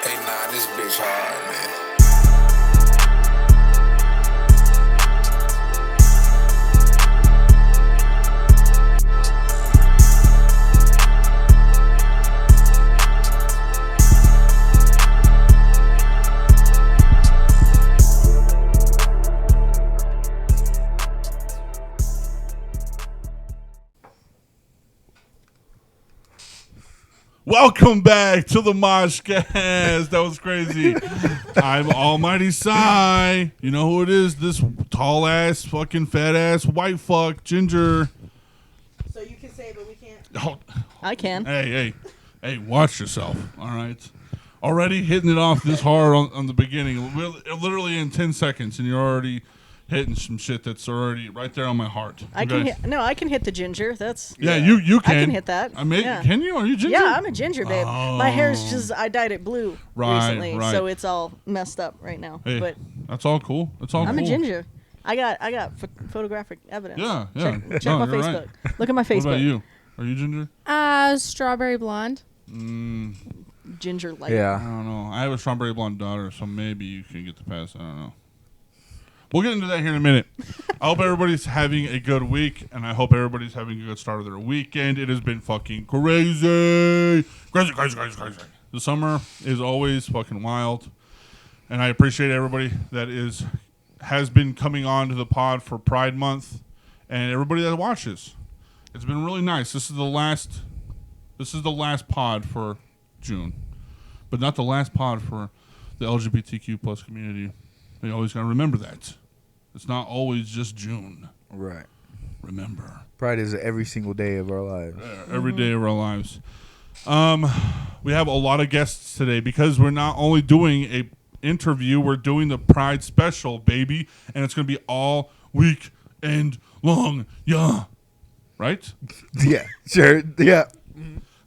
Hey, nah, this bitch hard, man. Welcome back to the Moshcast. That was crazy. I'm Almighty Sai. You know who it is? This tall ass, fucking fat ass, white fuck, Ginger. So you can say, but we can't. Oh, I can. hey, watch yourself. All right. Already hitting it off this hard on the beginning. Literally in 10 seconds, and you're already hitting some shit that's already right there on my heart. I can hit the ginger. That's Yeah, you can. I can hit that. Yeah. Can you? Are you ginger? Yeah, I'm a ginger babe. Oh. My hair's just I dyed it blue recently, right. so it's all messed up right now. Hey, but that's all cool. That's all I'm cool. a ginger. I got photographic evidence. Yeah. Check No, my you're Facebook. right. Look at my Facebook. What about you? Are you ginger? Strawberry blonde. Ginger light. I Yeah. don't know. I have a strawberry blonde daughter, so maybe you can get the pass. I don't know. We'll get into that here in a minute. I hope everybody's having a good week, and I hope everybody's having a good start of their weekend. It has been fucking crazy. Crazy. The summer is always fucking wild, and I appreciate everybody that has been coming on to the pod for Pride Month, and everybody that watches. It's been really nice. This is the last pod for June, but not the last pod for the LGBTQ plus community. You always got to remember that. It's not always just June. Right. Remember. Pride is every single day of our lives. Every day of our lives. We have a lot of guests today because we're not only doing a interview, we're doing the Pride special, baby. And it's going to be all week and long. Yeah. Right? Yeah, sure. Yeah.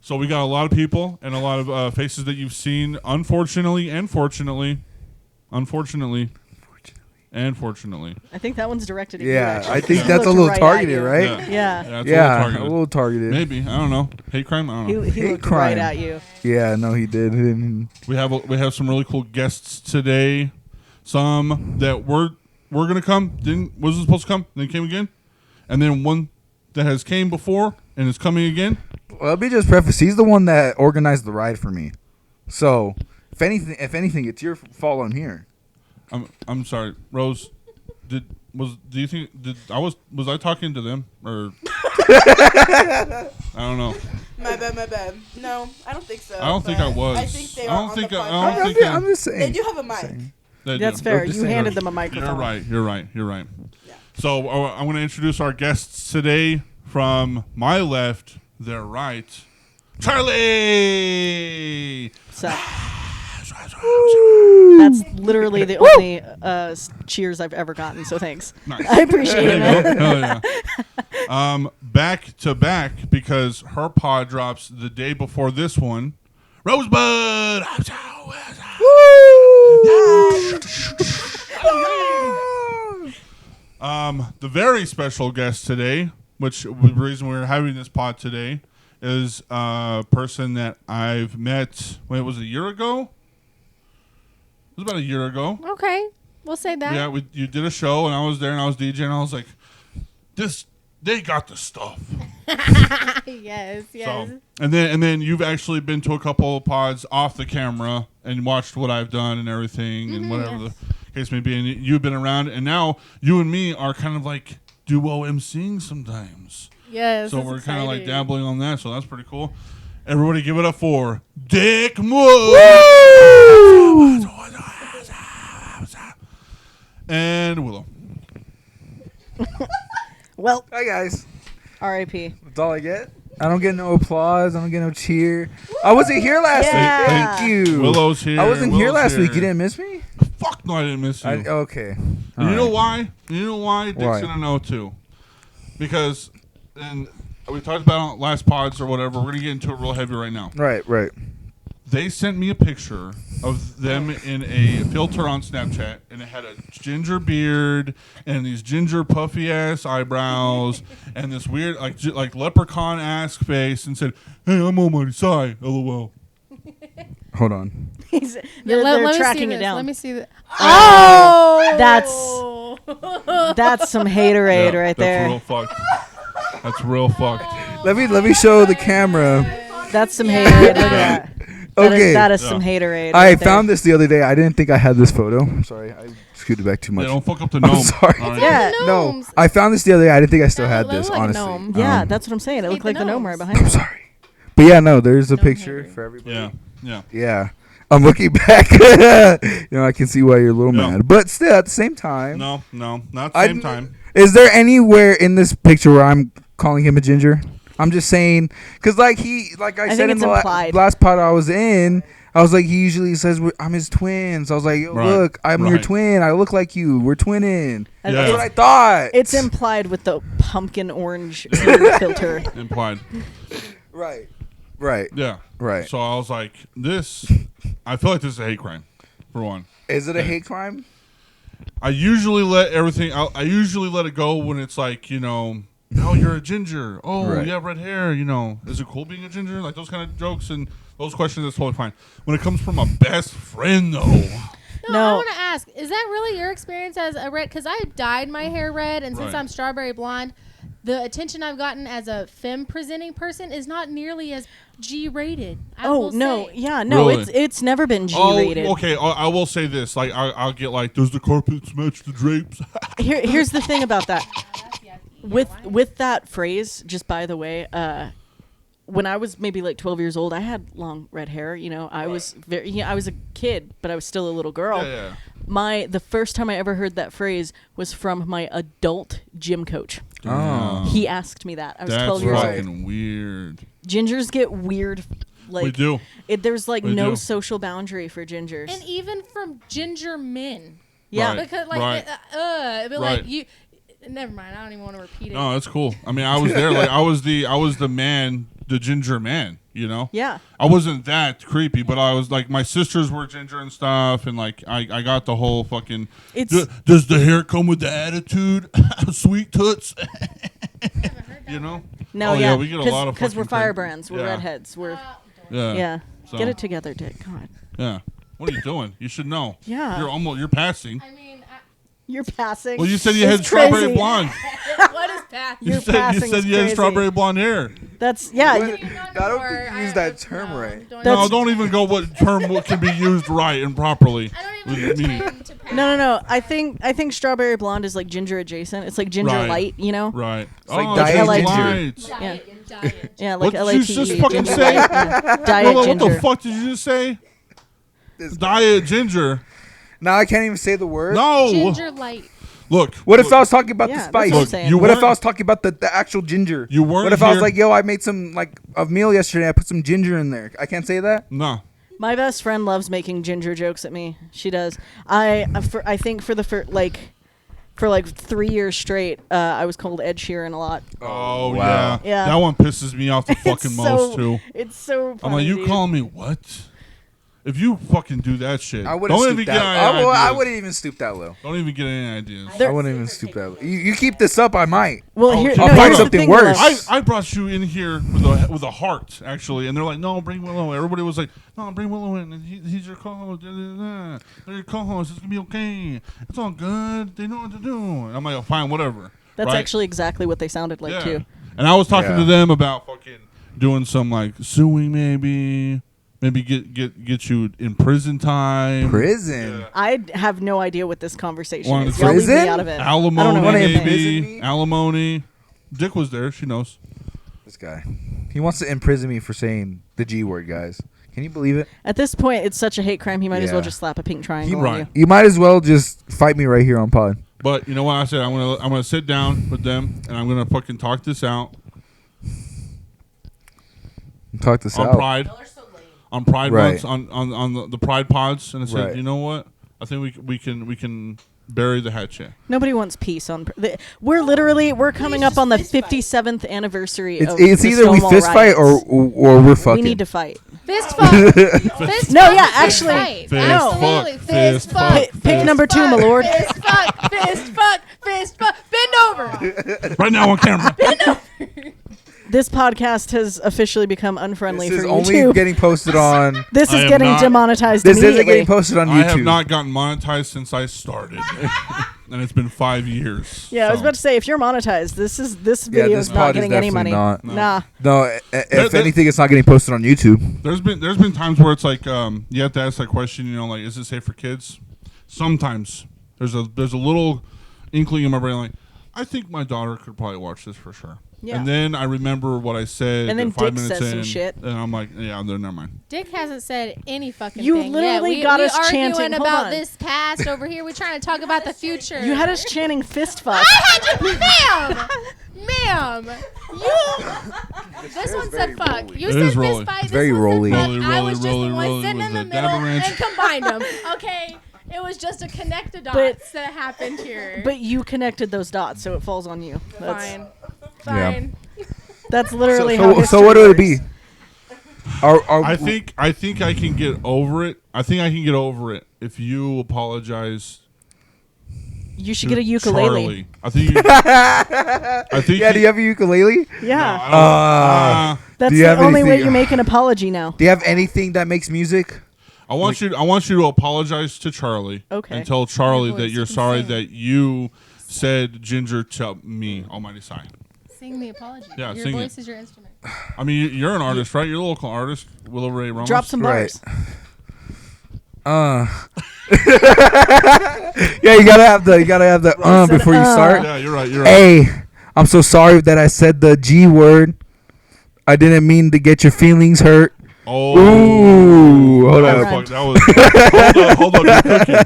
So we got a lot of people and a lot of faces that you've seen, unfortunately and fortunately. Unfortunately. I think that one's directed at you. Yeah, Actually. I think He that's a looked little right targeted, at you. right? Yeah. It's A little targeted. Maybe. I don't know. Hate crime? I don't know. He Hate looked crime. right at you. Yeah, no, he did. We have some really cool guests today. Some that were gonna come, wasn't supposed to come, then came again, and then one that has came before and is coming again. Well, let me just preface. He's the one that organized the ride for me. So, if anything, it's your fault I'm here. I'm sorry, Rose. Was I talking to them or? I don't know. My bad. No, I don't think so. I don't think I was. I think they I are don't on think the I podcast. don't think I'm just saying. They do have a mic. They That's do. fair. I'm just You saying. handed them a microphone. You're right. Yeah. So I'm going to introduce our guests today. From my left, their right, Charlie. So that's literally the only cheers I've ever gotten. So thanks. Nice. I appreciate it. There you Man. go. Hell yeah. Back to back because her pod drops the day before this one. Rosebud. The very special guest today, which the reason we're having this pod today, is a person that I've met. Wait, was it a year ago? It was about a year ago. Okay, we'll say that. Yeah, you did a show, and I was there, and I was DJing, and I was like, they got the stuff. yes. So, and then you've actually been to a couple of pods off the camera and watched what I've done and everything and whatever the case may be. And you've been around, and now you and me are kind of like duo MCing sometimes. Yes. So it's we're kind of like exciting. dabbling on that. So that's pretty cool. Everybody give it up for Dick Moore. And Willow. Well, Hi, guys. R.I.P. That's all I get. I don't get no applause. I don't get no cheer. I wasn't here last Yeah. week. Thank you. Willow's here. I wasn't here Willow's last week. here. You didn't miss me? Fuck no, I didn't miss you. Okay. And you know why? You know why? Dick's Why? gonna know too. Because, and we talked about it last pods or whatever. We're gonna get into it real heavy right now. Right. They sent me a picture of them in a filter on Snapchat, and it had a ginger beard and these ginger puffy ass eyebrows and this weird like leprechaun ass face, and said, "Hey, I'm Almighty Sai, LOL." Hold on. they're me tracking see it this. down. Let me see that. Oh, That's some haterade Yeah, right that's there. real fucked. That's real fucked. Let me show the camera. That's some haterade. Look at that. Okay. That is some Yeah. haterade. I right there. found this the other day. I didn't think I had this photo. Sorry, I scooted back too Yeah, much. don't fuck up the I'm gnome. sorry. All right. Yeah. No, Gnomes. I found this the other day. I didn't think I still Yeah, had they this, look like a honestly. gnome. Yeah, that's what I'm saying. It Hate looked the like the gnome gnomes. right behind I'm you. sorry. But yeah, no, there's a Gnome picture hater. for everybody. Yeah. Yeah. I'm looking back. I can see why you're a little Yeah. mad. But still, at the same time. No, not the I- same time. Is there anywhere in this picture where I'm calling him a ginger? I'm just saying, because I said think in it's the implied. last pod I was in, I was like, he usually says I'm his twin. So I was like, yo, Right, look, I'm your right. twin. I look like you. We're twinning. Yeah. That's what I thought. It's implied with the pumpkin orange beard filter. Implied. right. Yeah. Right. So I was like, I feel like this is a hate crime, for one. Is it a hate crime? I usually let everything. I usually let it go when it's like, oh, you're a ginger. Oh, Right. you have red hair. Is it cool being a ginger? Like those kind of jokes and those questions. That's totally fine. When it comes from a best friend, though, No, I No. want to ask, is that really your experience as a red? Because I dyed my hair red, and since Right. I'm strawberry blonde, the attention I've gotten as a femme presenting person is not nearly as G-rated. I Oh will no, say. yeah, no, Really? it's never been G-rated. Oh, okay. I will say this. Like, I'll get like, does the carpets match the drapes? Here's the thing about that. That's yucky. With that phrase, just by the way, when I was maybe like 12 years old, I had long red hair. I was I was a kid, but I was still a little girl. Yeah. The first time I ever heard that phrase was from my adult gym coach. Oh. He asked me that. I was That's 12 years right. old. fucking weird. Gingers get weird. Like We do. There's like We no do. social boundary for gingers. And even from ginger men, yeah. Right. because like, Right. but Right. like you. Never mind. I don't even want to repeat it. No, that's cool. I mean, I was there. Like, I was the man, the ginger man. Yeah. I wasn't that creepy, but I was like, my sisters were ginger and stuff, and like, I got the whole fucking. It's Does the hair come with the attitude? Sweet toots. no, Oh, yeah, we get a lot of because we're fucking firebrands, we're yeah. redheads, we're Yeah. yeah. So, Get it together, Dick. God, Yeah. What are you doing? You should know. Yeah. You're passing. I mean, you're passing. Well, you said you It's had strawberry crazy. blonde. what is that? You Your said you passing's said you had crazy. strawberry blonde hair. That's yeah. What? you- I don't think you used that term right. No, don't even go what term can be used right and properly. I don't With even me. pretend to pass. no. I think strawberry blonde is like ginger adjacent. It's like ginger Right. light, Right. like oh, diet just ginger. lights. Diet. Yeah, like What did you LATE. just fucking ginger say? light, yeah. Diet Willow, what ginger. the fuck did you just say? This- Diet ginger. Now I can't even say the word. No. Ginger light. Look. What if look, I was talking about Yeah, the that's spice? what I'm Look, saying. you What if I weren't- was talking about the actual ginger? You weren't What if I was here- like, yo, I made some like a meal yesterday. I put some ginger in there. I can't say that. No. My best friend loves making ginger jokes at me. She does. I think for 3 years straight, I was called Ed Sheeran a lot. Oh, wow. Yeah. That one pisses me off the fucking It's most so- too. It's so I'm funny. like, you dude. calling me what? If you fucking do that shit, I wouldn't don't stoop even get that. any I ideas. wouldn't even stoop that low. Don't even get any ideas. There- I wouldn't even stoop that low. You keep this up, I might. Well, Oh, here, okay. no, I'll here's find the something thing, worse. Willow. I brought you in here with a heart, actually, and they're like, no, bring Willow. Everybody was like, no, bring Willow in, and he's your co-host. They're your co-host. It's gonna be okay. It's all good. They know what to do. And I'm like, oh, fine, whatever. That's right? actually exactly what they sounded like yeah. too. And I was talking Yeah. to them about fucking doing some like suing, maybe get you in prison time. Prison. Yeah. I have no idea what this conversation Wanted is. to Y'all leave me prison? out of it. Alimony, I don't know Wanna anything. imprison maybe me? alimony. Dick was there. She knows. This guy. He wants to imprison me for saying the G word, guys. Can you believe it? At this point, it's such a hate crime. He might as well Yeah. just slap a pink triangle He- on Right. you. You might as well just fight me right here on pod. But you know what I said? I'm gonna sit down with them and I'm gonna fucking talk this out Talk this on out. Pride. On Pride Right. months on the Pride pods, and I said, Right. you know what? I think we can bury the hatchet. Nobody wants peace on. We're coming up on the 57th anniversary. It's of it's the either we Stonewall fist fight riots. or we're fucking. we need to fight. Fist fuck. Fist No, fuck, yeah, fist actually, fight. Fist Absolutely. fuck, Fist fist fuck. fuck, Pick number 2, my lord. Fist fuck. Fist fuck. Fist fuck. Bend over. Right now on camera. This podcast has officially become unfriendly This for is only YouTube. getting posted on. This I is am getting not- demonetized This immediately. isn't getting posted on YouTube. I have not gotten monetized since I started, and it's been 5 years. Yeah, I was so. about to say, if you're monetized, this video this is pod not is getting any definitely money. not. Nah. No, if there- anything, it's not getting posted on YouTube. There's been times where it's like you have to ask that question. You know, like, is it safe for kids? Sometimes there's a little inkling in my brain, like, I think my daughter could probably watch this for sure. Yeah. And then I remember what I said. And then 5 Dick minutes says some in, shit. and I'm like, yeah, never mind. Dick hasn't said any fucking You thing. literally yet. got we us arguing chanting- hold about on. this cast over here. We're trying to talk about the future. You had us chanting fist fuck. Ma'am, this one said fuck. You It said is fist rolly. fight. It's this very one rolly. said fuck. Rolly, I was just rolly, the one rolly sitting in the with the dab middle ranch. and combined them. Okay, it was just a connect the dots But- that happened here. But you connected those dots, so it falls on you. fine, Yeah. fine. That's literally how So what would it be? history I think I can get over it. I think I can get over it if you apologize. works. You should to get a ukulele. Charlie. I think. I think. Yeah, do you have a ukulele? Yeah. That's Do you the have only way anything- you make an apology now. Do you have anything that makes music? I want you to apologize to Charlie. Okay. And tell Charlie Your that voice, you're you can sorry sing. that you said ginger to me, Almighty Sign. Sing the apology. Yeah, Your sing it. voice is your instrument. I mean, you're an artist, right? You're a local artist, Willow Ray Ramos. Drop some Right. bars. Yeah, you gotta have the said, before you start. Yeah, you're right. You're right. Hey, I'm so sorry that I said the G word. I didn't mean to get your feelings hurt. Oh. Ooh, hold That up. was, that was hold on.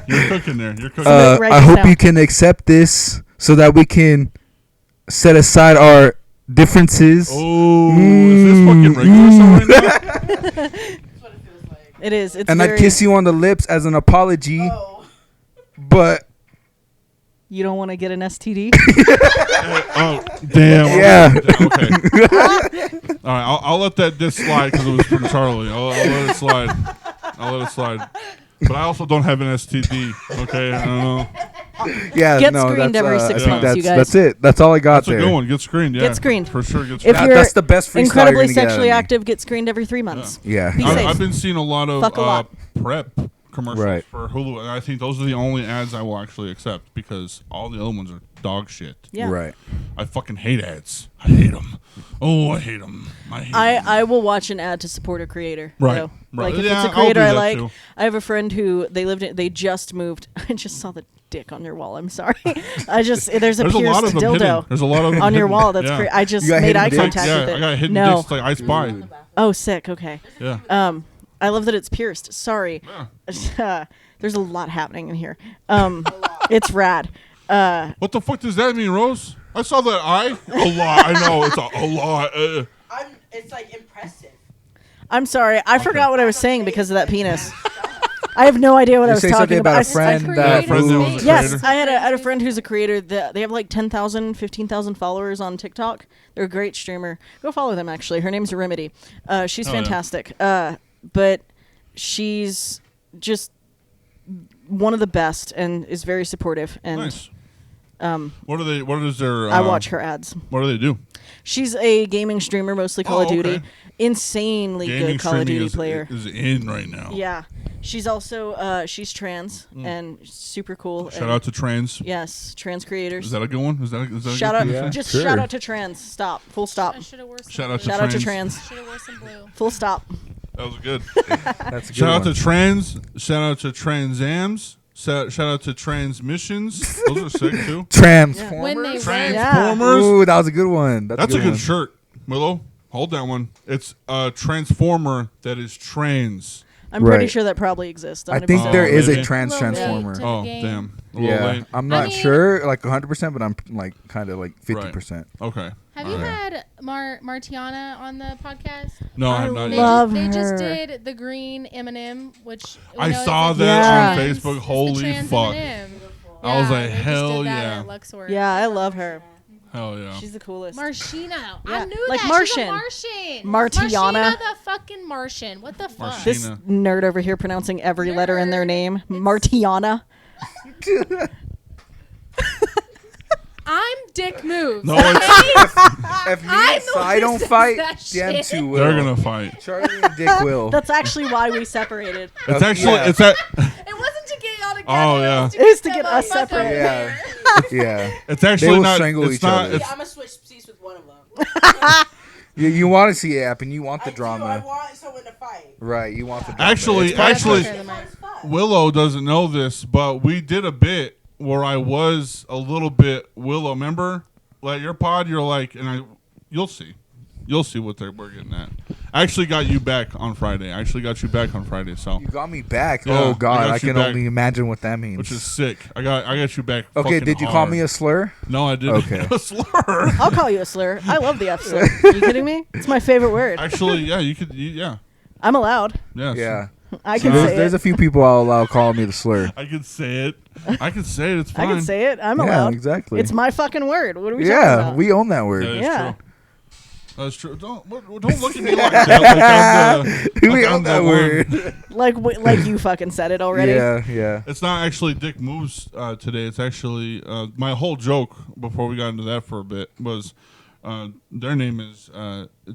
You're cooking there. You're cooking. Write I this hope down. you can accept this so that we can set aside our differences. Oh, is this fucking regular song right now? That's what it feels like. It is. It's And very, I'd kiss you on the lips as an apology, Oh. but You don't want to get an STD? Oh, damn. Yeah. Okay. All right, I'll let that diss slide because it was from Charlie. I'll let it slide. I'll let it slide. But I also don't have an STD. Okay, I don't know. yeah, Get no, screened that's, every I 6 think months, you guys. That's it. That's all I got That's a there. good one. Get screened. Yeah. Get screened. For sure. Get If screened. That- you're that's the best freestyle you're incredibly gonna get out of sexually me. active, get screened every 3 months. Yeah. Be safe. I've been seeing a lot of Fuck a lot. prep commercials Right. for Hulu, and I think those are the only ads I will actually accept because all the other ones are dog shit. Yeah. Right. I fucking hate ads. I hate them. Oh, I hate them. I will watch an ad to support a creator. Right, though. right. Like if Yeah, it's a I'll creator do I that like. too. I have a friend who they just moved. I just saw the dick on your wall. I'm sorry. there's a There's a lot pierced of them hidden. dildo There's a lot of them on your hidden. wall. That's yeah. great. I just You got made hidden eye dicks? contact Yeah, with it. I got hidden no. dicks like I spy. Oh, sick. Okay. Yeah. I love that it's pierced. Sorry. There's a lot happening in here. It's rad. What the fuck does that mean, Rose? I saw that eye. A lot. I know. It's a lot. It's like impressive. I'm sorry. I forgot what I was saying because of that penis. I have no idea what I You was say talking something about a It's a friend creative that friend that was a moved. creator. Yes, I had a friend who's a creator. They have like 10,000, 15,000 followers on TikTok. They're a great streamer. Go follow them, actually. Her name's Remedy. She's Oh, yeah. fantastic. But she's just one of the best and is very supportive. And Nice. What is their? I watch her ads. What do they do? She's a gaming streamer, mostly Call of Oh, Duty. okay. Insanely Gaming good Call of streaming Duty player. is in right now. Yeah. She's also she's trans and super cool. Mm. Shout and out to trans. yes, trans creators. Is that a good one? Is that a Shout good out, thing to Yeah. say? just sure. shout out to trans. Stop. Full stop. I should have worn some Shout out blue. to Shout out to trans. trans. Should have worn some blue. Full stop. That was good. That's a good Shout out one. to trans. Shout out to transams. Shout out to transmissions. Those are sick too. Transformers. When they Transformers. Ooh, that was a good one. That's a one. good shirt, Willow. Hold that one. It's a transformer that is trans. I'm pretty Right. sure that probably exists. I'm I gonna think be there honest. is a maybe. trans Little late transformer. to- Oh, game. damn. A little Yeah, late. I'm not mean- sure, like 100%, but I'm like kind of like 50%. Okay. Have you Alright. had Martiana on the podcast? No, I I'm not. They, yet. love they just her. did the green M&M, which we I know is saw like that on trans- Facebook. it's the Holy trans fuck. M&M. I was Yeah, like, they just hell did that yeah. at Luxor. Yeah, I love her. Hell yeah. She's the coolest. Marshina. Yeah, I knew like that. Martian. She's a Martian. Martiana. Marshina the fucking Martian. What the fuck? Martian. This Tina. nerd over here pronouncing every letter in their Nerd. name. Martiana. I'm dick moves. No, it's, If me I'm and the one Cy who don't says fight, that them shit. two will. they're gonna fight. Charlie and Dick will. That's actually why we separated. It's actually yeah. it's that. It wasn't to get y'all together. Oh, yeah. It It was to them get the us fuck over separated. Yeah. there. Yeah. It's actually will not. strangle It's each not. other. It's, I'm gonna switch seats with one of them. You want to see it happen. You want the I drama. want someone to fight. Right. You want the drama. Actually, It's fun. actually, Share the mic. It's fun. Willow doesn't know this, but we did a bit where I was a little bit Willow. Remember, like your pod, you're like, you'll see what we're getting at. I actually got you back on Friday. So You got me back. Yeah, Oh I God, got I you can back. only imagine what that means. which is sick. I got you back. Okay, fucking did you call hard. me a slur? No, I didn't. Okay. A slur. I'll call you a slur. I love the F slur. Are you kidding me? It's my favorite word. Actually, yeah, you could. Yeah, I'm allowed. yes. Yeah. I can There's, say there's it. a few people I'll allow calling me the slur. I can say it. It's I fine. can say it. I'm Yeah, allowed. exactly. It's my fucking word. What are we talking Yeah, about? we own that word. That is Yeah. true. That's true. Don't look at me like that. We like I'm own the that one. word. like you fucking said it already. Yeah. It's not actually Dick Moves today. It's actually my whole joke before we got into that for a bit was their name is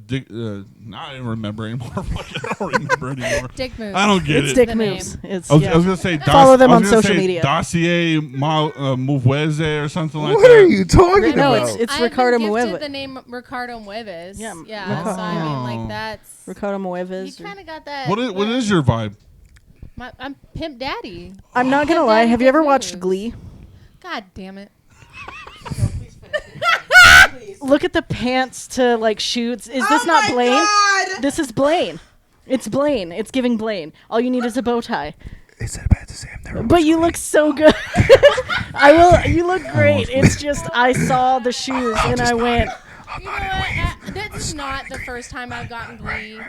Dick. I don't remember anymore. I don't remember anymore. Dick moves. I don't get It's it. Dick The moves. It's I was yeah. gonna say Follow them I was on gonna social say media. Dossier Mouveze or something like What that. are you talking No, about? it's I've Ricardo been gifted Mueve. the name Ricardo Mueves. Yeah, Yeah. Ricardo- So I mean, Oh. like that's. Ricardo You Mueves. kind of got that. What is your vibe? I'm Pimp Daddy. I'm not gonna Pimp lie. Daddy Have you Dick ever watched moves. Glee? God damn it. Please finish. Please. Look at the pants to like shoots. Is this Oh not my Blaine? God! This is Blaine. It's Blaine. It's giving Blaine. All you need is a bow tie. Is it bad to say I've never But watched you Glee? look so good. You look great. It's just I saw the shoes and I went, You know what? This is not the first time I've gotten Glee.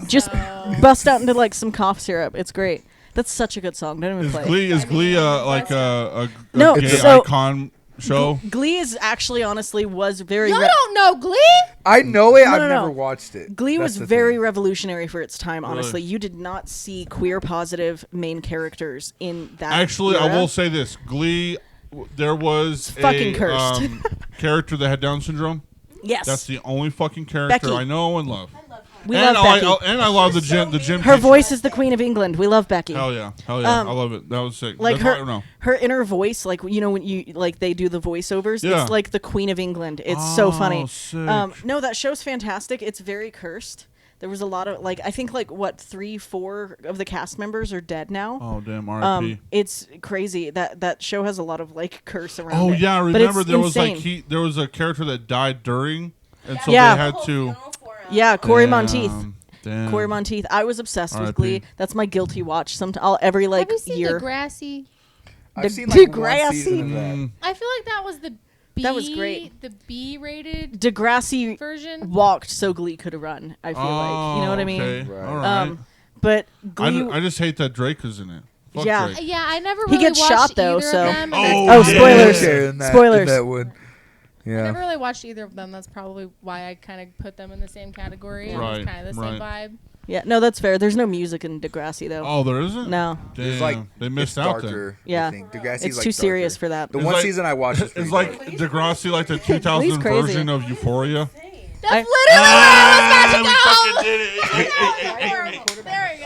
just So- bust out into like some cough syrup. It's great. That's such a good song. Don't even Is play it. Glee like a No, gay so- icon show? Glee is actually honestly was very Y'all don't know Glee? I know it. No, I've no, no. never watched it. Glee That's was the very thing. revolutionary for its time, honestly. Really? You did not see queer positive main characters in that. Actually, I era. will say this: Glee, there was It's fucking a cursed. character that had Down syndrome. Yes. That's the only fucking character Becky. I know and love. we and love Becky. I love the gym. The gym. Her teacher. voice is the Queen of England. We love Becky. Hell yeah! I Um, love it. That was sick. Like That's why I know. her inner voice, like you know when you like they do the voiceovers, Yeah. it's like the Queen of England. It's so funny. Sick. No, that show's fantastic. It's very cursed. There was a lot of like I think like what 3-4 of the cast members are dead now. Oh damn! R.I.P. It's crazy that show has a lot of like curse around Oh it. yeah, I But remember it's there was like insane. there was a character that died during, and so Yeah. they had to. Yeah, Corey Damn, Monteith. Damn. Corey Monteith. I was obsessed with R.I.P. Glee. That's my guilty watch. Every like Have you seen year. Degrassi? I've The seen like one Degrassi. season of that. Mm, I feel like that was the B. That was great. The B-rated Degrassi version. walked so Glee could run. I feel like you know what I mean. Okay. Right. All right. But Glee. I just hate that Drake is in it. Fuck Yeah. Drake. Yeah, I never He really gets watched shot, though, either so- of them. Oh, and Oh, that's- spoilers. Yeah, in that- Spoilers. in that one. I Yeah. never really watched either of them. That's probably why I kind of put them in the same category. It was Right, kind of the same vibe. Yeah, no, that's fair. There's no music in Degrassi though. Oh, there isn't. No, Damn, It's like they missed it's out then. darker, Yeah. I think. Degrassi's it's like too serious darker. for that. The It's one like- season I watched was It's pretty like dark. Degrassi, like the 2000 crazy. version of Euphoria. That's I- literally where I was about to go. did it. There we go.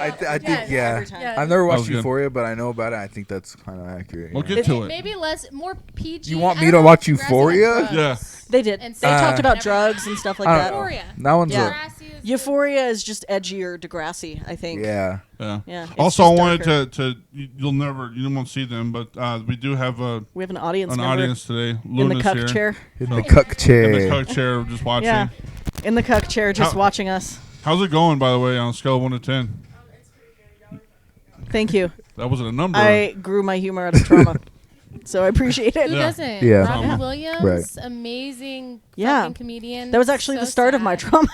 I think Yes. yeah. Every time. Yes. I've never That watched was good. Euphoria, but I know about it. I think that's kind of accurate. We'll yeah. get to it. Maybe more PG. You want I me don't to know watch if Degrassi had Euphoria? drugs. Yeah. They did. And They talked about never- drugs and stuff like I that. don't know. Euphoria. That one's Yeah. a Degrassi is Euphoria is just edgier Degrassi, I think. yeah. Yeah. Yeah, it's Also, I just wanted darker. to you won't see them, but we do have We have an audience an member audience today. in the Luna's cuck here. chair. In the cuck chair. In the cuck chair, just watching. Yeah, in the cuck chair, just How- watching us. How's it going, by the way, on a scale of 1 to 10? Thank you. That wasn't a number. I grew my humor out of trauma, so I appreciate it. Who Yeah. doesn't? Yeah. Robin Yeah. Williams, Right. amazing Yeah. fucking comedian. That was actually So the start of my sad. trauma.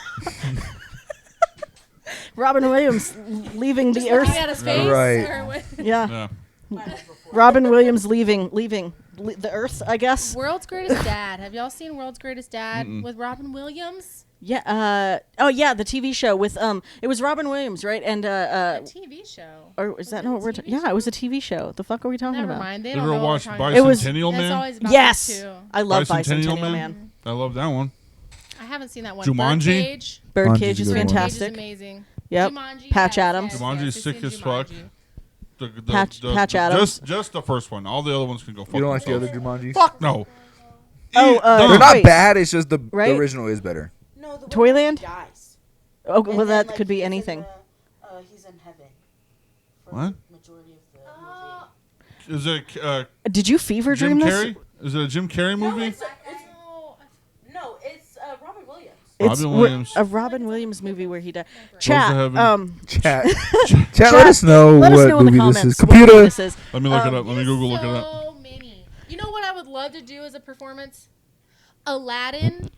Robin Williams leaving the Looking earth. at his face. Right. or what? Yeah, Yeah. Robin Williams leaving the earth. I guess. World's Greatest Dad. Have y'all seen World's Greatest Dad Mm-mm. with Robin Williams? Yeah. Oh yeah, the TV show with it was Robin Williams, right? And A TV show. or is that it not a what we're? TV Yeah, show? it was a TV show. The fuck are we talking Never about? mind. They You don't ever know what watched we're talking It was- Bicentennial That's Man? always about Yes, me, too. I love Bicentennial Bicentennial Man? Man. I love that one. I haven't seen that one. Jumanji? Birdcage. Birdcage is a good one. Birdcage is fantastic. amazing. Yep. Jumanji, Patch yes, Adams. yes, Jumanji yes, is sick I've as seen fuck. Jumanji. Patch Adams. Just the first one. All the other ones can go fuck You don't like the other themselves. Jumanjis? Fuck no. Oh, Dumb. They're not Toys. bad. It's just the Right? original is better. No, the one Toyland? where he dies. Oh, And well, then, that like, could be he's in anything. he's in heaven. For What? the majority of the movie. Is it Did you fever Jim dream this? Carrey? Is it a Jim Carrey No, movie? it's Robin Williams. It's Robin Williams. a Robin Williams movie where he died. to Chat. heaven. Chat, let us know Let us what know in the movie comments this is. what movie Computer. this is. Let me look it up. Let me Google look it up. So many. You know what I would love to do as a performance? Aladdin,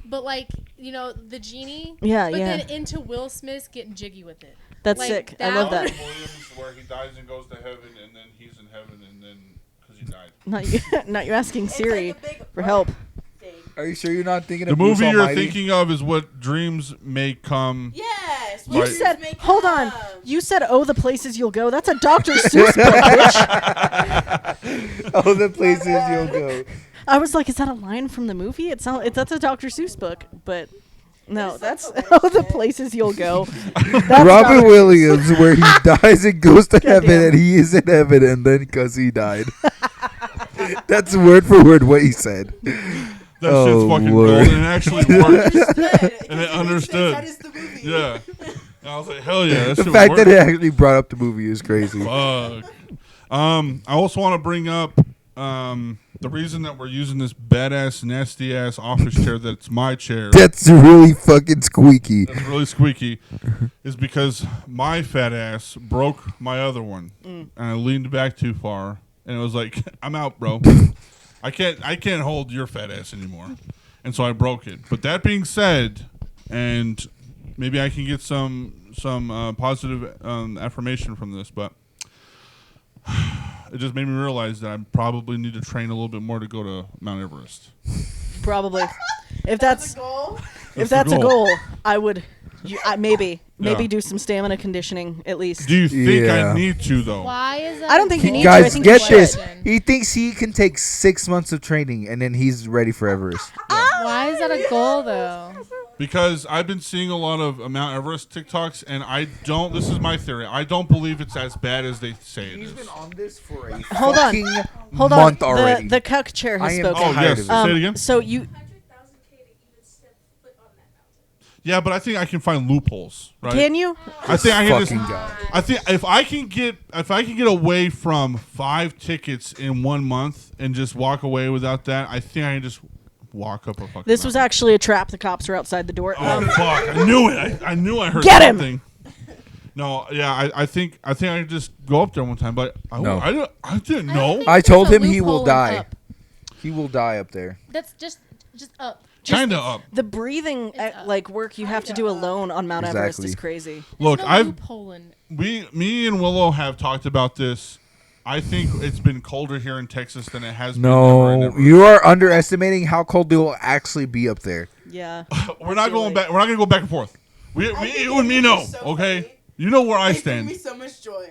but like, the genie. Yeah, but yeah. then into Will Smith getting jiggy with it. That's Like, sick. I that love that. would- Robin Williams, where he dies and goes to heaven, and then he's in heaven, and then because he died. Not you asking It's Siri like a big for help. thing. Are you sure you're not thinking The of Bruce movie you're Almighty? thinking of is What Dreams May Come. Yes. You Right. said, Make hold on. up. You said, oh, the places you'll go. That's a Dr. Seuss book, bitch. Oh, the places you'll go. I was like, is that a line from the movie? That's a Dr. Seuss book, but no, It's that's like oh, the the shit. places you'll go. That's Robin Dr. Williams, where he dies and goes to heaven, Goddamn. and he is in heaven, and then because he died. That's word for word what he said. That Oh, shit's fucking Lord. gold, and it actually worked. And it It understood. That is the movie. Yeah. And I was like, hell yeah. That The shit fact worked. that it actually brought up the movie is crazy. Fuck. I also want to bring up the reason that we're using this badass, nasty ass office chair that's my chair. That's really fucking squeaky. That's really squeaky. Is because my fat ass broke my other one, and I leaned back too far, and it was like, I'm out, bro. I can't hold your fat ass anymore, and so I broke it. But that being said, and maybe I can get some positive affirmation from this, but it just made me realize that I probably need to train a little bit more to go to Mount Everest. Probably. If That's that's the goal. if That's that's the a goal. goal, I would maybe Yeah. do some stamina conditioning at least. Do you think Yeah. I need to though? Why is that? I don't think you need to. I Guys, think get you should. this. He thinks he can take 6 months of training, and then he's ready for Everest. Why is that a goal though? Because I've been seeing a lot of Mount Everest TikToks, and this is my theory, I don't believe it's as bad as they say it is. on this for a Hold on. fucking Hold month on. already. The cuck chair has I am spoken. Oh, tired yes. of Say it again. So you 100,000 K to even step foot on that mountain. Yeah, but I think I can find loopholes, right? can you? I think I can just. fucking guy. I think if I can get away from 5 tickets in 1 month and just walk away without that, I think I can just walk up a fucking. This was mountain. actually a trap. The cops were outside the door. Oh fuck! I knew it. I knew I heard Get him! something. No, yeah, I think I could just go up there one time, but No. I didn't know. think I there's told a him he will loophole in die. up. He will die up there. That's just up. Kind of up. The breathing like work you have to do alone on Mount Everest is Exactly. crazy. Look, No I've loophole in- me and Willow have talked about this. I think it's been colder here in Texas than it has been. ever in No, Everest. you are underestimating how cold it will actually be up there. Yeah. We're not going back. We're not gonna go back and forth. You and me know, So okay? funny. You know where I It gave stand. me so much joy.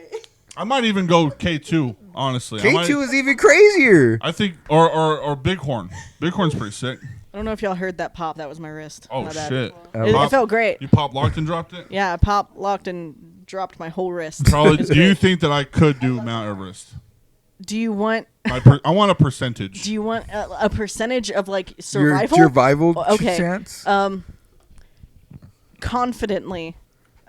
I might even go K2. Honestly, I might- K2 is even crazier. I think, or Bighorn. Bighorn's pretty sick. I don't know if y'all heard that pop. That was my wrist. Oh My bad. shit! It Pop- felt great. You pop locked and dropped it. Yeah, I pop locked and dropped my whole wrist. Probably. It's Do you great. think that I could do Mount Everest? Do you want? I want a percentage. Do you want a percentage of like Your survival? survival Okay. chance. Confidently,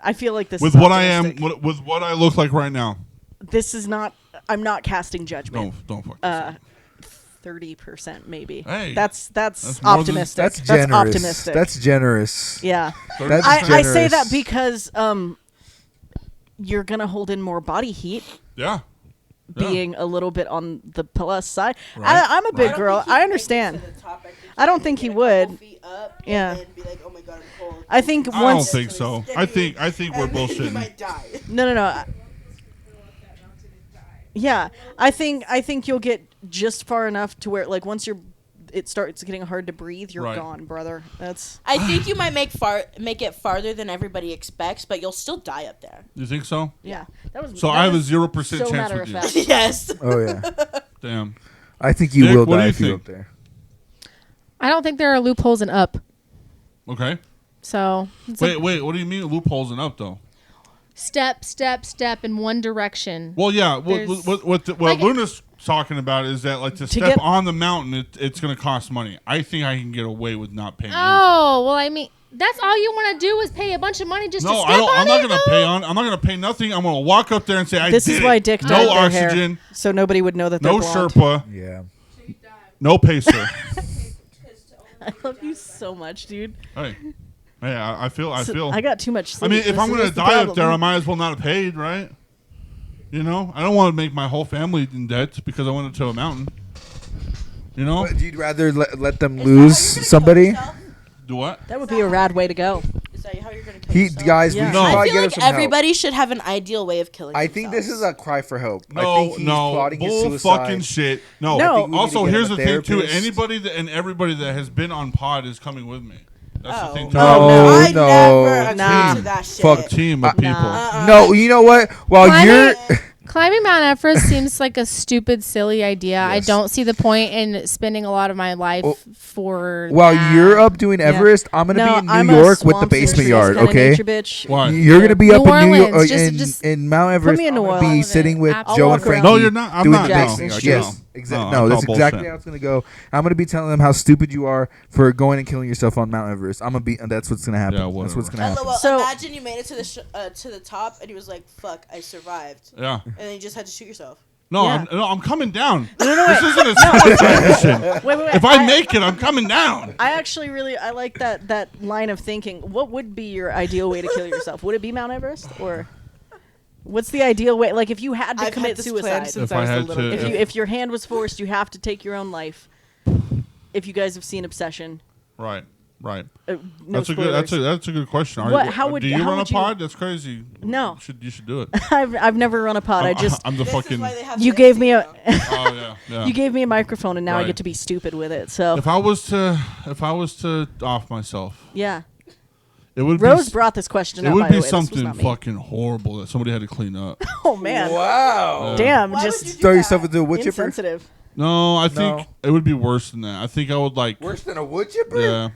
I feel like this With is what I am, optimistic. with what I look like right now. This is not. I'm not casting judgment. Don't fuck. yourself. 30% maybe. Hey, that's that's more than- optimistic. That's generous. optimistic. That's generous. yeah. 30%. That's I say that generous. because you're gonna hold in more body heat, Yeah. Yeah. being a little bit on the plus side. Right. I'm a big Right. girl. I understand. I don't think he would. Yeah. I think I once. don't think so. I think we're bullshitting. Might die. No. Go up that mountain and die. Yeah, I think you'll get just far enough to where like once your it starts getting hard to breathe, you're Right. gone, brother. That's I think you might make it farther than everybody expects, but you'll still die up there. You think so? yeah. That was So that I have a was 0% so chance matter with of you. fact. Yes. Oh yeah. Damn. I think you Dick, will what do die you if you think? up there. I don't think there are loopholes in up. Okay. So it's a Wait. What do you mean loopholes and up though? step in one direction. Well, yeah. There's- What like- Luna's talking about is that like to step get- on the mountain, it's going to cost money. I think I can get away with not paying. Oh, well, I mean, that's all you want to do is pay a bunch of money just to No, step I don't. on I'm not it, going to though? pay on. I'm not going to pay nothing. I'm going to walk up there and say, "I This did is it." why Dick dyed No their oxygen, hair, so nobody would know that they're no blonde. Sherpa, Yeah. no pacer. I love you so much, dude. Hey, I feel. I got too much I sleep. mean, if This I'm is going to the die up problem. there, I might as well not have paid, right? You know, I don't want to make my whole family in debt because I went to a mountain. You know, But you'd rather let them lose somebody? do what? That would be a rad way to go. Is that how you're gonna kill yourself? Guys, Yeah. we should No. I probably feel get him like some help. everybody should have an ideal way of killing. I think this is themselves. a cry for help. I No, think he's no, plotting his bull suicide. fucking shit. No. No. I think we need Also, to get here's him the a thing too. therapist. Anybody that, and everybody that has been on pod is coming with me. That's the thing. Too. No, I no. never agreed Nah. to that shit. Fuck A team of people. Nah. No, you know what? While Climbing- you're Climbing Mount Everest seems like a stupid, silly idea. I Yes. don't see the point in spending a lot of my life Oh, for while that. you're up doing Everest, I'm gonna No, be in I'm New a York with the swamps and basement trees yard. kinda Okay. nature bitch. Why? You're gonna be New up in New York Orleans, just- in Mount Everest. me in I'm New gonna be Orleans. sitting with I'll Joe walk and around. Frankie. No, you're not. I'm doing not. the No. basement yard. No. Yes, exactly. No, No, that's that's all exactly bullshit. how it's gonna go. I'm gonna be telling them how stupid you are for going and killing yourself on Mount Everest. I'm gonna be. That's what's gonna happen. Yeah, That's what's whatever. gonna happen. LOL, So- imagine you made it to the top and he was like, "Fuck, I survived," Yeah. and then you just had to shoot yourself. No, Yeah. I'm coming down. No, This isn't a suicide mission. Wait. If I make it, I'm coming down. I actually I like that line of thinking. What would be your ideal way to kill yourself? Would it be Mount Everest, or what's the ideal way? Like if you had to I've commit had this plan suicide, since If I I was a had little to- kid. if your hand was forced, you have to take your own life. If you guys have seen Obsession, Right. no That's a spoilers. good. That's a good question. Are What- you, how would- do you how run a would you- pod? That's crazy. No. You should do it. I've never run a pod. I just I'm the This is fucking. why they have you Lindsay gave me a now. Oh yeah. you gave me a microphone, and now I Right. get to be stupid with it. So If I was to off myself, yeah, it would Rose be. brought this question It up. would by be the way. This was something not me. fucking horrible that somebody had to clean up. Oh man, Wow. damn, Why would you just do Throw that? yourself into a wood chipper. insensitive. No, I think No. it would be worse than that. I think I would like. Worse than a wood chipper? Yeah.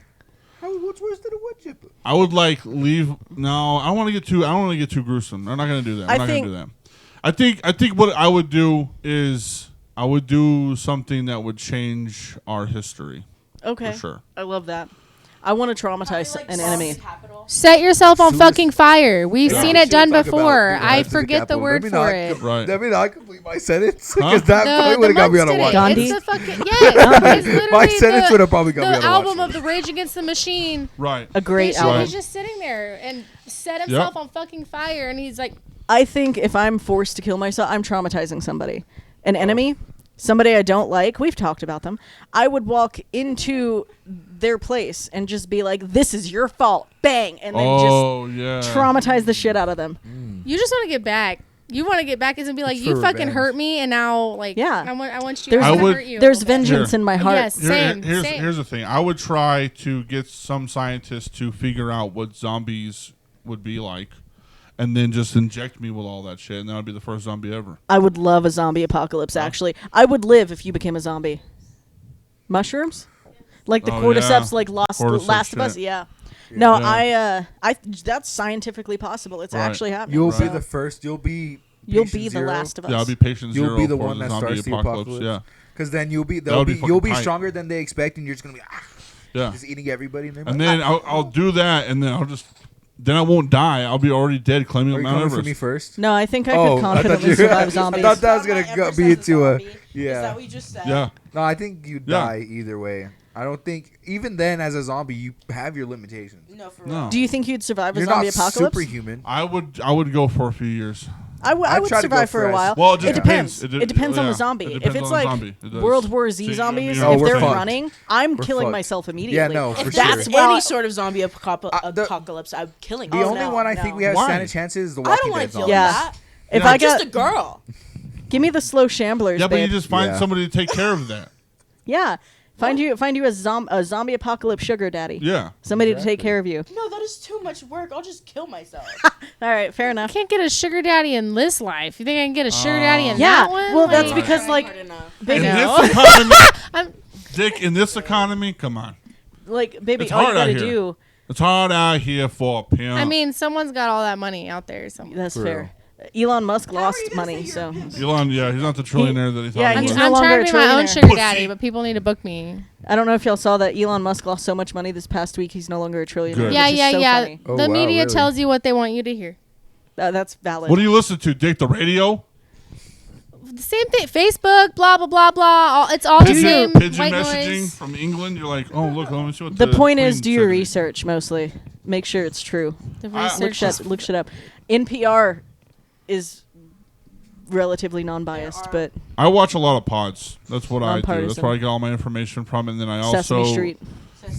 What's worse than a wood chipper? I would like leave. No, I don't want to get too. I don't want to get too gruesome. I'm not gonna do that. I I'm not think- gonna do that. I think what I would do is I would do something that would change our history Okay, for sure. I love that. I want to traumatize an enemy. Set yourself on Suicide. fucking fire. We've Yeah. seen We it should done talk before. about I doing that to forget the Capitol. word Let me for not it. Right. Let me not complete my sentence Huh? because that probably would have got me on a monks one. did it. Gandhi? It's the fucking yes. It's literally My sentence would have probably got me the on a album watch of the Rage Against the Machine. Right. A great He's album. just sitting there and set himself on fucking fire, and he's like, I think if I'm forced to kill myself, I'm traumatizing somebody. An enemy, somebody I don't like, we've talked about them. I would walk into their place and just be like, this is your fault. Bang. And then Yeah. just traumatize the shit out of them. you just want to get back. You want to get back and be like, It's you for fucking revenge. hurt me, and now like, Yeah. I want you. There's- I I want to would- hurt you. a There's little bit. vengeance Here. in my heart. Yes. Same, here's same. the thing. I would try to get some scientists to figure out what zombies would be like, and then just inject me with all that shit, and that would be the first zombie ever. I would love a zombie apocalypse, actually. I would live if you became a zombie. Mushrooms? Like the Oh, cordyceps, yeah. like Cordyceps Last of Us? shit. Yeah. No, Yeah. I that's scientifically possible. It's Right. actually happening. You'll so be the first. You'll be. you'll patient be the zero. last of us. Yeah, I'll be patient You'll zero be the for one the that zombie starts the apocalypse. Yeah, Because then you'll be. That would be You'll be fucking tight. stronger than they expect, and you're just gonna be yeah. just eating everybody. And, And then I'll do that, and then then I won't die. I'll be already dead, claiming are you Mount coming for Everest. me first? No, I think I Oh, could I thought confidently you- survive I zombies. thought that was Not gonna my go, Everest be as a to a. zombie. Is Yeah. that what you just said? Yeah, No, I think you Yeah. die either way. I don't think even then as a zombie you have your limitations. No, for No. real. Do you think you'd survive a You're zombie not apocalypse? superhuman. I would go for a few years. I I'd would try to go survive for a fresh. while. Well, it just depends. depends. It depends on yeah, the zombie. it If depends it's on the like zombie. It does. World War Z So you- zombies, you're Oh, if we're they're fucked. running, I'm We're killing fucked. myself immediately. Yeah, no, If for that's sure. any sort of zombie the- apocalypse, I'm killing The myself. only No, one I no. think we have Why? standing chances is the I Walking don't want Dead to kill zombies. Yeah. that. If No, I I'm just got, a girl. give me the slow shamblers, Yeah, but you babe. just find Yeah. somebody to take care of that. Yeah. Find you a zombie apocalypse sugar daddy. Yeah. Somebody to take care of you. No, that is too much work. I'll just kill myself. All right, fair enough. Can't get a sugar daddy in this life. You think I can get a sugar daddy in Yeah, that one? well, that's Right. because like Hard enough. In baby, know. this economy, I'm- Dick, in this economy, come on. like baby, It's all you hard out gotta here. do. It's hard out here for a pimp. I mean, someone's got all that money out there. That's For fair. Elon Musk How are lost you gonna money, say so you're a pimp? Elon, yeah, he's not the trillionaire that he thought Yeah, he I'm, was. he's no I'm longer trying a to be my own trillionaire. sugar Pussy. daddy, but people need to book me. I don't know if y'all saw that Elon Musk lost so much money this past week. He's no longer a trillionaire. Good. which Yeah, is yeah, so yeah. funny. Oh, The wow, media really? tells you what they want you to hear. That's valid. What do you listen to, Dick? The radio? The same thing. Facebook, blah blah blah blah. It's all the Pigeon, same pigeon white messaging noise. from England. You're like, oh look, let me see what The point is, Queen do your said to me. research mostly. Make sure it's true. The I- research Look is shit, look shit up. NPR is relatively non-biased, but I watch a lot of pods. That's what I do. That's Nonpartisan. where I get all my information from, and then I Sesame also Street.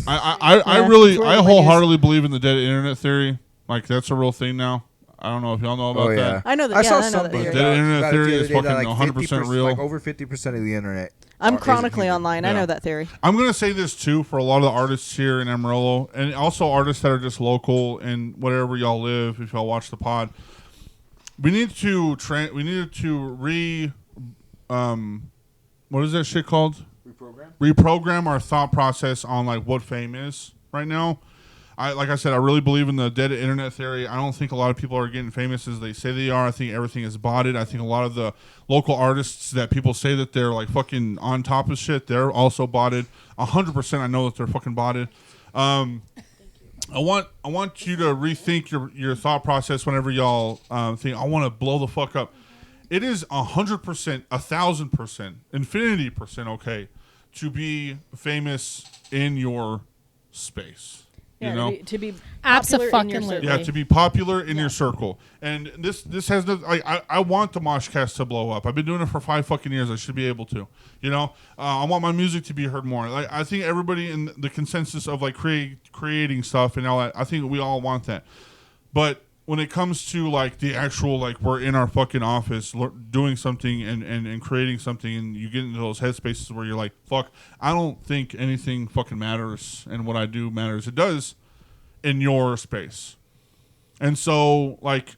I Yeah, really it's where I the wholeheartedly believe in the dead internet theory. Like that's a real thing now. I don't know if y'all know about Oh yeah, that. I know that- I yeah, saw I know that something theory. about Dead internet about it theory the is other day that, fucking 100% real. Like over 50% of the internet. I'm isn't chronically human. online. I Yeah. know that theory. I'm gonna say this too for a lot of the artists here in Amarillo, and also artists that are just local and wherever y'all live. If y'all watch the pod, we need to what is that shit called? Reprogram our thought process on like what fame is right now. Like I said, I really believe in the dead internet theory. I don't think a lot of people are getting famous as they say they are. I think everything is botted. I think a lot of the local artists that people say that they're like fucking on top of shit, they're also botted. 100% I know that they're fucking botted. I want you to rethink your thought process whenever y'all think I want to blow the fuck up. It is 100%, 1,000%, infinity percent okay to be famous in your space. Yeah, You know, to be popular in your Abso-fucking-lutely. circle. yeah, to be popular in your circle. And this has no. I want the Moshcast to blow up. I've been doing it for 5 fucking years. I should be able to. You know, I want my music to be heard more. Like I think everybody in the consensus of like creating stuff and all that. I think we all want that. But when it comes to like the actual like we're in our fucking office doing something and creating something, and you get into those headspaces where you're like, fuck, I don't think anything fucking matters, and what I do matters. It does in your space. And so like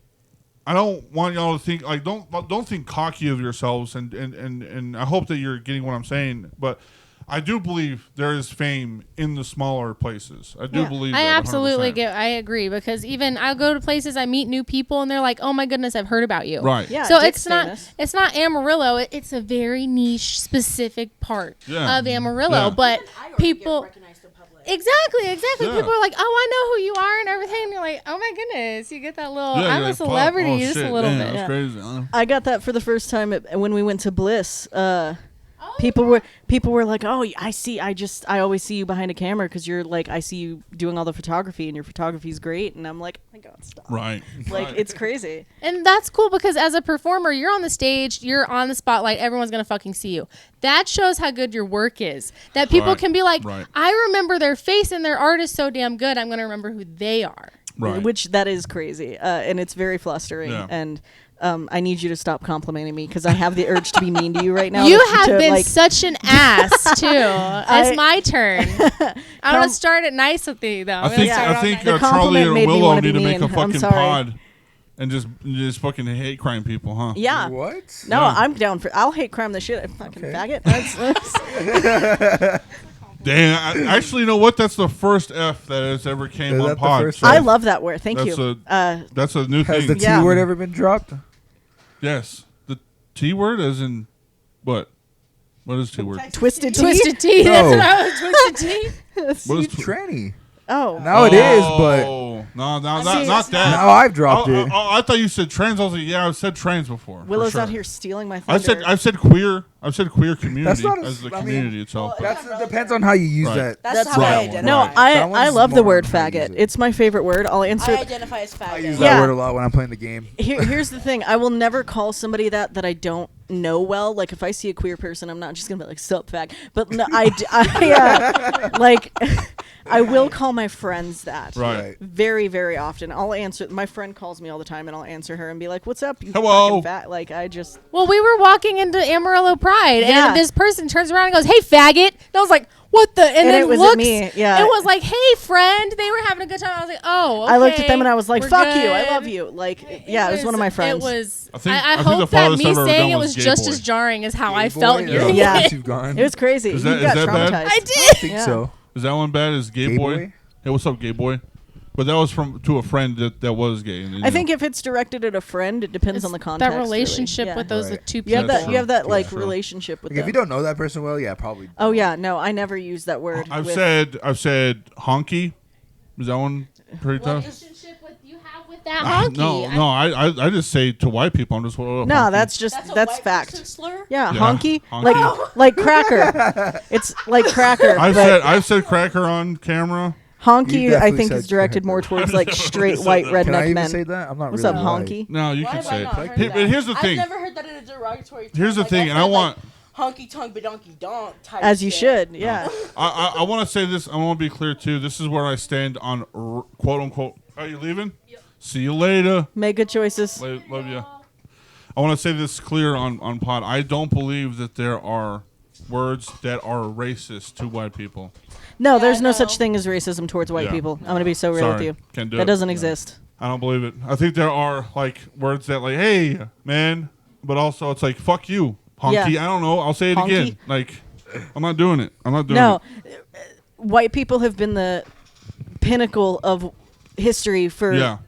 I don't want y'all to think like don't think cocky of yourselves, and I hope that you're getting what I'm saying, but I do believe there is fame in the smaller places. I do Yeah. believe I that absolutely 100%. I agree, because even I'll go to places, I meet new people, and they're like, "Oh my goodness, I've heard about you." Right. Yeah, So Dick's it's not famous. it's not Amarillo. It's a very niche, specific part Yeah. of Amarillo. Yeah. But I already people, get recognized in public. exactly. Yeah. People are like, "Oh, I know who you are," and everything. And you're like, "Oh my goodness, you get that little. Yeah, I'm you're a like, fuck. celebrity Oh, just shit, a little damn, bit." That's crazy. Huh? I got that for the first time when we went to Bliss. People were like, "Oh, I always see you behind a camera because you're like, I see you doing all the photography and your photography's great." And I'm like, "Oh my god, stop!" Right. Like Right. it's crazy. And that's cool, because as a performer, you're on the stage, you're on the spotlight, everyone's gonna fucking see you. That shows how good your work is. That people Right, can be like, right. I remember their face and their art is so damn good, I'm gonna remember who they are. Right. Which that is crazy, and it's very flustering. Yeah. And I need you to stop complimenting me because I have the urge to be mean to you right now. You to- have to, been like, such an ass too. It's my turn. I'm gonna Com- start it nice with you though. I think Yeah. I think The Charlie compliment and made me Willow wanna need be to make a mean. I'm fucking sorry. pod and just fucking hate crime people, huh? Yeah. What? No, Yeah. I'm down for. I'll hate crime the shit. I fucking Okay. faggot. That's Damn. Actually, you know what? That's the first F that has ever came Is on that the pod. first so I love that word. Thank That's you. that's a new Has thing. the Yeah. T word ever been dropped? Yes. The T word as in what? What is T word? Twisted Tea. Twisted Tea. No. That's what I was. Twisted Tea. What is Tranny. Oh. Now it is, but No, not See, that. now I've dropped it. I thought you said trans. I was like, yeah, I've said trans before. for Willow's sure. out here stealing my thunder. I've said queer. I've said queer community not a- as the I mean, community itself. That depends on how you use Right. that. That's, That's how I right. identify. No, Right. That I one's love the more word on how you use faggot. it. It's my favorite word. I'll answer. I identify as I faggot. use Yeah. that word a lot when I'm playing the game. Here's the thing. I will never call somebody that I don't know well. Like if I see a queer person, I'm not just gonna be like sup fag. But no, like I will call my friends that. Right. Very, very often. I'll answer. My friend calls me all the time, and I'll answer her and be like, "What's up? You Hello." fucking fat." Like I just. Well, we were walking into Amarillo pride. Yeah. And this person turns around and goes, "Hey, faggot!" And I was like, "What the?" And then it was looks. at me. Yeah. It was like, "Hey, friend." They were having a good time. I was like, "Oh, okay, I looked at them and I was like, we're "Fuck you, I good." love you." Like, it was one of my friends. It was. I think- I I think the hope that farthest me I've ever saying gone it was was gay just boy. as jarring as how I Gay felt. boy? Your Yeah. Yes, you've gone. It was crazy. Is You that- got is that bad? traumatized. I I did. think Yeah. so. Is that one bad? Is gay, Gay boy? boy? Hey, what's up, gay boy? But that was to a friend that was gay. And, I think if it's directed at a friend, it depends on the context. That relationship really. with those Right. two You people. have that. You have that Yeah, like true. relationship with Like, if them. you don't know that person well, yeah, probably. Oh yeah, no, I never use that word. I've with- said honky. Is that one pretty What tough? relationship you have with that honky? No. I just say to white people. I'm just No, honky. that's just That's a that's white fact. person slur? Yeah, Yeah, honky, honky. like cracker. It's like cracker. I've said cracker on camera. You honky, I definitely think, said is directed cracker. more towards I've like never straight said white that. Can I redneck even men. say that? I'm not What's really up, white. honky? No, you Why can have I say it. not heard Hey, that? but here's the I've thing. never heard that in a derogatory term. Here's the Like, thing, I've and I heard, want. like, honky tonk badonky donk type As you shit. should. Yeah. I want to say this. I want to be clear too. This is where I stand on quote unquote. Are you leaving? Yep. See you later. Make good choices. Love you. I want to say this clear on pod. I don't believe that there are words that are racist to white people. No, there's no no. such thing as racism towards white Yeah. people. I'm gonna be so real with Sorry, you. can't do That it. doesn't exist. I don't believe it. I think there are like words that like, hey, man, but also it's like, fuck you, honky. Yeah. I don't know. I'll say it Honky? again. Like, I'm not doing it. I'm not doing No, it. white people have been the pinnacle of history for Yeah.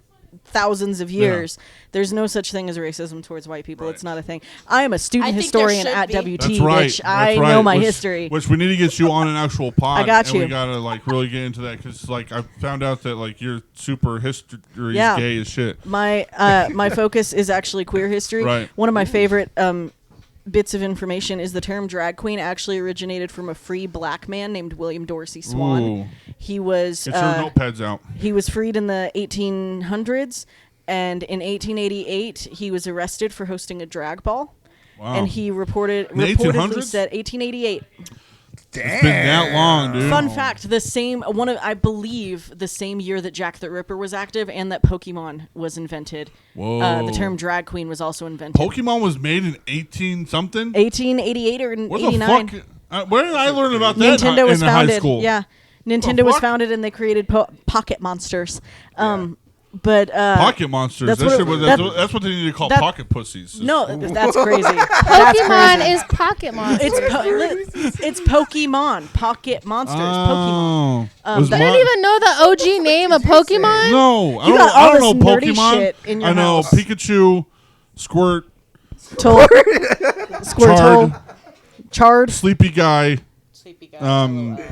thousands of years. There's no such thing as racism towards white people. Right. It's not a thing. I am a student I think historian there should at be. WT, That's right. which That's I right. know my Which- history. Which we need to get you on an actual pod. I got and you. we gotta like really get into that because like I found out that like your super history is Yeah. gay as shit. My my focus is actually queer history. Right. One of my favorite bits of information is the term drag queen actually originated from a free black man named William Dorsey Swan. Ooh. He was Get your notepads out. he was freed in the 1800s, and in 1888 he was arrested for hosting a drag ball. Wow. And he reportedly 1800s? said 1888. Damn. It's been that long, dude. Fun fact: the same one of I believe the same year that Jack the Ripper was active and that Pokemon was invented. Whoa. The term drag queen was also invented. Pokemon was made in 18 something. 1888 or What 89. the fuck? Where did I learn about that Nintendo was in high founded. school? Yeah, Nintendo was fuck? founded and they created Pocket Monsters. But Pocket monsters. that's That what shit it- was- that- that's what they need to call that- pocket pussies. no, that's crazy. That's Pokemon crazy. is Pocket Monster. It's Pokemon. Pocket Monsters. Pokemon. Oh. Was I Mar- didn't even know the OG name of Pokemon. No, I You don't, got all I don't know this nerdy Pokemon. shit in your I know house. Pikachu, Squirt, Squirtle. Chard. Sleepy Guy, Sleepy guy.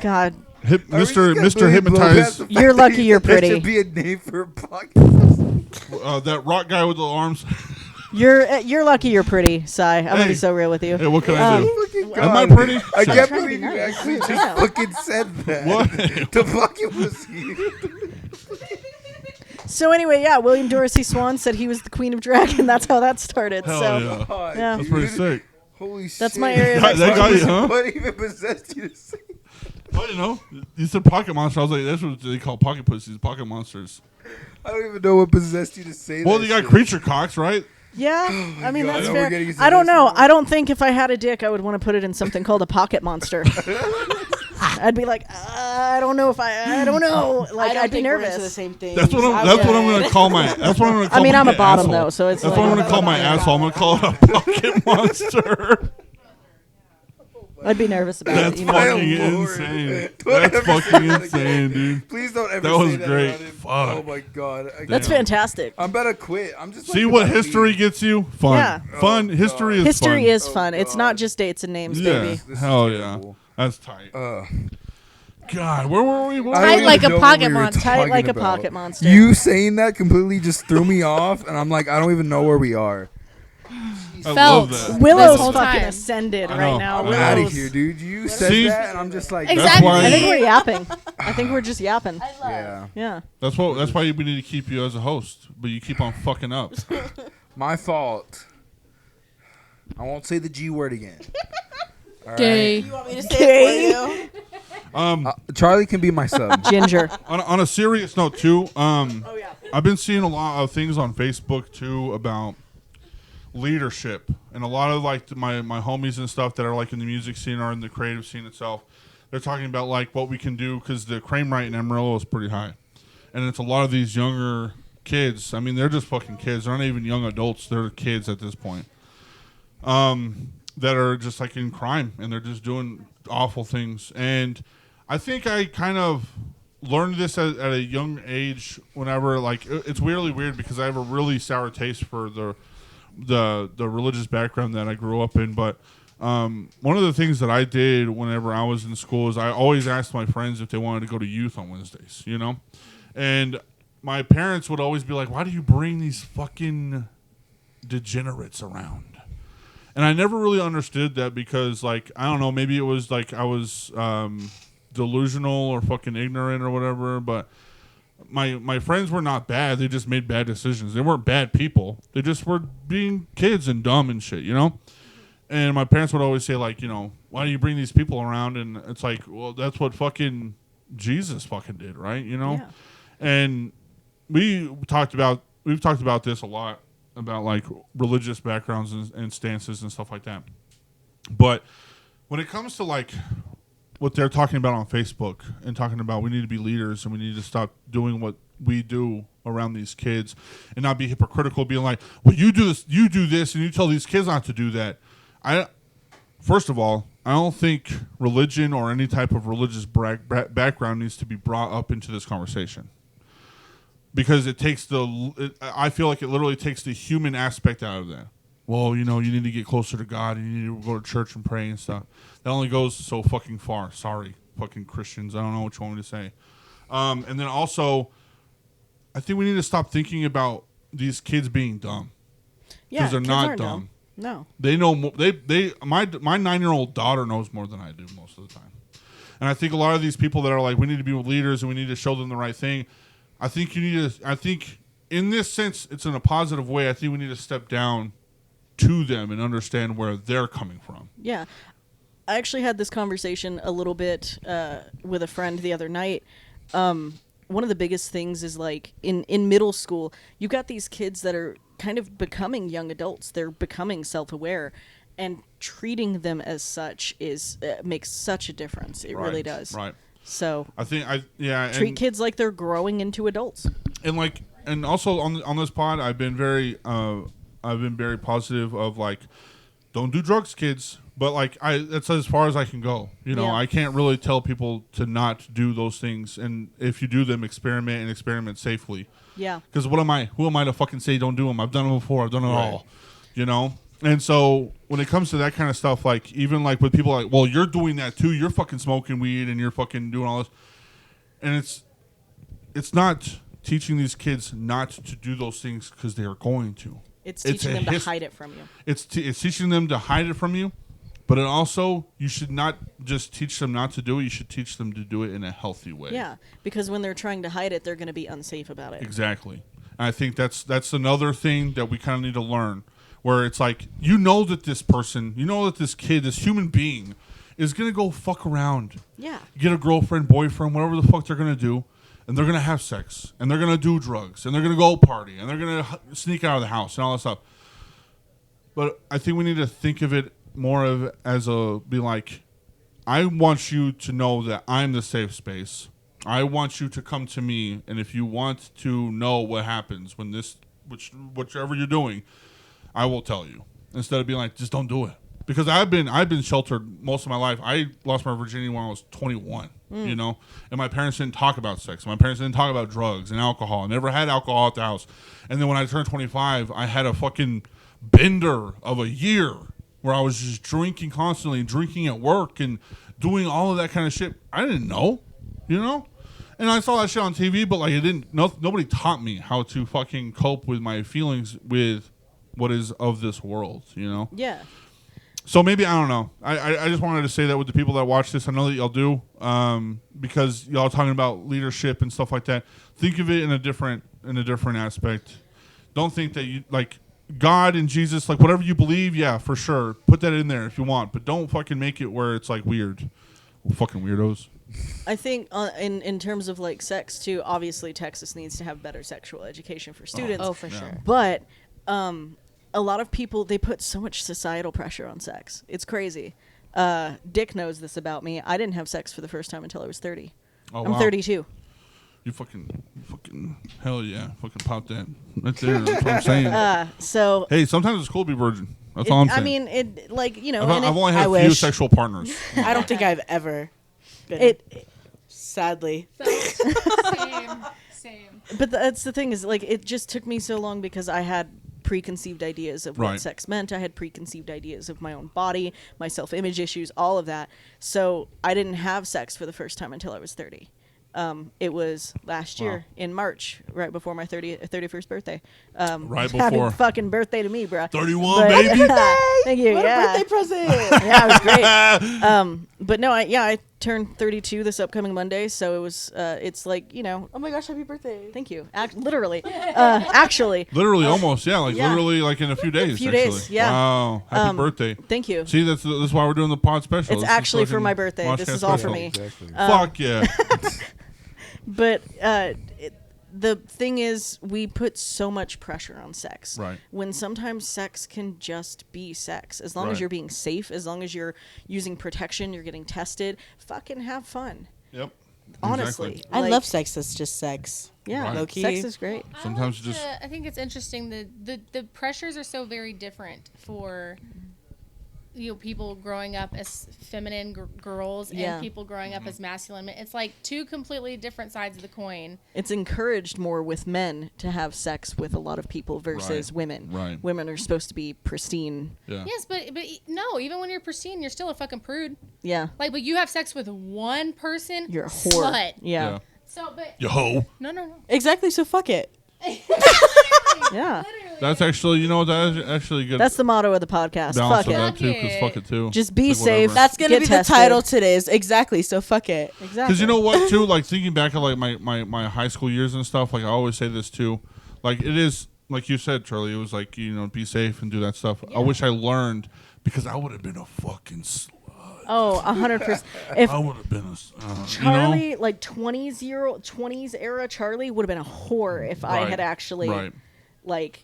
God. Are we just Mr. gonna Mr. really blow past Hypnotize, the fact You're lucky you're that pretty. should be a name for a podcast. that rock guy with the arms. You're lucky you're pretty, Sai. I'm gonna Hey. be so real with you. Hey, what can I do? Fucking Am I God. pretty? I Shit. can't trying to believe be you nice. actually just Yeah. fucking said that. What? To fucking pussy. So anyway, yeah, William Dorsey Swan said he was the queen of drag, and that's how that started. Hell so yeah. God, Yeah. That's pretty dude. sick. Holy shit. That's my area of That got you, huh? What even possessed you to say? Well, you know, you said pocket monster. I was like, that's what they call pocket pussies, pocket monsters. I don't even know what possessed you to say that. Well, you got shit. creature cocks, right? yeah, I mean God, that's now we're fair. getting into I don't this know. now. I don't think if I had a dick, I would want to put it in something called a pocket monster. I'd be like, I don't know if I don't know. Like I don't I'd be think we're into the nervous. same thing. That's what I'm gonna call my. That's what I'm gonna call. I mean, my I'm a bottom asshole. though, so it's That's like, what I'm gonna call my asshole. I'm gonna call it a pocket monster. I'd be nervous about That's it. You know? My fucking Lord. insane. Don't That's ever say fucking that insane, again. dude. Please don't ever That say was that great. around him. Fuck. Oh my God. That's Damn. fantastic. I'm about to quit. I'm just. See like, what about to history leave. gets you? Fun. Yeah. Fun. Oh, History is God. History fun. is fun. Oh, It's not God. just dates and names, Yeah. baby. This is Hell yeah. terrible. That's tight. Uh, God, where were we? Where I were don't Tight we? even like a know what pocket we were monster. Tight talking like a about. pocket monster. You saying that completely just threw me off, and I'm like, I don't even know where we are. I Felt. love that. Willow's This whole fucking time. ascended I right know. now. I'm I'm out of Willow's- here, dude. You said See? that, and I'm just like, Exactly. why- I think we're yapping. I think we're just yapping. I love. Yeah. Yeah. That's why we need to keep you as a host, but you keep on fucking up. My fault. I won't say the G word again. All right? Gay. You want me to say it for you? Charlie can be my sub. Ginger. On a serious note too, Oh yeah. I've been seeing a lot of things on Facebook too about leadership, and a lot of like my homies and stuff that are like in the music scene or in the creative scene itself, they're talking about like what we can do because the crime rate in Amarillo is pretty high, and it's a lot of these younger kids. I mean, they're just fucking kids. They're not even young adults. They're kids at this point. That are just like in crime, and they're just doing awful things. And I think I kind of learned this at a young age. Whenever like it's really weird because I have a really sour taste for the religious background that I grew up in. But one of the things that I did whenever I was in school is I always asked my friends if they wanted to go to youth on Wednesdays. You know, and my parents would always be like, "Why do you bring these fucking degenerates around?" And I never really understood that because, like, I don't know, maybe it was like I was delusional or fucking ignorant or whatever, but my friends were not bad. They just made bad decisions. They weren't bad people. They just were being kids and dumb and shit, you know? And my parents would always say, like, you know, why do you bring these people around? And it's like, well, that's what fucking Jesus fucking did, right? You know? Yeah. And we've talked about this a lot, about like religious backgrounds and stances and stuff like that. But when it comes to like what they're talking about on Facebook and talking about we need to be leaders and we need to stop doing what we do around these kids and not be hypocritical, being like, well, you do this and you tell these kids not to do that. First of all, I don't think religion or any type of religious background needs to be brought up into this conversation. Because it takes I feel like it literally takes the human aspect out of that. Well, you know, you need to get closer to God and you need to go to church and pray and stuff. That only goes so fucking far. Sorry, fucking Christians. I don't know what you want me to say. And then also, I think we need to stop thinking about these kids being dumb. Yeah, because they're kids not aren't dumb. No. They know. My 9-year-old daughter knows more than I do most of the time. And I think a lot of these people that are like, we need to be leaders and we need to show them the right thing. I think in this sense, it's in a positive way. I think we need to step down to them and understand where they're coming from. Yeah. I actually had this conversation a little bit with a friend the other night. One of the biggest things is like in middle school, you got these kids that are kind of becoming young adults. They're becoming self-aware, and treating them as such makes such a difference. It really does. Right. So I think treat kids like they're growing into adults. And also on this pod, I've been very positive of like, don't do drugs, kids. But like that's as far as I can go. You know, Yeah. I can't really tell people to not do those things. And if you do them, experiment safely. Yeah. Because who am I to fucking say don't do them? I've done them before. I've done it all. You know. And so when it comes to that kind of stuff, like even like with people like, well, you're doing that too. You're fucking smoking weed and you're fucking doing all this. And it's not teaching these kids not to do those things because they are going to. It's teaching them to hide it from you. It's teaching them to hide it from you. But it also, you should not just teach them not to do it. You should teach them to do it in a healthy way. Yeah, because when they're trying to hide it, they're going to be unsafe about it. Exactly. And I think that's another thing that we kind of need to learn. Where it's like, you know that this person, you know that this kid, this human being is going to go fuck around. Yeah. Get a girlfriend, boyfriend, whatever the fuck they're going to do. And they're going to have sex. And they're going to do drugs. And they're going to go party. And they're going to sneak out of the house and all that stuff. But I think we need to think of it more of as be like, I want you to know that I'm the safe space. I want you to come to me. And if you want to know what happens when whichever you're doing, I will tell you, instead of being like, just don't do it. Because I've been sheltered most of my life. I lost my virginity when I was 21, you know, and my parents didn't talk about sex. My parents didn't talk about drugs and alcohol. I never had alcohol at the house. And then when I turned 25, I had a fucking bender of a year where I was just drinking constantly, drinking at work and doing all of that kind of shit. I didn't know, you know. And I saw that shit on TV, but like nobody taught me how to fucking cope with my feelings with what is of this world, you know? Yeah. So maybe, I don't know. I just wanted to say that with the people that watch this. I know that y'all do, because y'all talking about leadership and stuff like that. Think of it in a different aspect. Don't think that you, like, God and Jesus, like, whatever you believe, yeah, for sure. Put that in there if you want, but don't fucking make it where it's, like, weird. Fucking weirdos. I think in terms of, like, sex, too, obviously Texas needs to have better sexual education for students. Oh, for sure. But a lot of people, they put so much societal pressure on sex. It's crazy. Dick knows this about me. I didn't have sex for the first time until I was 30. Oh, I'm wow. 32. You fucking, hell yeah. Fucking pop that. Right there. That's what I'm saying. So Hey, sometimes it's cool to be virgin. That's all I'm saying. I mean, it like, you know, I've and only I had a few wish. sexual partners. I don't think I've ever been. it Sadly. Same. but that's the thing is, like, it just took me so long because I had preconceived ideas of what Right. sex meant. I had preconceived ideas of my own body, my self-image issues, all of that. So I didn't have sex for the first time until I was 30. It was last year in March, right before my 31st birthday. Right Happy before. fucking birthday to me, bro. 31, But- baby. Thank you. What yeah. a birthday present! Yeah, it was great. But no, I turned 32 this upcoming Monday, so it was. It's like, you know. Oh my gosh, happy birthday! Thank you. Literally, actually. Literally, almost, yeah. Like, yeah. literally, like, in a few days, few actually. days, yeah. Wow. Happy birthday. Thank you. See, that's why we're doing the pod special. It's This is actually for fucking my birthday. This Moshcast is all for special. me. Exactly. Fuck yeah. But the thing is, we put so much pressure on sex. Right. When sometimes sex can just be sex. As long as Right. you're being safe, as long as you're using protection, you're getting tested, fucking have fun. Yep. Honestly. Exactly. I Like, love sex that's just sex. Yeah, Right. Low-key. sex is great. Sometimes you just- I think it's interesting that the pressures are so very different for people growing up as feminine girls Yeah. and people growing up as masculine men. It's like two completely different sides of the coin. It's encouraged more with men to have sex with a lot of people versus Right. women. Right. Women are supposed to be pristine. Yeah. Yes, but no, even when you're pristine, you're still a fucking prude. Yeah. Like, but you have sex with one person, You're a whore. slut. Yeah. Yeah. So, but You hoe. no. Exactly. So fuck it. Yeah. That's actually, you know, that is actually good. That's the motto of the podcast. balance Fuck of it. that too, because Fuck fuck it. it too. Just be Like, safe. whatever. That's gonna Get be tested. the title today's. Exactly. So fuck it. Exactly. Because you know what, too? Like, thinking back at, like, my high school years and stuff, like, I always say this, too. Like, it is, like you said, Charlie, it was like, you know, be safe and do that stuff. I wish I learned, because I would have been a fucking slut. Oh, 100%. If I would have been a, Charlie, you know? like 20s era Charlie, would have been a whore if I Right. had actually, Right. like,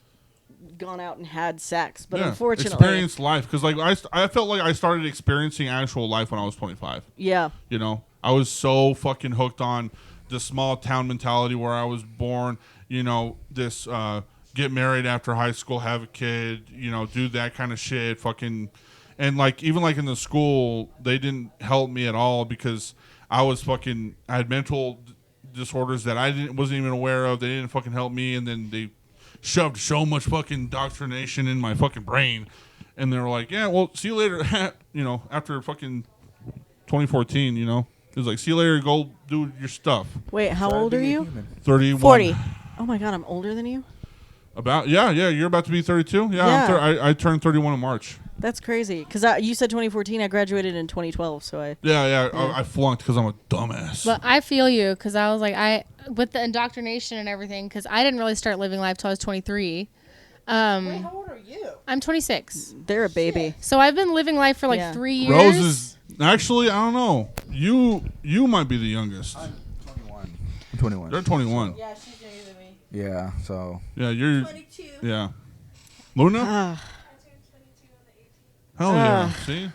gone out and had sex. But Yeah, unfortunately, experienced life. Because, like, I felt like I started experiencing actual life when I was 25. yeah, You know, I was so fucking hooked on the small town mentality where I was born. You know, this get married after high school, have a kid. You know, do that kind of shit. Fucking, and like even like in the school, they didn't help me at all because I had mental disorders that I wasn't even aware of. They didn't fucking help me, and then they shoved so much fucking indoctrination in my fucking brain, and they were like, "Yeah, well, see you later." You know, after fucking 2014, you know, it was like, "See you later, go do your stuff." Wait, how old are you? 31. 40. Oh my god, I'm older than you. About yeah, you're about to be 32. Yeah, Yeah. I turned 31 in March. That's crazy. Because you said 2014. I graduated in 2012. So I. Yeah. I flunked because I'm a dumbass. But I feel you because I was like, with the indoctrination and everything, because I didn't really start living life till I was 23. How old are you? I'm 26. They're a baby. So I've been living life for like Yeah. 3 years. Rose is actually, I don't know. You might be the youngest. 21. I'm 21. They're 21. Yeah, she's younger than me. Yeah, so. Yeah, you're. 22. Yeah. Luna? Ah, I turned 22 on the 18th. Hell yeah. See?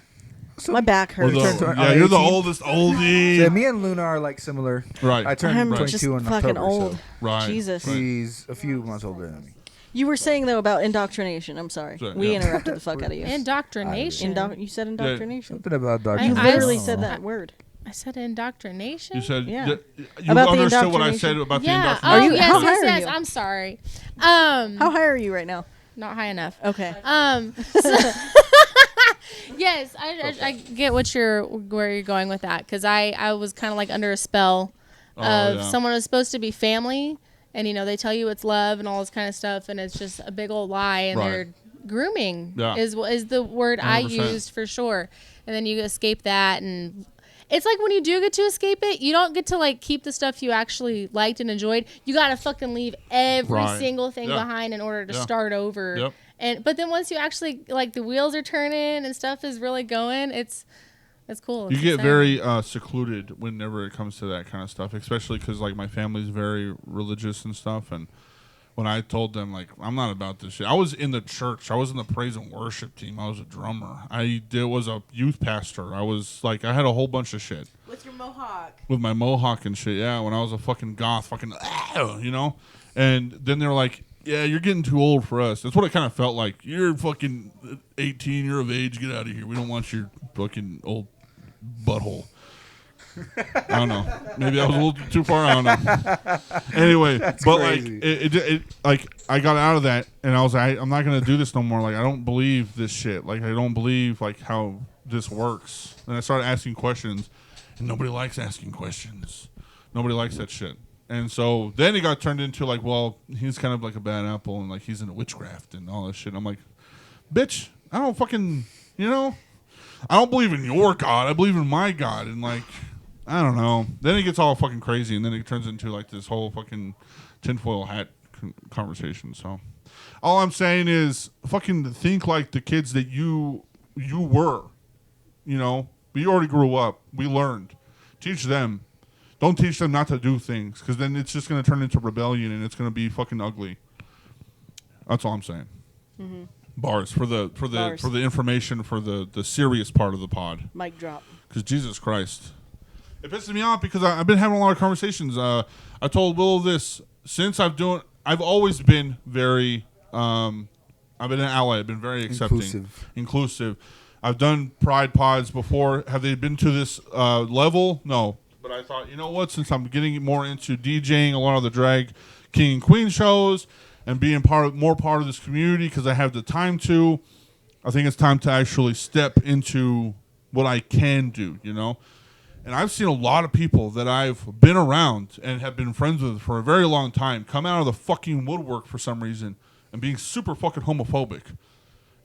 my back We're hurts. the- turned yeah, you're the 18. oldest So oldie. me and Luna are like similar. Right. I turned I'm 22 just in fucking October. old. So Right. Jesus. Right. she's a few months older than me. You were saying though about indoctrination. I'm sorry. Sorry, We yeah. interrupted the fuck out of you. Indoctrination. You said indoctrination. Something about Dr. You I literally s- said that word. I said indoctrination. You said Yeah. you About the understood what I said indoctrination. about the Yeah. indoctrination. Oh, Are you- yes, how yes, high are yes. you? I'm sorry. How high are you right now? Not high enough. Okay. So- yes, I get where you're going with that because I was kind of like under a spell Oh, of yeah. someone who's supposed to be family, and they tell you it's love and all this kind of stuff, and it's just a big old lie, and Right. they're grooming Yeah. is the word I 100%. used for sure, and then you escape that, and it's like when you do get to escape it, you don't get to like keep the stuff you actually liked and enjoyed. You gotta fucking leave every Right. single thing Yeah. behind in order to Yeah. start over. Yep. But then once you actually like the wheels are turning and stuff is really going, it's cool. You It's get exciting. very secluded whenever it comes to that kind of stuff, especially because like my family's very religious and stuff, and when I told them, like, I'm not about this shit. I was in the church. I was in the praise and worship team. I was a drummer. Was a youth pastor. I was, like, I had a whole bunch of shit. With your mohawk. With my mohawk and shit, yeah, when I was a fucking goth, you know? And then they were like, yeah, you're getting too old for us. That's what it kind of felt like. You're fucking 18, you're of age, get out of here. We don't want your fucking old butthole. I don't know. Maybe I was a little too far. I don't know. Anyway, but crazy. like it like I got out of that and I was like, I'm not gonna do this no more. Like I don't believe this shit. Like I don't believe like how this works. And I started asking questions, and nobody likes asking questions. Nobody likes that shit. And so then it got turned into like, well, he's kind of like a bad apple and like he's into witchcraft and all that shit. I'm like, bitch, I don't fucking, you know, I don't believe in your God. I believe in my God. And like, I don't know. Then it gets all fucking crazy, and then it turns into like this whole fucking tinfoil hat conversation. So, all I'm saying is, fucking think like the kids that you were. You know, we already grew up. We learned. Teach them. Don't teach them not to do things, because then it's just gonna turn into rebellion, and it's gonna be fucking ugly. That's all I'm saying. Mm-hmm. Bars for the information for the serious part of the pod. Mic drop. Because Jesus Christ. It pisses me off because I've been having a lot of conversations. I told Willow this since I've always been very, I've been an ally. I've been very accepting, inclusive. I've done pride pods before. Have they been to this level? No. But I thought, you know what? Since I'm getting more into DJing a lot of the drag king and queen shows and being more part of this community because I have the time to, I think it's time to actually step into what I can do. You know. And I've seen a lot of people that I've been around and have been friends with for a very long time come out of the fucking woodwork for some reason and being super fucking homophobic.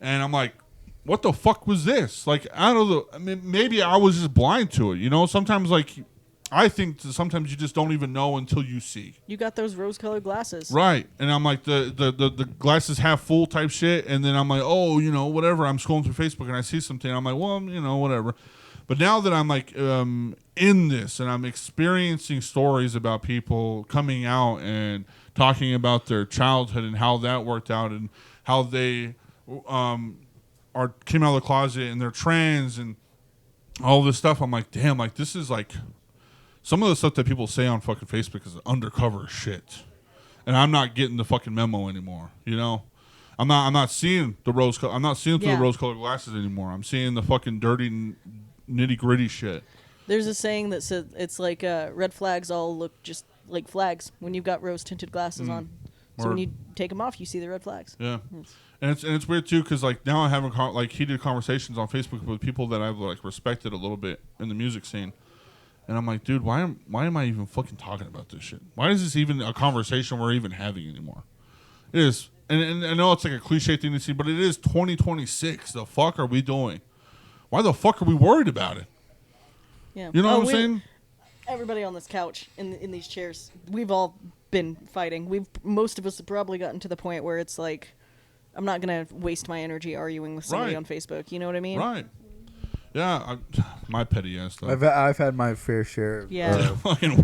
And I'm like, what the fuck was this? Like, I mean, maybe I was just blind to it. You know, sometimes, like, I think sometimes you just don't even know until you see. You got those rose-colored glasses. Right. And I'm like, the glasses half full type shit. And then I'm like, oh, you know, whatever. I'm scrolling through Facebook and I see something. I'm like, well, you know, whatever. But now that I'm like in this and I'm experiencing stories about people coming out and talking about their childhood and how that worked out and how they came out of the closet and they're trans and all this stuff, I'm like, damn, like this is like some of the stuff that people say on fucking Facebook is undercover shit, and I'm not getting the fucking memo anymore. You know, I'm not seeing the rose. I'm not seeing through the rose-colored glasses anymore. I'm seeing the fucking dirty, nitty-gritty shit. There's a saying that says it's like red flags all look just like flags when you've got rose-tinted glasses on. So when you take them off, you see the red flags. Yeah, and it's weird too because like now I'm having like heated conversations on Facebook with people that I've like respected a little bit in the music scene, and I'm like, dude, why am I even fucking talking about this shit? Why is this even a conversation we're even having anymore? It is, and I know it's like a cliche thing to see, but it is 2026. The fuck are we doing? Why the fuck are we worried about it? Yeah, you know what I'm saying? Everybody on this couch in these chairs, we've all been fighting. Most of us have probably gotten to the point where it's like, I'm not gonna waste my energy arguing with somebody on Facebook. You know what I mean? Right. Yeah, my petty ass stuff. I've had my fair share of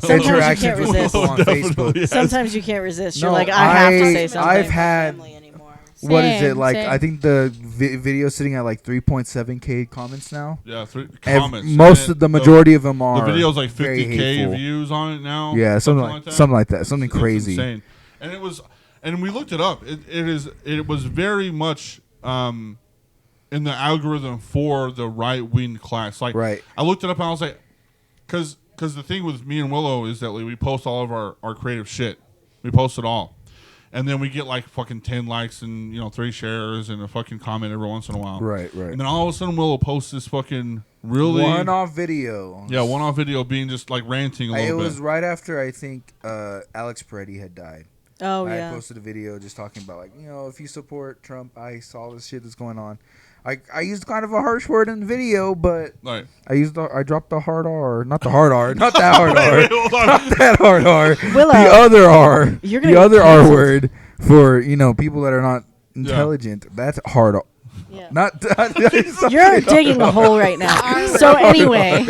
sometimes you can't resist on Facebook. Yes. Sometimes you can't resist. You're like, I have to say something. I've had what is it like? Same. I think the video sitting at like 3.7K comments now. Yeah, comments. Most of the majority of them are the video's like 50K hateful. views on it now. Yeah, something like that. Something crazy. Insane. And we looked it up. It was very much in the algorithm for the right wing class. Like, right. I looked it up and I was like, because the thing with me and Willow is that like, we post all of our creative shit. We post it all. And then we get like fucking 10 likes and 3 shares and a fucking comment every once in a while. Right. And then all of a sudden Willow posts this fucking really one-off video. Yeah, one-off video being just like ranting a little bit. It was right after I think Alex Peretti had died. Oh, I yeah. posted a video just talking about like, if you support Trump, I saw this shit that's going on. I used kind of a harsh word in the video, but right. I dropped the hard R, not the hard R, not that hard R, Wait, not that hard R, Willow, the other R, the other R word for people that are not intelligent. Yeah. That's hard. Yeah. Not. You're digging a hole right now. So anyway,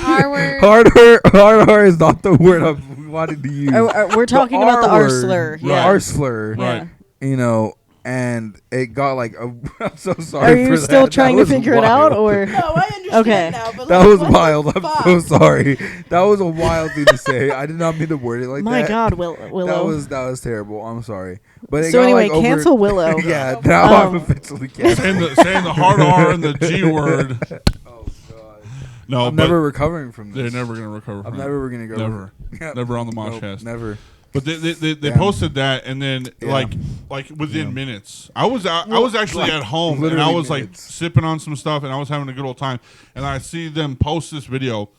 R word. Hard R is not the word I wanted to use. we're talking about the R word, slur. the Yeah. R slur. Right. You know, and it got like. I'm so sorry. Are you for still that. trying That to was figure it out, wild. or No, I understand Okay. now. But That like, was what the wild. I'm fuck? so sorry. That was a wild thing to say. I did not mean to word it like my that. God, Willow? That was terrible. I'm sorry. But it So got, anyway, like, cancel Willow. Yeah, now I'm Um, officially canceled. saying the hard R and the G word. Oh god. No, I'm but never recovering from they're this. never gonna recover. I'm from never it. gonna go. Never. Yep. Never on the Nope, Moshcast. never. But they Damn. posted that, and then Yeah. like within Yeah. minutes, I was actually at home, and I literally was like minutes. sipping on some stuff, and I was having a good old time, and I see them post this video,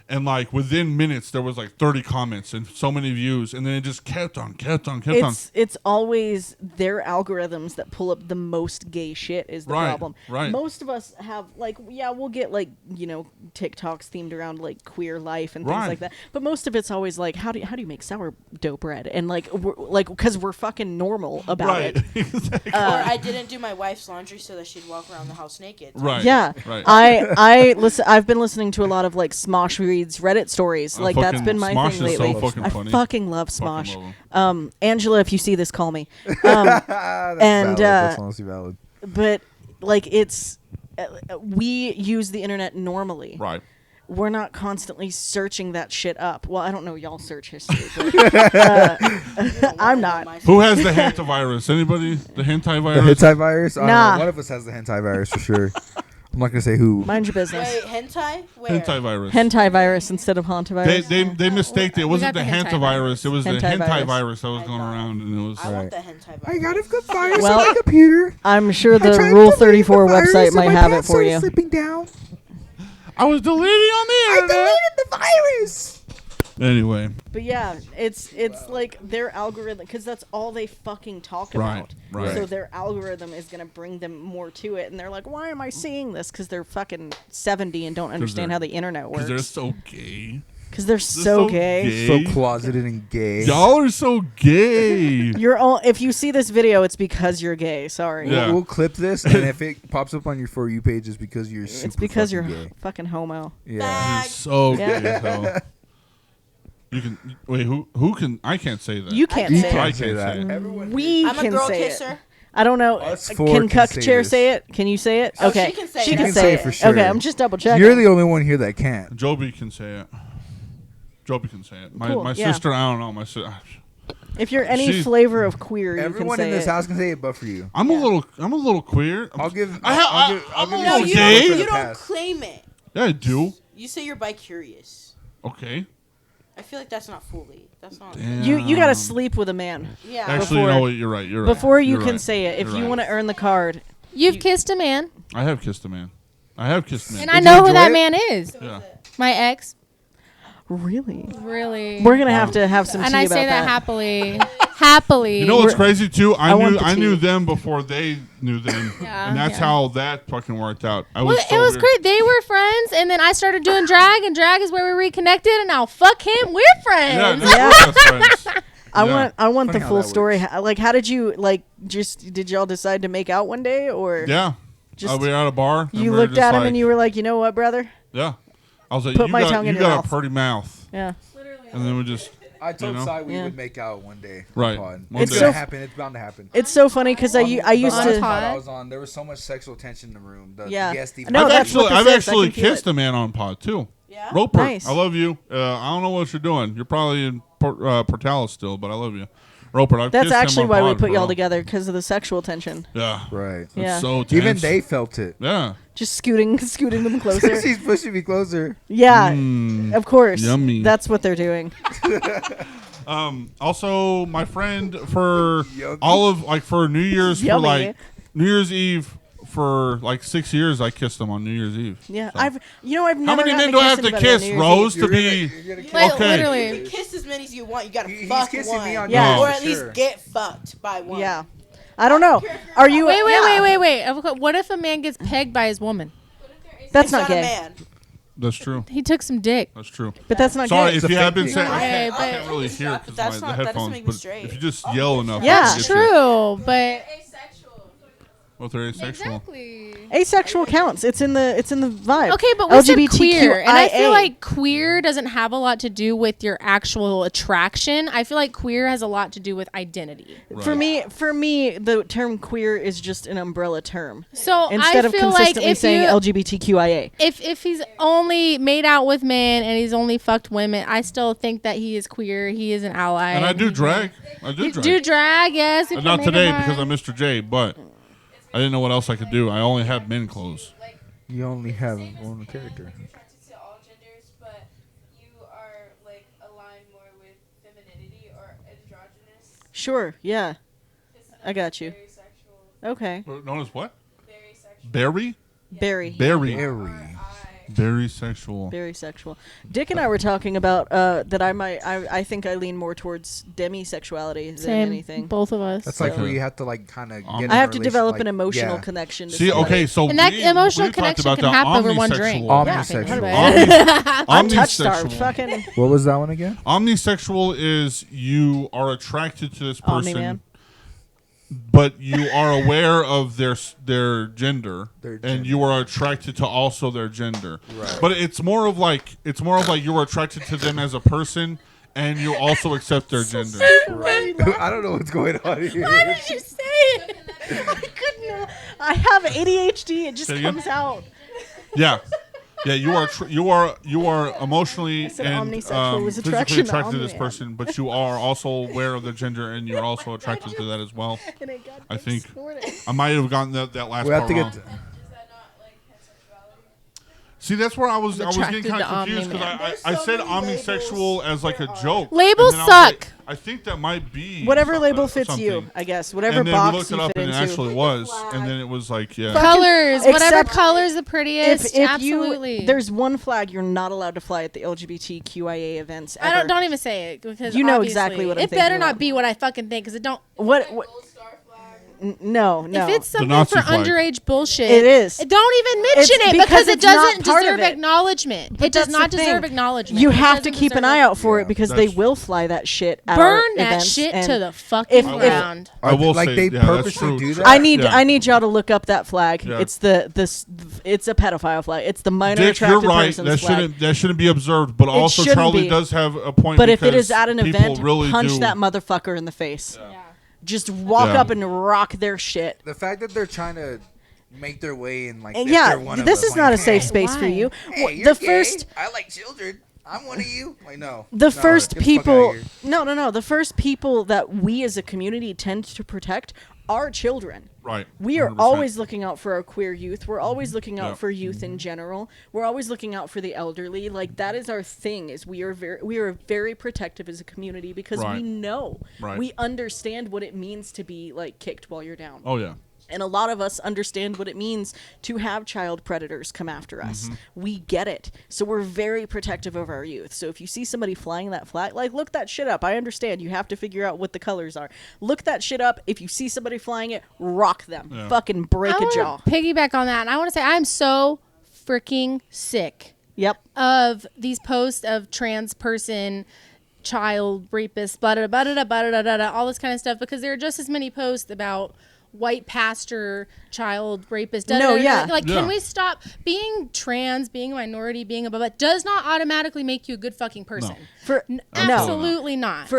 and like within minutes there was like 30 comments and so many views, and then it just kept on. It's always their algorithms that pull up the most gay shit is the Right, problem. right. Most of us have we'll get like, TikToks themed around like queer life and things Right. like that. But most of it's always like how do you make sourdough bread? And because we're fucking normal about Right. it. Exactly. Or I didn't do my wife's laundry so that she'd walk around the house naked. Right. Yeah, Right. I listen. I've been listening to a lot of like Smosh reads Reddit stories. Like that's fucking been my Smosh thing is so lately. fucking I funny. fucking love Fucking Smosh. love 'em. Angela, if you see this, call me. That's And, valid. That's honestly valid. But like it's we use the internet normally. Right. We're not constantly searching that shit up. Well, I don't know y'all search history, but I'm not. Who has the hantavirus? Anybody? The hentai The virus? hentai virus? I don't Nah. know. One of us has the hentai virus for sure. I'm not gonna say who. Mind your business. Wait, hentai? Where? Hentai virus. Hentai virus instead of hantavirus. They mistaked it. It wasn't the got the hentai hantavirus. It was the Hentai hentai virus. virus that was going around, and it was. I want Right. the hentai I virus. got a good virus Well, on my computer. I'm sure I the tried Rule deleting 34 the virus website and might my have it pants for started you. Slipping down. I was deleting on the I internet. deleted the virus. Anyway, But yeah, it's like their algorithm, because that's all they fucking talk Right, about. right. So their algorithm is gonna bring them more to it, and they're like, "Why am I seeing this?" Because they're fucking 70 and don't understand they're- how the internet because they're works. so gay. Because they're They're so gay. So closeted and gay. Y'all are so gay. You're all. If you see this video, it's because you're gay. Sorry. Yeah. We'll clip this, and if it pops up on your For You page, it's because you're super It's because you're fucking gay. fucking homo. Yeah. You're so Yeah. gay. as hell. You can wait. Who can? I can't say that. You can't You say I it. can't say can't that. say it. Everyone. We I'm a can girl say kisser. it. I don't know. Us four Can can Cuck say Chair this. say it? Can you say it? Oh, Okay. she can say She it. can I say say it it for sure. Okay, I'm just double checking. You're the only one here that can't. Joby can say it. Joby can say it. My Cool, my yeah. sister. I don't know. My sister. If you're any She- flavor of queer, you Everyone can say in this it. house can say it, but for you. I'm a little queer. I'll give. I ha- I'll give. I'm I'll give a No, little you gay. don't, for the you don't pass. claim it. Yeah, I do. You say you're bi-curious. Okay. I feel like that's not fully. That's not. Damn. You gotta sleep with a man Yeah. Actually, you know what? You're right. You're right. before you You're can right. say it. If You're you right. want to earn the card, You've kissed a man, I have kissed a man. I have kissed men. and I Did know you who enjoy that it? man is. Yeah. My ex. really, Really. we're gonna have to have some tea and I about say that that. happily. Happily. You know what's We're- crazy too? I want the I knew tea. them before they knew them, Yeah, and that's yeah. how that fucking worked out. I Well, was so it was weird. great. They were friends, and then I started doing drag, and drag is where we reconnected, and now fuck him, we're Yeah, friends. that's Yeah. best friends. I Yeah. want Funny the how full that story. works. Like, how did you did y'all decide to make out one day, or Yeah. Just- we were at a bar. and you we were looked just at him like- and you were like, you know what, brother? Yeah. I was like, Put you my got, tongue in you your got mouth. a pretty mouth. Yeah. And then we just I told You know? Sai we Yeah. would make out one day. Right. Pod. One It's day. gonna so- happen. It's bound to happen. It's so funny because I On used the last to. pod I was on, there was so much sexual tension in the room. The Yeah. guest even- No, I've that's what actually, this I've is. I actually can feel kissed it. a man on pod too. Yeah. Roper, Nice. I love you. I don't know what you're doing. You're probably in Portales still, but I love you. Roper, I've That's kissed him actually on why we pod, put y'all bro. together because of the sexual tension. Yeah. Right. It's Yeah. so tense. Even they felt it. Yeah. Just scooting them closer. She's pushing me closer. Yeah, Mm. of course. Yummy. That's what they're doing. Also, my friend for Yummy. all of for New Year's for Yummy. New Year's Eve for 6 years, I kissed him on New Year's Eve. Yeah, So. I've never. How many gotten men to do I have kiss to anybody on kiss, New Year's Rose, Eve. to be? Like, Okay. literally. You can kiss as many as you want. You gotta He's fuck kissing one. me on Yeah. New Or Year's, at least sure. get fucked by one. Yeah, I don't know. Are you? Wait, yeah. wait. What if a man gets pegged by his woman? That's It's not a gay. man. That's true. He took some dick. That's true. But that's not Sorry gay. if It's you a have been fake saying dick. Okay, I but- can't really hear That's because not- the that doesn't headphones. make me But straight. if you just yell enough, Yeah. I can That's get you. true, but Well, they're asexual. Exactly. Asexual counts. It's in the vibe. Okay, but we said LGBTQIA. queer, and I feel like queer doesn't have a lot to do with your actual attraction. I feel like queer has a lot to do with identity. For me, the term queer is just an umbrella term. So Instead I of feel consistently like if saying you, LGBTQIA. if he's only made out with men and he's only fucked women, I still think that he is queer. He is an ally. And I do he- drag. I do You drag. do drag, yes. if Not you make today it because right. I'm Mr. J, but I didn't know what else I could do. I only have men clothes. You only have one character. attracted to all genders, but you are like aligned more with femininity or androgynous. Sure, yeah. It's I got you. Very sexual. Okay. Known as what? Very sexual. Berry? Very. Berry. Very. Very sexual. Very sexual. Dick and I were talking about that I think I lean more towards demisexuality than Same, anything. both of us. That's like Okay. where you have to like kind of. I have to develop an emotional connection. To See, somebody. okay, so And that we emotional talked connection about can the happen over one drink. Omnisexual. I'm touch starved. Omnisexual. Fucking What was that one again? Omnisexual is you are attracted to this person, Omni-Man. but you are aware of their gender, Their and gender. you are attracted to also their gender. Right. But it's more of like you are attracted to them as a person, and you also accept their gender. I don't know what's going on here. Why did you say it? I couldn't. I have ADHD. It just Say again? comes out. Yeah. Yeah, you are emotionally said and omnisexual was physically attraction to attracted to this Omni-Man. person, but you are also aware of the gender, and you're also attracted to that as well. And I got I think snorted. I might have gotten that last We have part to wrong. get. Is that not like heterosexuality? See, that's where I was getting attracted kind to of confused because Omni-Man. I said omnisexual as like a joke. Labels and then I was suck. like, I think that might be Whatever label fits something. you, I guess. Whatever And then we box looked you it up, fit and it into. actually was, and then it was like, yeah. Colors, whatever Except color's the prettiest. Absolutely. there's one flag you're not allowed to fly at the LGBTQIA events. I Ever. don't even say it because You know obviously exactly what I'm it better thinking not about. be what I fucking think because it don't. What? Gold star flag. No. If it's something Nazi for flag. underage bullshit, It is. Don't even mention It's it because because it it's not doesn't part of deserve it. acknowledgement. But It does that's not the thing. deserve acknowledgement. You It have to doesn't keep an deserve eye out for Yeah, it because they that's- will fly that shit at Burn our that events, shit and to the fucking if- ground. I will like say, they yeah, that's purposely true. do that. I need Yeah. I need y'all to look up that flag. Yeah. It's it's a pedophile flag. It's the minor Dick, you're attracted right. person's That flag. shouldn't be observed. But also, shouldn't Charlie be. does have a point. But if it because is at an people event, really punch do, that motherfucker in the face. Just walk Yeah. up and rock their shit. The fact that they're trying to make their way in, like, And if yeah, they're one of this us, is like, not a hey, safe space for Why? you. Hey, you're The gay. first I like children. I'm one of you. Like, no. the No, first get the fuck outta people here. no the first people that we as a community tend to protect are children. right. We are 100%. always looking out for our queer youth. We're always looking out Yeah. for youth in general. We're always looking out for the elderly. Like that is our thing. Is we are very protective as a community because we Right. know Right. we understand what it means to be like kicked while you're down. Oh yeah. And a lot of us understand what it means to have child predators come after us. Mm-hmm. We get it. So we're very protective of our youth. So if you see somebody flying that flag, like, look that shit up. I understand you have to figure out what the colors are. Look that shit up. If you see somebody flying it, rock them. Yeah. Fucking break I a wanna jaw. piggyback on that. And I want to say I'm so freaking sick Yep. of these posts of trans person, child rapist, blah, blah, blah, blah, blah, blah, blah, blah, all this kind of stuff because there are just as many posts about white pastor, child rapist. Da, No, da, da, da. yeah. Like, Yeah. can we stop being trans, being a minority, being a blah, blah, does not automatically make you a good fucking person. For N- no. Absolutely not.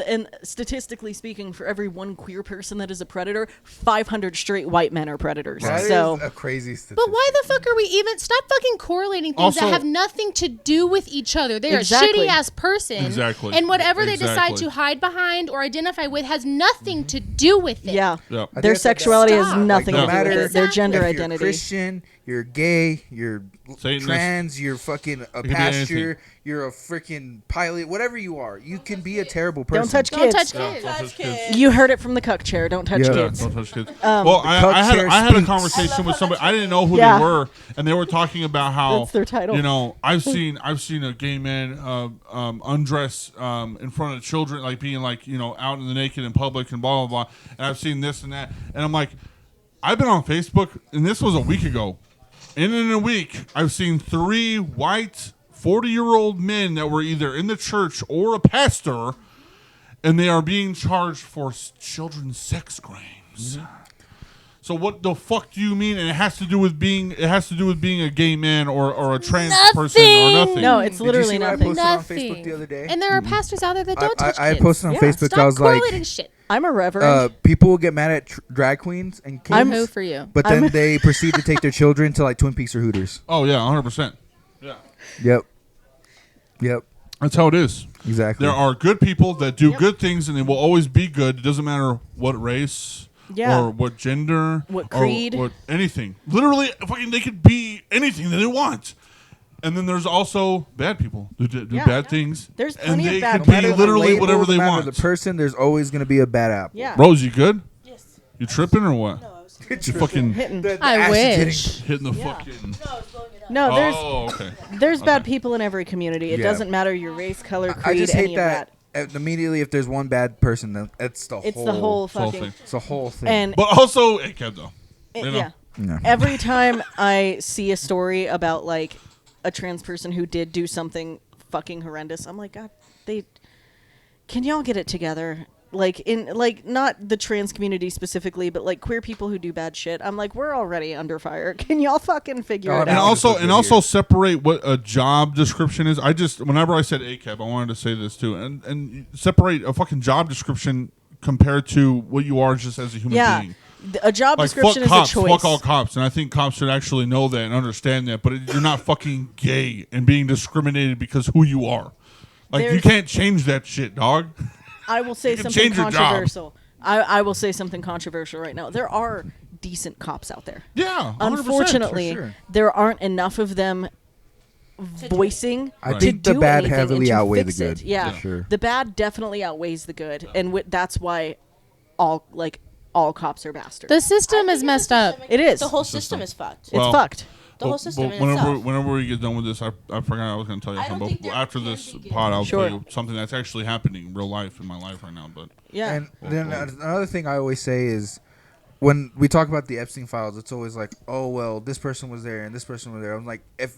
And statistically speaking, for every one queer person that is a predator, 500 straight white men are predators. That So is a crazy statistic. But why the fuck are we even stop fucking correlating things Also- that have nothing to do with each other? They are Exactly. a shitty ass person. Exactly. And whatever they decide Exactly. to hide behind or identify with has nothing to do with it. yeah, Yeah. I think their that's- sexuality has Stop. nothing Like, to no do with matter it. Their gender if identity. You're Christian, you're gay, you're Satanist. trans, you're fucking a be pastor, anything. you're a freaking pilot, whatever you are, you can be a terrible person. Don't touch Don't kids. touch Yeah, kids. don't touch kids. You heard it from the cuck chair. Don't touch Yeah. Yeah, kids. don't touch kids. Well, cuck chair I had a speaks. conversation with somebody. I didn't know who Yeah. they were, and they were talking about how That's their title. You know, I've seen a gay man undress in front of children, like being like out in the naked in public and blah blah blah. And I've seen this and that, and I'm like, I've been on Facebook, and this was a week ago. And in a week, I've seen 3 white 40-year-old men that were either in the church or a pastor, and they are being charged for children's sex crimes. So So what the fuck do you mean? And it has to do with being a gay man or a trans person or nothing. No, it's Did you literally see what I nothing. posted on Nothing. Facebook the other day? And there are pastors out there that don't touch I kids. posted on Yeah. Facebook. Stop I was like, correlating shit. I'm a reverend. people will get mad at drag queens and kids, I'm- Who for you? but then they proceed to take their children to like Twin Peaks or Hooters. Oh yeah, 100%. Yeah, Yep. that's how it is. Exactly. There are good people that do good things, and they will always be good. It doesn't matter what race. Yeah. Or what gender. What creed. Or what anything. Literally, fucking, they could be anything that they want. And then there's also bad people who do Yeah. bad things. There's and plenty of they bad could people. be literally label, whatever they no matter want. the person, there's always going to be a bad apple. Yeah. Rose, you good? Yes. You tripping or what? No, I was. You fucking Hitting. The I acid hitting. wish. hitting the Yeah. fucking. No, I was blowing it up. No, Oh, okay. there's bad people in every community. It Yeah. doesn't matter your race, color, I creed, just any hate of that. Immediately, if there's one bad person, then it's the It's whole. the whole whole fucking thing. It's the whole thing. and But also, hey, Kev, though. You know? yeah. No. Every time I see a story about like a trans person who did do something fucking horrendous, I'm like, God, can y'all get it together? Like not the trans community specifically, but like queer people who do bad shit. I'm like, we're already under fire. Can y'all fucking figure it And out? also separate what a job description is. Whenever I said ACAB, I wanted to say this too, and separate a fucking job description compared to what you are just as a human Yeah. being. A job Like description fuck is cops, a choice. fuck all cops, and I think cops should actually know that and understand that. But you're not fucking gay and being discriminated because who you are. Like you There's- can't change that shit, dog. I will say You can something change your job. controversial. I will say something controversial right now. There are decent cops out there. Yeah, 100%. Unfortunately, for sure. there aren't enough of them voicing I Right. to think the do bad anything heavily and to outweigh the fix good. it. Yeah, for sure. the bad definitely outweighs the good, and that's why all cops are bastards. The system is messed up. It is. The whole system is fucked. It's Well, fucked. The whole system in whenever itself. whenever we get done with this, I forgot I was going to tell you I don't something. think But there after can this be pod, I'll Sure. tell you something that's actually happening in real life in my life right now. But Yeah. And then another thing I always say is, when we talk about the Epstein files, it's always like, oh well, this person was there and this person was there. I'm like, if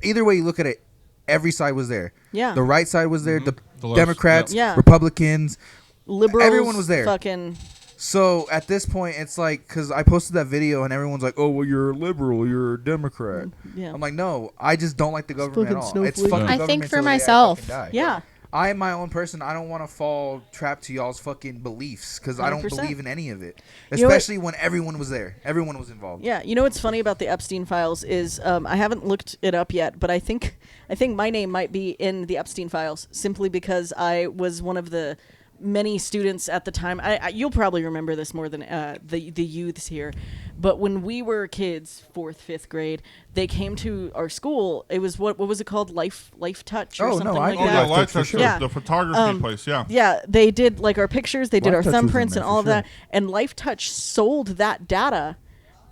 either way you look at it, every side was there. Yeah. The right side was there. The The left, Democrats, yeah. Republicans. Liberals. Everyone was there. Fucking. So at this point, it's like, because I posted that video and everyone's like, oh well, you're a liberal, you're a Democrat. Yeah. I'm like, no, I just don't like the government at fucking all. It's snowflake. fucking I government think for till the day I myself. fucking die. Yeah. I am my own person. I don't want to fall trapped to y'all's fucking beliefs because I don't 100%. believe in any of it. You know what- Especially when everyone was there. Everyone was involved. Yeah, you know what's funny about the Epstein files is I haven't looked it up yet, but I think my name might be in the Epstein files simply because I was one of the many students at the time. You'll probably remember this more than the youths here, but when we were kids, 4th, 5th grade, they came to our school. It was what was it called? Life Touch or Oh, no, something I like know oh that. yeah, Life Life Touch for Touch, sure. Yeah. the photography place. Yeah. Yeah, they did like our pictures, they did Life our Touch was in thumbprints there and for all of sure. that. And Life Touch sold that data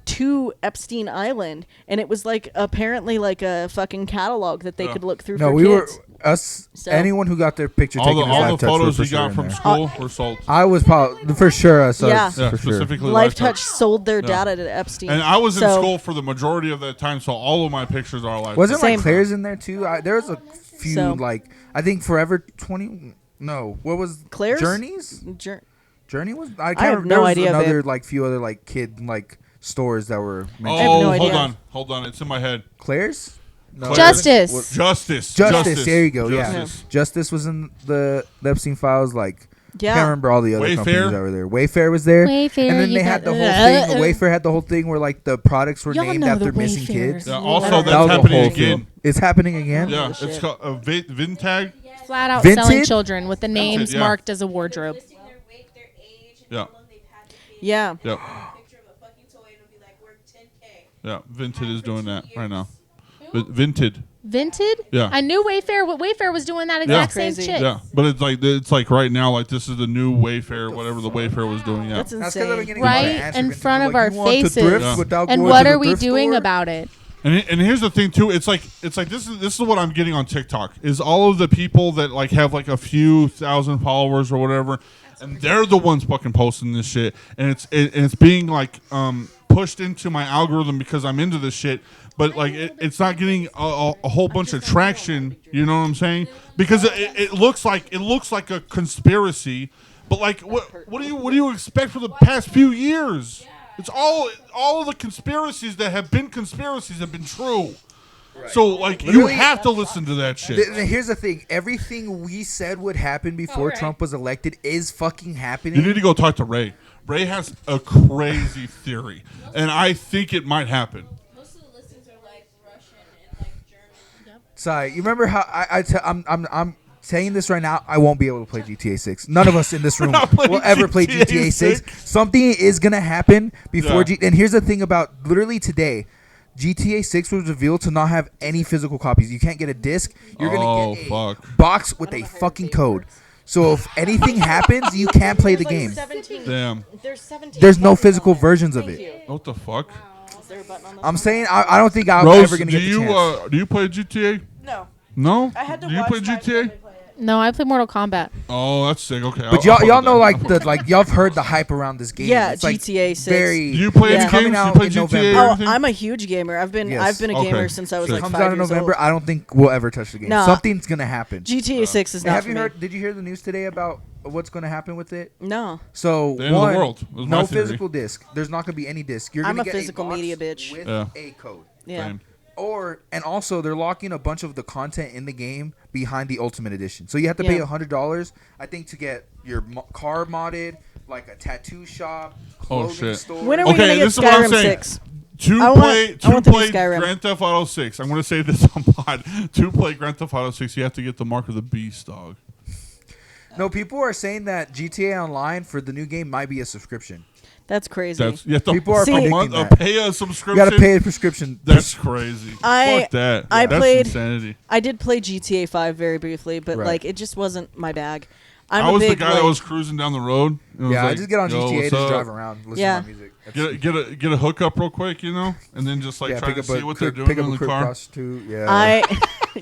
to Epstein Island, and it was like apparently like a fucking catalog that they Yeah. could look through No, for we kids. were us. So- Anyone who got their picture All taken the as all Life the Touch photos were you for sure got in from there. school were sold. I was probably for sure. I saw Yeah. Yeah, for sure. specifically Life Touch sold their Yeah. data to Epstein. And I was in So- school for the majority of that time, so all of my pictures are Life Wasn't Touch. Same. like Claire's in there too? There was a few So- like I think Forever 20. No, what was Claire's? Journeys? Jour- Journey was. I can't have remember. no There was idea, Another babe. like few other like kid like stores that were mentioned. Oh, no idea. hold on, it's in my head. Claire's. No, Claire's. Justice. What- Justice. Justice. There you go. Justice. Yeah, Justice was in the Epstein files. Like, Yeah. can't remember all the other Wayfair? companies that were there. Wayfair was there. Wayfair, and then you they had got- the whole thing. Wayfair had the whole thing where like the products were Y'all named know after the missing Wayfarers. kids. Yeah, That also, was that's That was a happening whole again. thing. It's happening again. Yeah, shit. it's called Vintag. Flat out Vinted? selling children with the names yeah. marked as a wardrobe. Listing their weight, their age, and Yeah. how long they've had the baby. Yeah. Yep. A picture of a fucking toy and it'll be like worth 10K. Yeah, Vinted is doing that right now. Vinted. Vinted? Yeah. I knew Wayfair was doing that exact same Crazy. shit. Yeah, but it's like right now, like this is the new Wayfair, whatever the Wayfair was doing. Yeah. That's That's because I've been insane. getting Right answer in Vinted. front of Like, our you want to faces. thrift Yeah. without And going what to the are we thrift doing store? about it? And here's the thing too. It's like this is what I'm getting on TikTok is all of the people that like have like a few thousand followers or whatever, and they're the ones fucking posting this shit, and it's being like pushed into my algorithm because I'm into this shit. But like it's not getting a whole bunch of traction. You know what I'm saying? Because it looks like a conspiracy. But like what do you expect for the past few years? It's all of the conspiracies that have been conspiracies have been true. So, like, you Literally- have to listen to that shit. Here's the thing. Everything we said would happen before Alright. Trump was elected is fucking happening. You need to go talk to Ray. Ray has a crazy theory, and I think it might happen. Most of the listings are like Russian and like German. Sorry, you remember how I'm saying this right now? I won't be able to play GTA 6. None of us in this room not playing will ever play GTA GTA 6. 6. Something is gonna happen before Yeah. And here's the thing about literally today. GTA 6 was revealed to not have any physical copies. You can't get a disc. You're gonna get a fuck. box with a fucking code. So if anything happens, you can't play the game. Damn. There's 17. There's no physical versions of it. What the fuck? Is there a button on this I'm one? saying I don't think I'm Rose, ever gonna do get the you chance. do you play GTA? No, No. I had to Do you watch play my family GTA? play it. No, I play Mortal Kombat. Oh, that's sick. Okay. But y'all know like y'all have heard the hype around this game. Yeah, it's like GTA 6. Very. Do you play Yeah. any It's coming games? Do you out play in GTA? November. or Oh, anything? I'm a huge gamer. I've been Yes. a Okay. gamer since I was Sick. like Comes 5 out in years November. old. I don't think we'll ever touch the game. Nah. Something's gonna happen. GTA 6 is Hey, not have for you me. heard? Did you hear the news today about what's gonna happen with it? No. So The end of the one, world was my no theory. physical disc. There's not gonna be any disc. You're I'm gonna a get physical box media bitch. with Yeah. a code. Yeah. Same. And also they're locking a bunch of the content in the game behind the Ultimate Edition. So you have to pay Yeah. $100, I think, to get your car modded, like a tattoo shop, Oh, clothing shit. store. When are we Okay, gonna get this is what I'm Skyrim saying. 6? To I want- play, I to want the new play Skyrim. Grand Theft Auto 6, I'm going to say this on pod. To play Grand Theft Auto 6, you have to get the Mark of the Beast, dog. No, people are saying that GTA Online for the new game might be a subscription. That's crazy. That's you have to People are a predicting month that. pay a You subscription. gotta pay a prescription. That's crazy. Fuck that. I That's played- insanity. I did play GTA 5 very briefly, but Right. like it just wasn't my bag. I I'm was a the big, guy like, that was cruising down the road. and was Yeah, I like, just get on "Yo, GTA, what's just up?" drive around, listen Yeah. to my music. That's- Get a hookup real quick, you know, and then just like yeah, try pick to up see a what quick, they're pick doing up in a the quick car. prostitute. Yeah.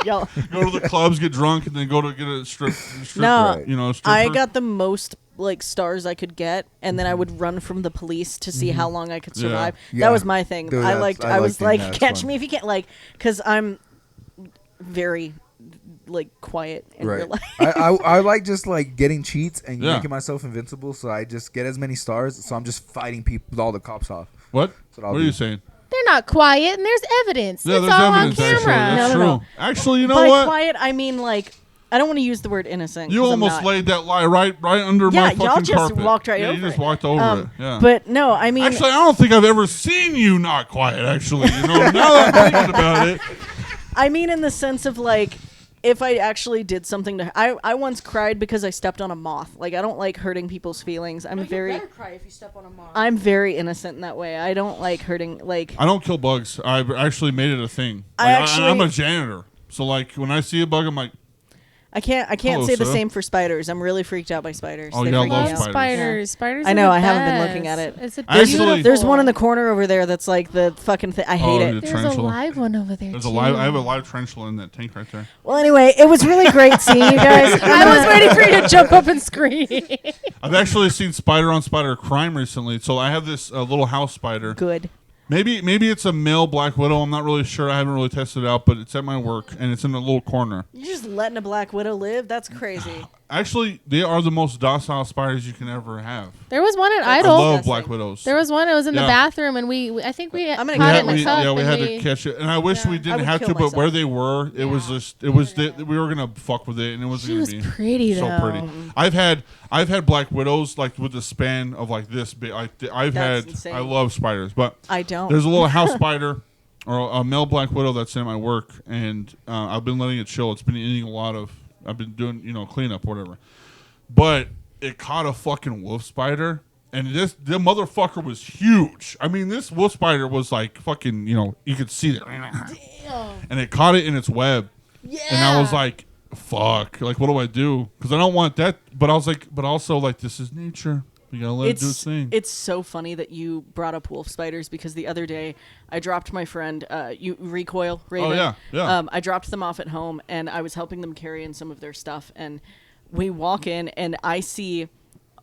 y'all. Go to the clubs, get drunk, and then go to get a strip. No, Right. You know, stripper. I got the most like stars I could get, and then I would run from the police to see how long I could Yeah. survive. Yeah. That was my thing. Dude, I that's- I I like was doing like, that. It's catch fun. me if you can't, like, because I'm very like quiet in real Right. life. I like just like getting cheats and Yeah. making myself invincible, so I just get as many stars. So I'm just fighting people, all the cops off. What? what I'll What are you do. saying? They're not quiet, and there's evidence. Yeah, it's there's all evidence. on Actually, camera. that's No, true. no, no. Actually, you know By what? quiet, I mean like I don't want to use the word innocent. You 'cause I'm almost not. laid that lie right under Yeah, my y'all fucking just carpet. walked right yeah, over you just it. walked over it. Yeah. But no, I mean, Actually, I don't think I've ever seen you not quiet. Actually, you know, now that I'm thinking about it, I mean in the sense of like if I actually did something to I once cried because I stepped on a moth. Like I don't like hurting people's feelings. I'm very cry if you step on a moth. I'm very innocent in that way. I don't like hurting like I don't kill bugs. I've actually made it a thing. I Like, actually- I'm a janitor, so like when I see a bug, I'm like, I can't Hello, say the sir. same for spiders. I'm really freaked out by spiders. Oh, They yeah, I freak me love Love out. spiders. Spiders. I are know, the I haven't been looking best. at it. It's a Actually- beautiful. There's one in the corner over there that's like the fucking thing. I hate Oh, it. the There's a tarantula. live one over there. There's too. a live. I have a live tarantula in that tank right there. Well, anyway, it was really great seeing you guys. I was waiting for you to jump up and scream. I've actually seen spider on spider crime recently. So I have this little house spider. Good. Maybe it's a male black widow. I'm not really sure. I haven't really tested it out, but it's at my work and it's in a little corner. You're just letting a black widow live? That's crazy. Actually, they are the most docile spiders you can ever have. There was one at I Idle. love black widows. There was one. It was in the Yeah. bathroom, and I think we I'm gonna caught get it it in the myself. cup. we and had we- to catch it, and I wish we I didn't would have kill to. But myself. where they were, it was just we were gonna fuck with it, and it wasn't She gonna was be pretty so though. pretty. I've had black widows like with the span of like this big. I've That's had. insane. I love spiders, but I don't. there's a little house spider or a male black widow that's in my work, and I've been letting it chill. It's been eating a lot of. I've been doing cleanup, whatever. But it caught a fucking wolf spider, and the motherfucker was huge. I mean, this wolf spider was like fucking. You could see it, and it caught it in its web. Yeah. And I was like, fuck. Like, what do I do? Because I don't want that. But I was like, but also like, this is nature. You gotta let it do its thing. It's so funny that you brought up wolf spiders because the other day I dropped my friend, Recoil, Raven. Oh, yeah. I dropped them off at home and I was helping them carry in some of their stuff. And we walk in and I see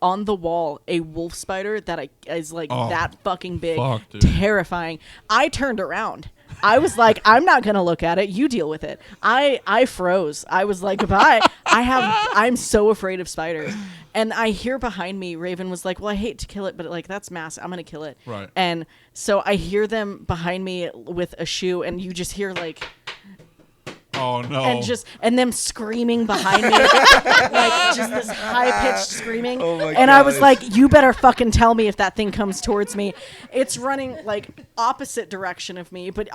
on the wall a wolf spider that is like Oh, that fucking big, fuck, dude. terrifying. I turned around. I was like, I'm not gonna look at it. You deal with it. I froze. I was like, bye. I'm so afraid of spiders. And I hear behind me, Raven was like, well, I hate to kill it, but like that's mass. I'm gonna kill it. Right. And so I hear them behind me with a shoe, and you just hear like. Oh no! And them screaming behind me, like just this high pitched screaming. Oh my and I was gosh. like, "You better fucking tell me if that thing comes towards me." It's running like opposite direction of me, but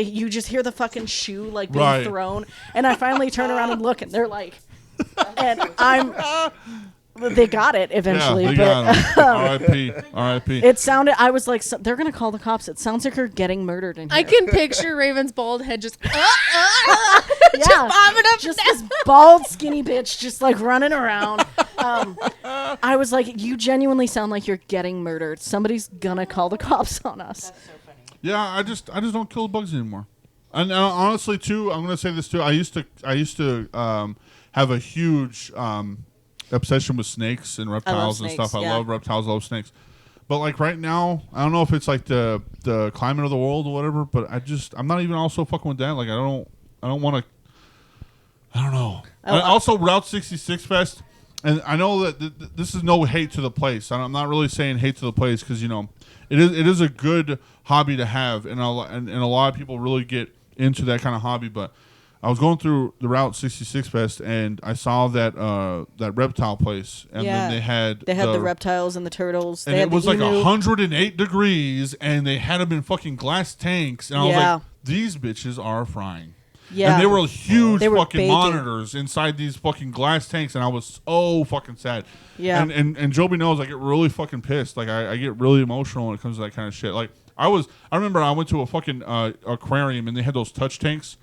you just hear the fucking shoe like being Right. thrown, and I finally turn around and look, and they're like, and I'm. They got it eventually, Yeah, they but got him. R.I.P. it sounded. I was like, they're gonna call the cops. It sounds like they're getting murdered in here. I can picture Raven's bald head just yeah, bobbing up just this bald, skinny bitch, just like running around. I was like, you genuinely sound like you're getting murdered. Somebody's gonna call the cops on us. Yeah, I just don't kill bugs anymore. And honestly, too, I'm gonna say this too. I used to have a huge obsession with snakes and reptiles and snakes, stuff. yeah. I love reptiles, I love snakes. But like right now, I don't know if it's like the climate of the world or whatever. But I'm not even also fucking with that. Like I don't want to. I don't know. And also, Route 66 Fest, and I know that this is no hate to the place. I'm not really saying hate to the place because it is a good hobby to have, and a lot of people really get into that kind of hobby. But I was going through the Route 66 Fest, and I saw that reptile place, and then they had the reptiles and the turtles, and they it had the was like emu. 108 degrees, and they had them in fucking glass tanks, and I was like, these bitches are frying. Yeah, And they were huge They were fucking baking. monitors inside these fucking glass tanks, and I was so fucking sad. Yeah. And Joby knows I get really fucking pissed. Like I get really emotional when it comes to that kind of shit. Like I remember I went to a fucking aquarium, and they had those touch tanks.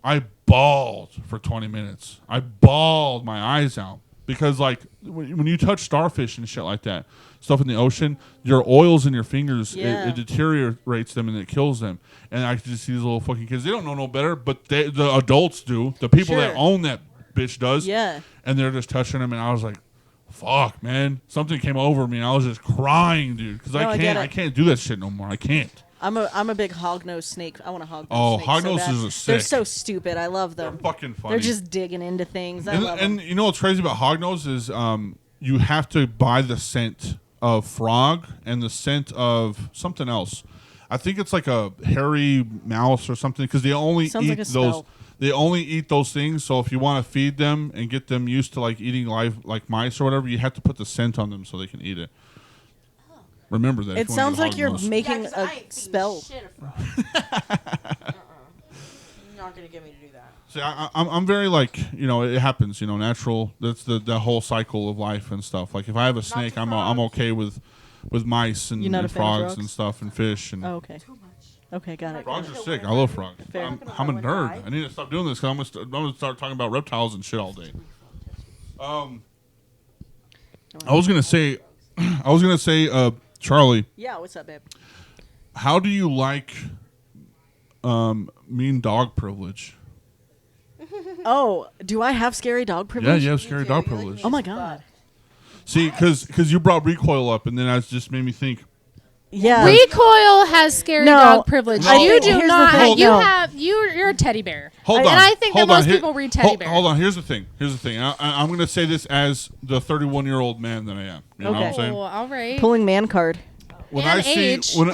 I bawled for 20 minutes. I bawled my eyes out because like when you touch starfish and shit like that, stuff in the ocean, your oils in your fingers, it deteriorates them and it kills them. And I just see these little fucking kids. They don't know no better, but the adults do. The people that own that bitch does. Yeah. And they're just touching them, and I was like, fuck, man. Something came over me, and I was just crying, dude, because I can't do that shit no more. I can't. I'm a big hognose snake. I want a hognose. Oh, snake hognoses so bad. are sick. They're so stupid. I love them. They're fucking funny. They're just digging into things. I love them. And you know what's crazy about hognose is you have to buy the scent of frog and the scent of something else. I think it's like a hairy mouse or something because they only Sounds eat like a those. spell. They only eat those things. So if you want to feed them and get them used to like eating live like mice or whatever, you have to put the scent on them so they can eat it. Remember that. It sounds like you're making a spell. You're not gonna get me to do that. See, I'm very like it happens natural. That's the whole cycle of life and stuff. Like if I have a snake, I'm okay with mice and, You're not and a fan of frogs frogs? and stuff and fish and Oh, okay. Okay, got it. frogs are sick. I love frogs. Fair. I'm a nerd. I need to stop doing this because I'm gonna start talking about reptiles and shit all day. I was gonna say, Charlie, Yeah, what's up, babe? how do you like mean dog privilege? Oh, do I have scary dog Yeah, privilege? you have scary dog privilege. Oh my god. See, because you brought recoil up, and then that just made me think. Yeah. Recoil has scary No, dog privilege. No. You do Here's the not. thing, You no. have. You're a teddy bear. Hold on. And I think that hold on. most people read teddy bear. Hold on. Here's the thing. I'm going to say this as the 31-year-old man that I am. You know what I'm Okay. saying? Oh, all right. Pulling man card. When And I see age. when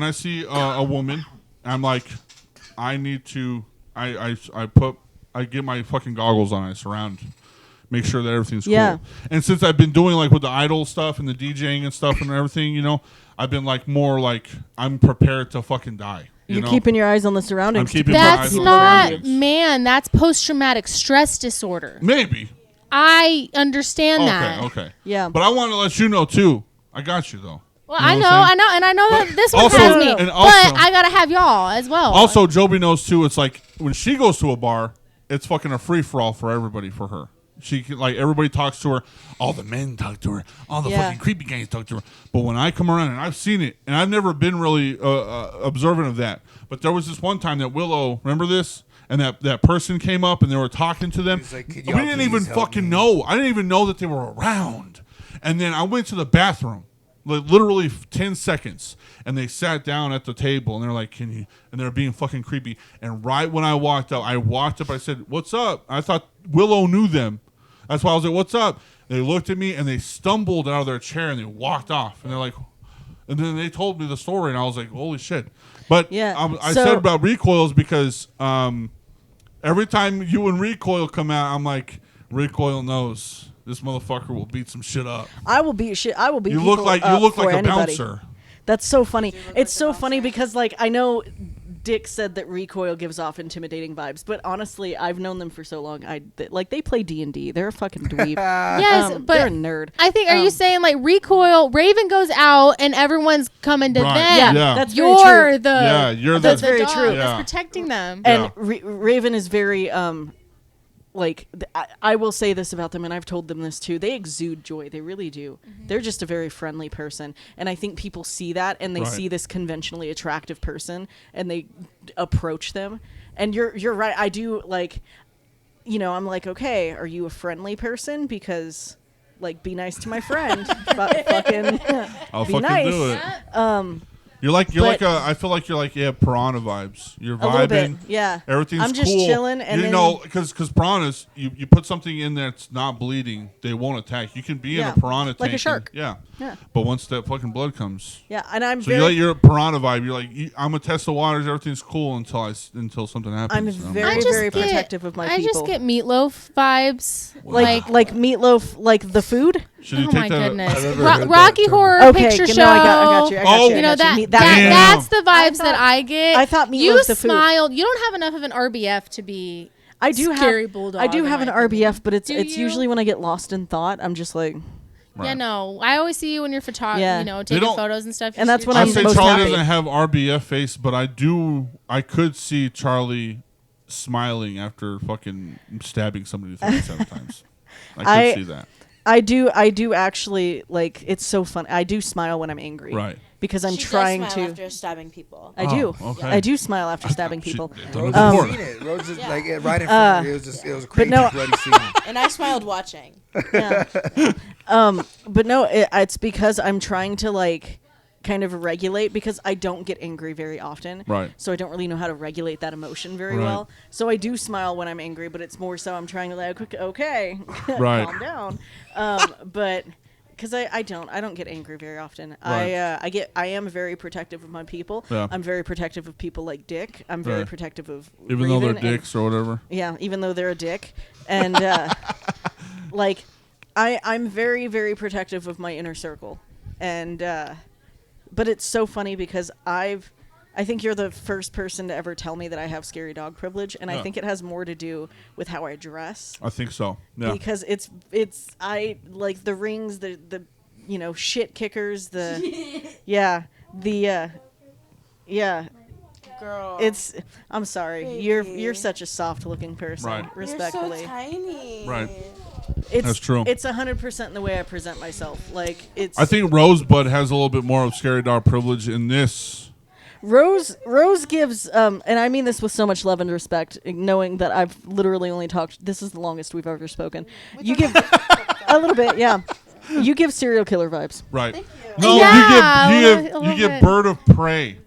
I see a woman, I'm like, I need to. I get my fucking goggles on. I surround. Make sure that everything's Yeah. cool. And since I've been doing like with the idol stuff and the DJing and stuff and everything, I've been like more like I'm prepared to fucking die. You're keeping your eyes on the surroundings. I'm keeping my That's eyes on not, the surroundings. man. That's post-traumatic stress disorder. Maybe. I understand that. Okay. Yeah. But I want to let you know too. I got you though. Well, You I what know, I'm saying? and I know that this one also- has me, and but also- I gotta have y'all as well. Also, Joby knows too. It's like when she goes to a bar, it's fucking a free for all for everybody. For her, she can, like everybody talks to her. All the men talk to her. All the Yeah. fucking creepy guys talk to her. But when I come around and I've seen it, and I've never been really observant of that. But there was this one time that Willow, remember this? And that person came up and they were talking to them. He's like, "Could we y'all didn't even please help fucking me?" know. I didn't even know that they were around. And then I went to the bathroom. literally 10 seconds, and they sat down at the table, and they're like, "Can you?" And they're being fucking creepy. And right when I walked up, I said, "What's up?" I thought Willow knew them. That's why I was like, "What's up?" They looked at me, and they stumbled out of their chair, and they walked off. And they're like, and then they told me the story, and I was like, "Holy shit!" But I said about recoils because every time you and Recoil come out, I'm like, Recoil knows this motherfucker will beat some shit up. I will beat shit. I will beat. You look like a anybody. bouncer. That's so funny. It's so funny because like I know Dick said that Recoil gives off intimidating vibes, but honestly, I've known them for so long. They play D&D. They're a fucking dweeb. Yes, but they're a nerd. I think, are you saying like Recoil, Raven goes out and everyone's coming to them? Yeah, that's very true. That's very dog true. that's protecting them. And Raven is very I will say this about them, and I've told them this too. They exude joy. They really do. Mm-hmm. They're just a very friendly person, and I think people see that, and they see this conventionally attractive person, and they approach them. And you're right. I do I'm like, okay, are you a friendly person? Because be nice to my friend. But fucking, I'll be fucking nice. do it. I feel like you're Piranha vibes. You're vibing. A little bit, yeah. Everything's cool. I'm just chilling, and because piranhas, you put something in there that's not bleeding, they won't attack. You can be in a piranha tank. Like a shark. Yeah. But once that fucking blood comes. Yeah, and I'm so you let your piranha vibe. You're like, I'm gonna test the waters. Everything's cool until something happens. I'm very protective of my people. I just get Meatloaf vibes. Like Meatloaf, like the food. Should you oh take my that? goodness! Rocky Horror Picture Show. No, I got you. You know Damn. that's the vibes that I get. I thought Meatloaf you the food. smiled. You don't have enough of an RBF to be. I do scary have bulldog. I do have an RBF, but it's Do you? usually when I get lost in thought. I'm just like. Yeah, no. I always see you when you're taking photos and stuff. And that's when I I'm say most Charlie happy. doesn't have RBF face, but I could see Charlie smiling after fucking stabbing somebody 37 times. I could see that. I do actually it's so fun. I do smile when I'm angry. Right. Because I'm She trying does smile to. after stabbing people. I do. Okay. I do smile after stabbing people. Rose has seen it. Rose is right in front of her. It was a crazy bloody scene. And I smiled watching. Yeah. But no, it's because I'm trying to kind of regulate because I don't get angry very often. Right. So I don't really know how to regulate that emotion very well. So I do smile when I'm angry, but it's more so I'm trying to okay, calm down. But because I don't get angry very often. Right. I am very protective of my people. Yeah. I'm very protective of people like Dick. I'm very protective of even though they're Raven dicks or whatever. Yeah, even though they're a dick. And I'm very, very protective of my inner circle. And but it's so funny because I think you're the first person to ever tell me that I have scary dog privilege, and I think it has more to do with how I dress. I think so. Yeah. Because I like the rings, the shit kickers, the Girl. I'm sorry. Baby. You're such a soft looking person. Right. Respectfully. You're so tiny. Right. That's true. It's 100% in the way I present myself. I think Rosebud has a little bit more of scary dog privilege in this. Rose gives, and I mean this with so much love and respect, knowing that I've literally only talked. This is the longest we've ever spoken. You give a little bit, yeah. You give serial killer vibes. Right. Thank you. No, Yeah, you give Bird of Prey.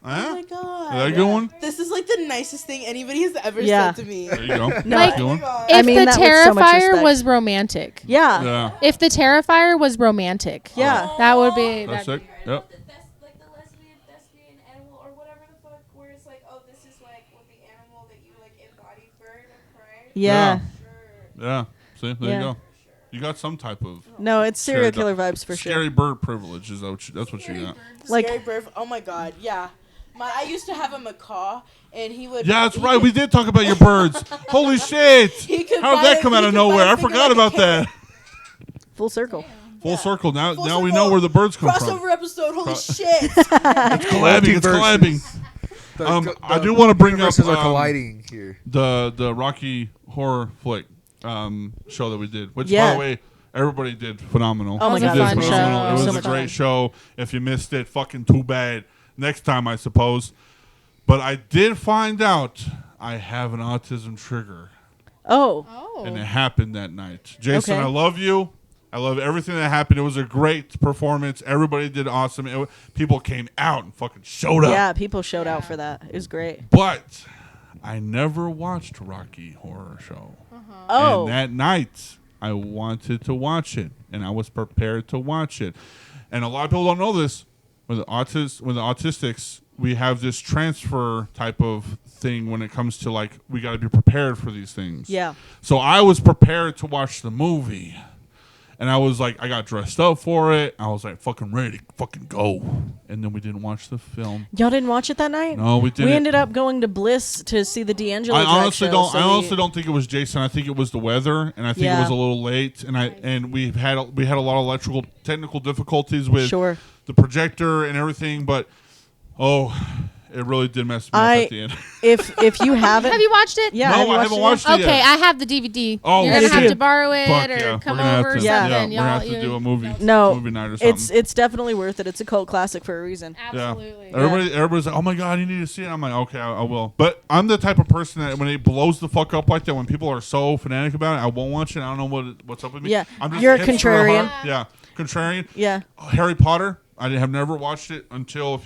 Huh? Oh my god. Is that a good one? This is the nicest thing anybody has ever Yeah. said to me. There you go. No, That's a good one. If I mean the that with so much Terrifier respect. was romantic. Yeah. Yeah. If the Terrifier was romantic. Yeah. That would be. That's it. Yep. The lesbian, thespian, animal, or whatever the fuck, where it's this is what the animal that you embody, bird of prey. Yeah. Sure. Yeah. See, there Yeah. you go. You got some type of No, it's serial Scary killer vibes for scary sure. bird privilege. That's what you got. Scary bird. Oh my god. Yeah. I used to have a macaw, and he would. Yeah, that's right. We did talk about your birds. Holy shit! He could How buy did that a- come he out of could buy nowhere? a I thing forgot like a about that. Full circle. Full circle. Now Full we circle. know where the birds come Crossover from. episode. Holy shit. It's collabing. It's collabing. I do want to bring up universes are colliding here. the Rocky Horror Flick show that we did, which by Yeah. the way everybody did phenomenal. Oh my It god, was a it fun was show. Phenomenal. It was so a much great fun. show. If you missed it, fucking too bad. Next time, I suppose. But I did find out I have an autism trigger, Oh. Oh. and it happened that night. Jason, Okay. I love you. I love everything that happened. It was a great performance. Everybody did awesome. People came out and fucking showed up. Yeah, people showed out for that. It was great. But I never watched Rocky Horror Show. Oh, And that night, I wanted to watch it, and I was prepared to watch it. And a lot of people don't know this. With the autistics, we have this transfer type of thing when it comes to, like, we got to be prepared for these things. yeah. So I was prepared to watch the movie. And I was like, I got dressed up for it. I was like, fucking ready to fucking go. And then we didn't watch the film. Y'all didn't watch it that night? No, we didn't. We ended up going to Bliss to see the D'Angelo I drag honestly show, don't. so I honestly don't think it was Jason. I think it was the weather, and I think it Yeah. was a little late. And we had a lot of electrical technical difficulties with Sure. the projector and everything. But it really did mess me up at the end. If you haven't, Have you watched it? Yeah, No, have you I watched haven't it watched yet? it Okay, yet. I have the DVD. Oh, You're me gonna have too. to borrow it Fuck or yeah. come We're gonna over have or to, Yeah. something. we're gonna have Y'all, to do a movie. No, movie night or something. it's definitely worth it. It's a cult classic for a reason. Absolutely. Yeah. Everybody's like, oh my god, you need to see it. I'm like, okay, I will. But I'm the type of person that when it blows the fuck up like that, when people are so fanatic about it, I won't watch it. I don't know what's up with me. Yeah. I'm just You're a hipster at contrarian. heart. Yeah, contrarian. Yeah, Harry Potter. I have never watched it until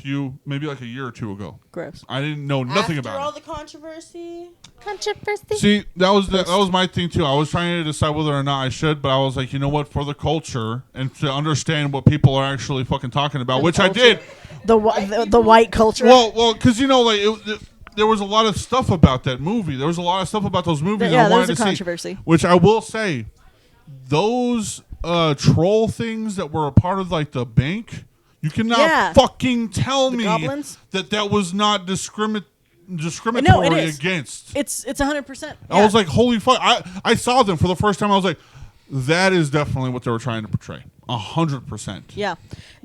maybe like a year or two ago. gross. I didn't know nothing After about all it. the controversy. Controversy. See, that was my thing too. I was trying to decide whether or not I should, but I was like, you know what, for the culture and to understand what people are actually fucking talking about, which I did. The white culture. Well, because like there was a lot of stuff about that movie. There was a lot of stuff about those movies. Yeah, I there wanted was a to controversy. see, which I will say, those troll things that were a part of like the bank. You cannot Yeah. fucking tell me goblins? that was not discriminatory No, it is. against. It's 100%. I was like, holy fuck! I saw them for the first time. I was like, that is definitely what they were trying to portray. 100%. yeah.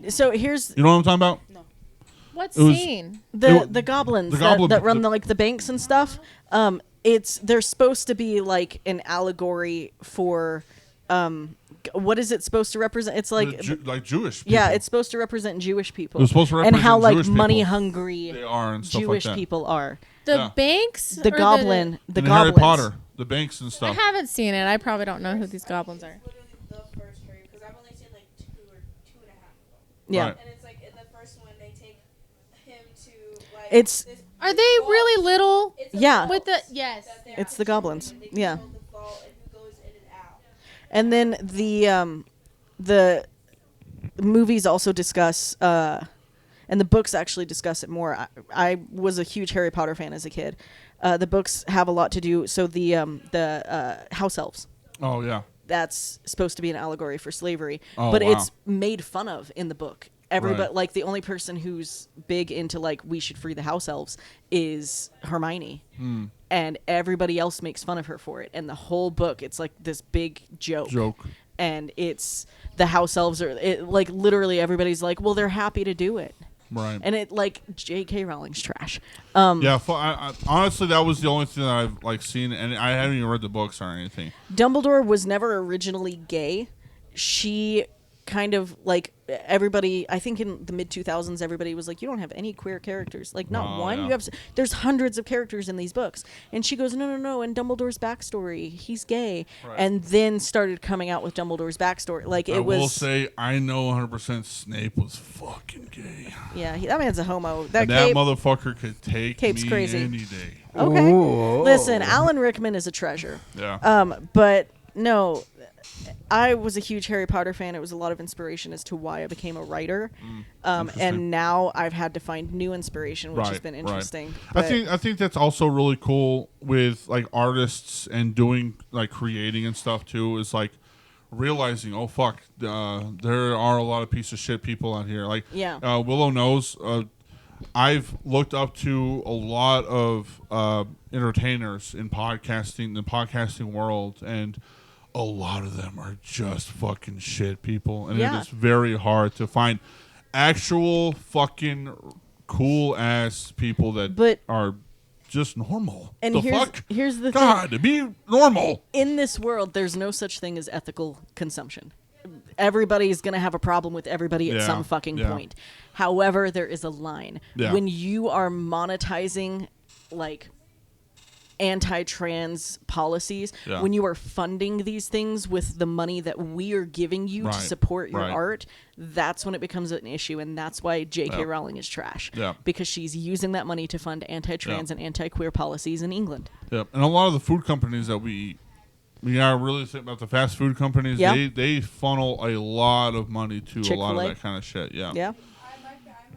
So here's You know what I'm talking about? What It was- scene? the goblins the goblin- that run the banks and stuff. They're supposed to be like an allegory for what is it supposed to represent? It's like Like Jewish people. yeah, it's supposed to represent Jewish people. It was supposed to and how represent like Jewish people. money hungry They are and stuff Jewish like that. people are. The Yeah. banks? The or goblin, the And goblins. Harry Potter, the banks and I stuff. haven't seen it. I probably don't know who these goblins are. Literally the first Harry, because I've only seen like 2 or 2.5 of them. Yeah. Right. And it's like in the first one they take him to like. It's- this Are they vault. really little? It's a Yeah. vault With the yes. that they're It's the actually goblins. in, and they Yeah. control the vault and who goes in and out. And then the movies also discuss and the books actually discuss it more. I was a huge Harry Potter fan as a kid. The books have a lot to do. So the house elves. Oh yeah. That's supposed to be an allegory for slavery, Oh, but wow. it's made fun of in the book. Everybody, Right. like the only person who's big into like we should free the house elves is Hermione, and everybody else makes fun of her for it. And the whole book, it's like this big joke. And it's the house elves are like literally everybody's like, well, they're happy to do it, Right. and it like J.K. Rowling's trash. Yeah, honestly, that was the only thing that I've like seen, and I haven't even read the books or anything. Dumbledore was never originally gay. She kind of like everybody, I think in the mid 2000s everybody was like, you don't have any queer characters, like not Oh, one. yeah. You have there's hundreds of characters in these books, and she goes, no, in Dumbledore's backstory he's gay. Right. And then started coming out with Dumbledore's backstory, like I it will was say I know 100% Snape was fucking gay. yeah, that man's a homo. That And that Cape, motherfucker could take Cape's me crazy. any day. okay. Ooh. Listen, Alan Rickman is a treasure. Yeah. But no, I was a huge Harry Potter fan. It was a lot of inspiration as to why I became a writer. Interesting. And now I've had to find new inspiration, which has been interesting. But I think that's also really cool with like artists and doing like creating and stuff too. Is like realizing, oh fuck, there are a lot of piece of shit people out here. Like Yeah. Willow knows. I've looked up to a lot of entertainers in podcasting, the podcasting world, and a lot of them are just fucking shit people, and Yeah. it is very hard to find actual fucking cool ass people that But- are just normal. And the here's fuck? here's the thing. God, be normal. In this world, there's no such thing as ethical consumption. Everybody's going to have a problem with everybody at Yeah, some fucking yeah. point. However, there is a line. Yeah. When you are monetizing like anti-trans policies, Yeah. when you are funding these things with the money that we are giving you Right, to support your right. art, that's when it becomes an issue, and that's why J.K. Yeah. Rowling is trash. Yeah. Because she's using that money to fund anti-trans Yeah. and anti-queer policies in England. Yep. And a lot of the food companies that we are really thinking about, the fast food companies, Yep. they funnel a lot of money to a lot of Chick-fil-A? that kind of shit. Yeah. Yeah. I'm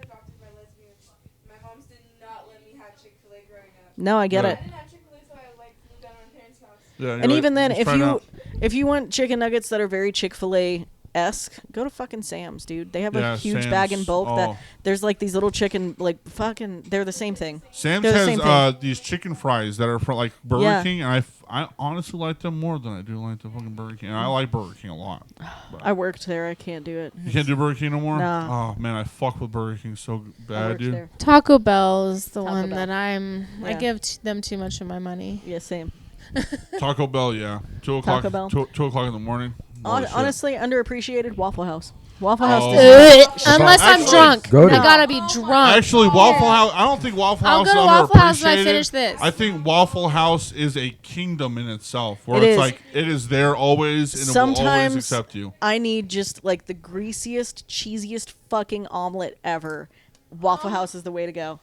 adopted by lesbians. My moms did not let me have Chick-fil-A growing up. No, I get Yeah. it. I didn't have Chick-fil-A, so I like flew down to my parents' house. Yeah, And you're like, even then, just try it out. if you want chicken nuggets that are very Chick-fil-A-esque, go to fucking Sam's, dude. They have Yeah, a huge bag in Sam's. bulk Oh. that there's like these little chicken, like fucking, they're the same thing. Sam's They're the same thing. has these chicken fries that are from like Burger Yeah. King, and I honestly like them more than I do like the fucking Burger King. And I like Burger King a lot. But I worked there. I can't do it. you can't do Burger King no more? Nah. Oh, man, I fuck with Burger King so I bad, worked dude. there. Taco Bell is the Taco one Bell. that I Yeah. give them too much of my money. Yeah, same. Taco Bell, yeah. 2 o'clock, Taco Bell. 2 o'clock in the morning. Holy shit. Honestly, underappreciated Waffle House. Waffle House. Oh. Does Unless I'm Actually- drunk. Go to- I gotta be drunk. Actually, Waffle House, I don't think Waffle I'll House go to is Waffle House when I underappreciated. finish this. I think Waffle House is a kingdom in itself, where It it's is. like, it is there always, and it will always Sometimes accept you. I need just like the greasiest, cheesiest fucking omelet ever. Waffle House is the way to go.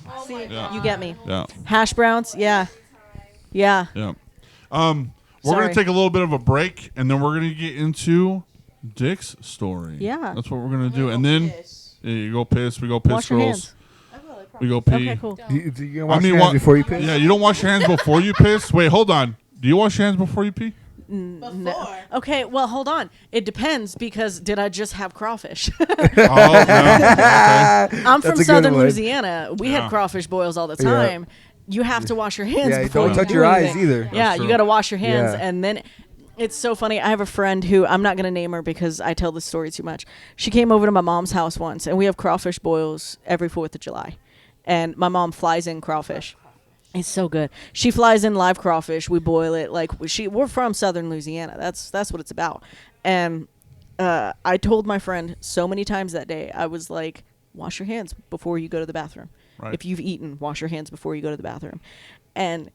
Oh See, my Yeah. God. you get me. Yeah, Hash browns, yeah, yeah. yeah. We're going Sorry. to take a little bit of a break, and then we're going to get into Dick's story. Yeah. That's what we're going to do. And then yeah, you go piss, we go piss, Wash your girls. hands. We go pee. Okay, cool. Do you gonna wash your hands before you piss? Yeah, you don't wash your hands before you piss? Wait, hold on. Do you wash your hands before you pee? Before. Okay, well, hold on. It depends because did I just have crawfish? Oh, no. Okay. I'm from That's a good southern one. Louisiana. We Yeah. have crawfish boils all the Yeah. time. You have to wash your hands Yeah, before don't you touch do your eyes anything. either. Yeah, That's you true. got to wash your hands, Yeah. and then it's so funny. I have a friend who I'm not going to name her because I tell this story too much. She came over to my mom's house once, and we have crawfish boils every 4th of July, and my mom flies in crawfish. It's so good. She flies in live crawfish. We boil it like we're from southern Louisiana. That's what it's about. And I told my friend so many times that day. I was like, wash your hands before you go to the bathroom. Right. If you've eaten, wash your hands before you go to the bathroom. And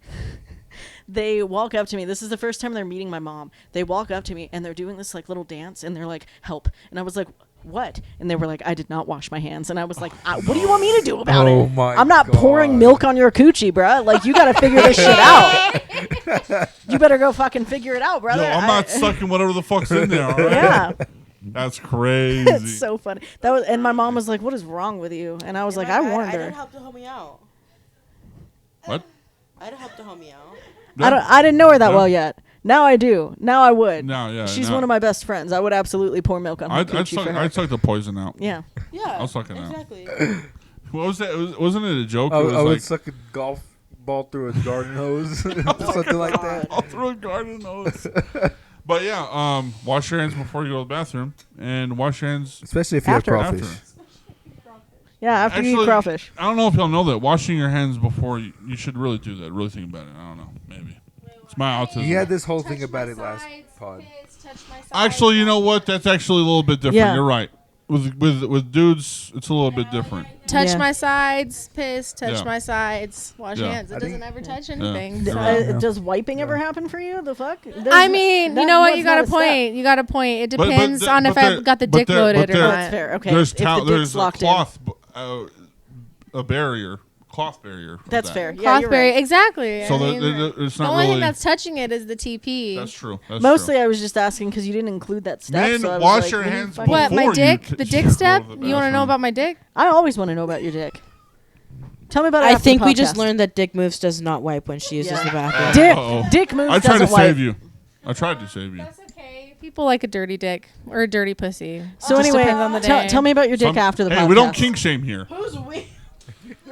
they walk up to me. This is the first time they're meeting my mom. They walk up to me and they're doing this like little dance and they're like, help. And I was like, what? And they were like, I did not wash my hands. And I was like, what do you want me to do about Oh it? my I'm not pouring God. milk on your coochie, bruh. Like, you got to figure this shit out. You better go fucking figure it out, Yo, brother. I'm not sucking whatever the fuck's in there, all right? Yeah. That's crazy. It's so funny. And my mom was like, what is wrong with you? And I was like, I warned I her. didn't help the homie out. What? I'd help the homie out. I didn't know her that Yeah. well yet. Now I do. Now I would. No, yeah. She's no. one of my best friends. I would absolutely pour milk on her I'd coochie for her. I'd suck the poison out. Yeah. Yeah. I'll suck it out. Exactly. What was that? Wasn't it a joke? I It was would like, suck a golf ball through a garden hose, something like that. I'll throw a garden hose. But yeah, wash your hands before you go to the bathroom, and wash your hands Especially if you have After. crawfish. after. Yeah, after you eat Actually, crawfish. I don't know if y'all know that. Washing your hands before you should really do that. Really think about it. I don't know. Maybe it's my autism. He had this whole thing Touch about my it last sides, pod. piss, touch my sides. Actually, you know what? That's actually a little bit different. Yeah. You're right. With dudes, it's a little bit different. Touch Yeah. my sides, piss, touch Yeah. my sides, wash Yeah. hands. It I doesn't think- ever touch anything. Yeah. So. Yeah. Does wiping ever happen for you? The fuck? I mean, you know what? You got a a point. You got a point. It But- depends but on if there- I've got the but dick there- loaded but or there- not. That's fair. Okay. There's if the dick's there's a locked cloth, a barrier, cloth barrier. for That's that. fair. Yeah, you're Clothberry, right. exactly. So I mean, it's the not only really. thing that's touching it is the TP. That's true. That's Mostly, true. I was just asking because you didn't include that step. Men, so I was wash like, your we didn't hands fucking- What, my before you dick? t- The dick go to step? the You want to know bathroom. about my dick? I always want to know about your dick. Tell me about it. I after think the we just podcast. learned that Dick Moves does not wipe when she uses Yeah. the bathroom. Dick. Uh-oh. Dick moves. I tried to doesn't wipe. save you. I tried to save you. That's okay. People like a dirty dick or a dirty pussy. So Just anyway, depends on the tell, day. tell me about your dick after the podcast. Hey, we don't kink shame here. Who's we?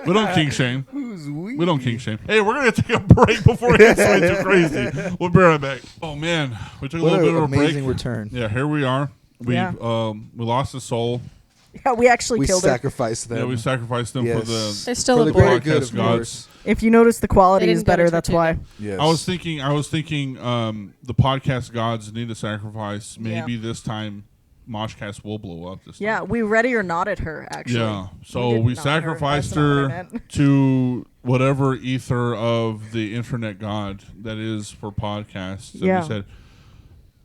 We don't kink shame. Who's we? We don't kink shame. Hey, we're gonna take a break before it gets way too crazy. We'll be right back. Oh man, we took a What little bit an of a break. amazing return. Yeah, here we are. We Yeah. we lost a soul. Yeah, we actually We killed her. sacrificed them. Yeah, we sacrificed them for Yes. the. They're still For a the boy. greater good, podcast of gods. course. If you notice, the quality They is didn't go better. to That's church why. either. Yes. I was thinking. The podcast gods need a sacrifice. Maybe this time, Moshcast will blow up. This time. Yeah, we ready or not at her. Actually. Yeah. So did we not her. sacrificed That's not what I her meant. to whatever ether of the internet god that is for podcasts. And Yeah. we said,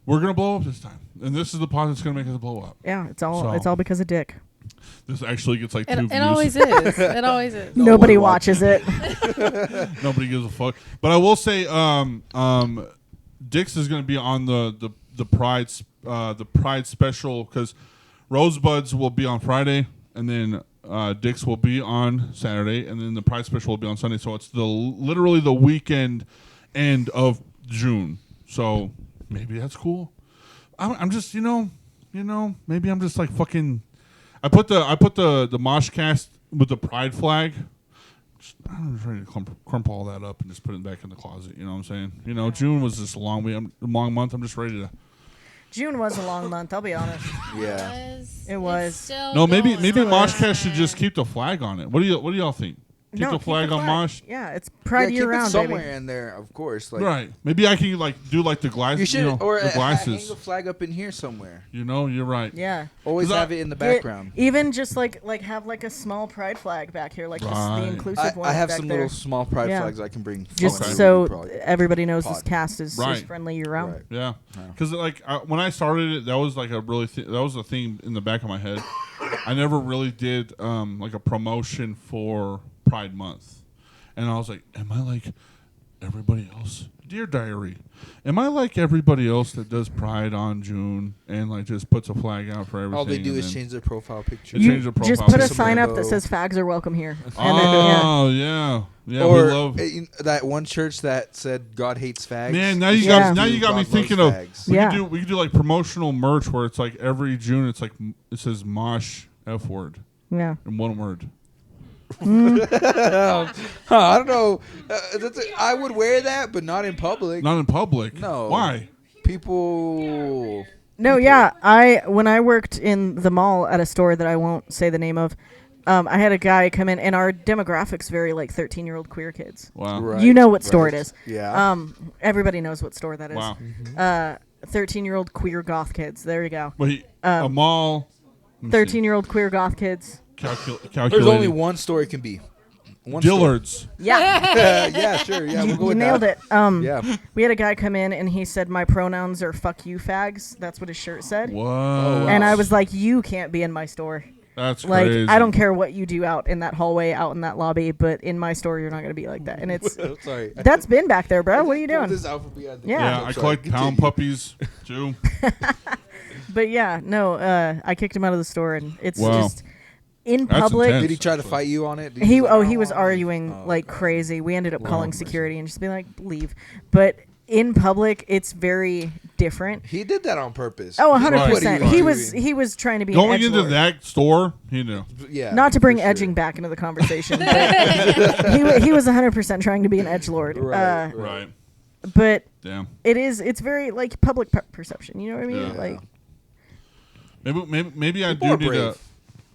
we're going to blow up this time. And this is the pod that's going to make us blow up. Yeah, it's So- all because of Dick. This actually gets like 2 views. It always is. It always is. Nobody one watches it. Nobody gives a fuck. But I will say, Dix is going to be on the Pride special because Rosebuds will be on Friday, and then Dix will be on Saturday, and then the Pride special will be on Sunday. So it's literally the weekend end of June. So maybe that's cool. I'm just maybe I'm just like fucking. I put the Moshcast with the Pride flag. I'm just ready to crumple all that up and just put it back in the closet. You know what I'm saying? You know, June was just a long month. I'm just ready to. June was a long month. I'll be honest. Yeah. It was. It's still No, maybe going. Moshcast should just keep the flag on it. What do y'all think? Keep the flag on Mosh. Yeah, it's Pride keep year it round, somewhere baby. in there, of course. Like, Right. Maybe I can do the glasses. You should, or the hang glasses. a flag up in here somewhere. You're right. Yeah. Always 'Cause have it in the background. Even just like have like a small Pride flag back here, like Right. the inclusive one. I have back some there. little small pride Yeah. flags I can bring. Just Okay. so Probably. everybody knows this Pod. cast is Right. friendly year round. Right. Yeah. Because when I started it, that was like that was a thing in the back of my head. I never really did like a promotion for Pride Month. And I was like, am I like everybody else? Dear Diary, am I like everybody else that does Pride on June and like just puts a flag out for everything? All they do and is then- change their profile picture. You- change the Just profile put a picture. sign up Rainbow. that says "Fags are welcome here." And then, yeah. Oh yeah, yeah. or we love. that one church that said God hates fags. Man, now you Yeah. got me God loves thinking of. fags. We Yeah. could do like promotional merch where it's like every June it's like it says Mosh F word Yeah. in one word. I don't know. I would wear that, but not in public. Not in public. No. Why? People. No, yeah. When I worked in the mall at a store that I won't say the name of, I had a guy come in, and our demographics very like 13-year-old queer kids. Wow. Right, You know what store it is. Yeah. Everybody knows what store that is. Wow. 13-year-old queer goth kids. There you go. But a mall. 13-year-old queer goth kids. There's only one store it can be. One store. Dillard's. Yeah. Yeah, sure. Yeah, we'll go You with nailed that. it. Yeah. We had a guy come in and he said, "My pronouns are fuck you fags." That's what his shirt said. Whoa. And I was like, "You can't be in my store. That's Like, crazy. I don't care what you do out in that hallway, out in that lobby, but in my store, you're not going to be like that." And it's Sorry. that's been back there, bro. What are you Pulled doing? this out from behind the- Yeah. Yeah, I'm I sorry. collect pound Continue. puppies too. But yeah, no, I kicked him out of the store, and it's Wow. just in That's public. intense. Did he try to fight you on it? Did He like, he was "Oh, arguing oh, like okay." crazy. We ended up calling mercy. security and just being like, "Leave." But in public, it's very different. He did that on purpose. Oh, Right. 100%. What are He you was doing? he was trying to be Going an into edgelord. that store, he knew. Yeah. Not to bring for sure. edging back into the conversation, but he was 100% trying to be an edgelord. Right. Right. But Damn. it's very like public perception. You know what I mean? Yeah. Like, Maybe I People are do need to brave.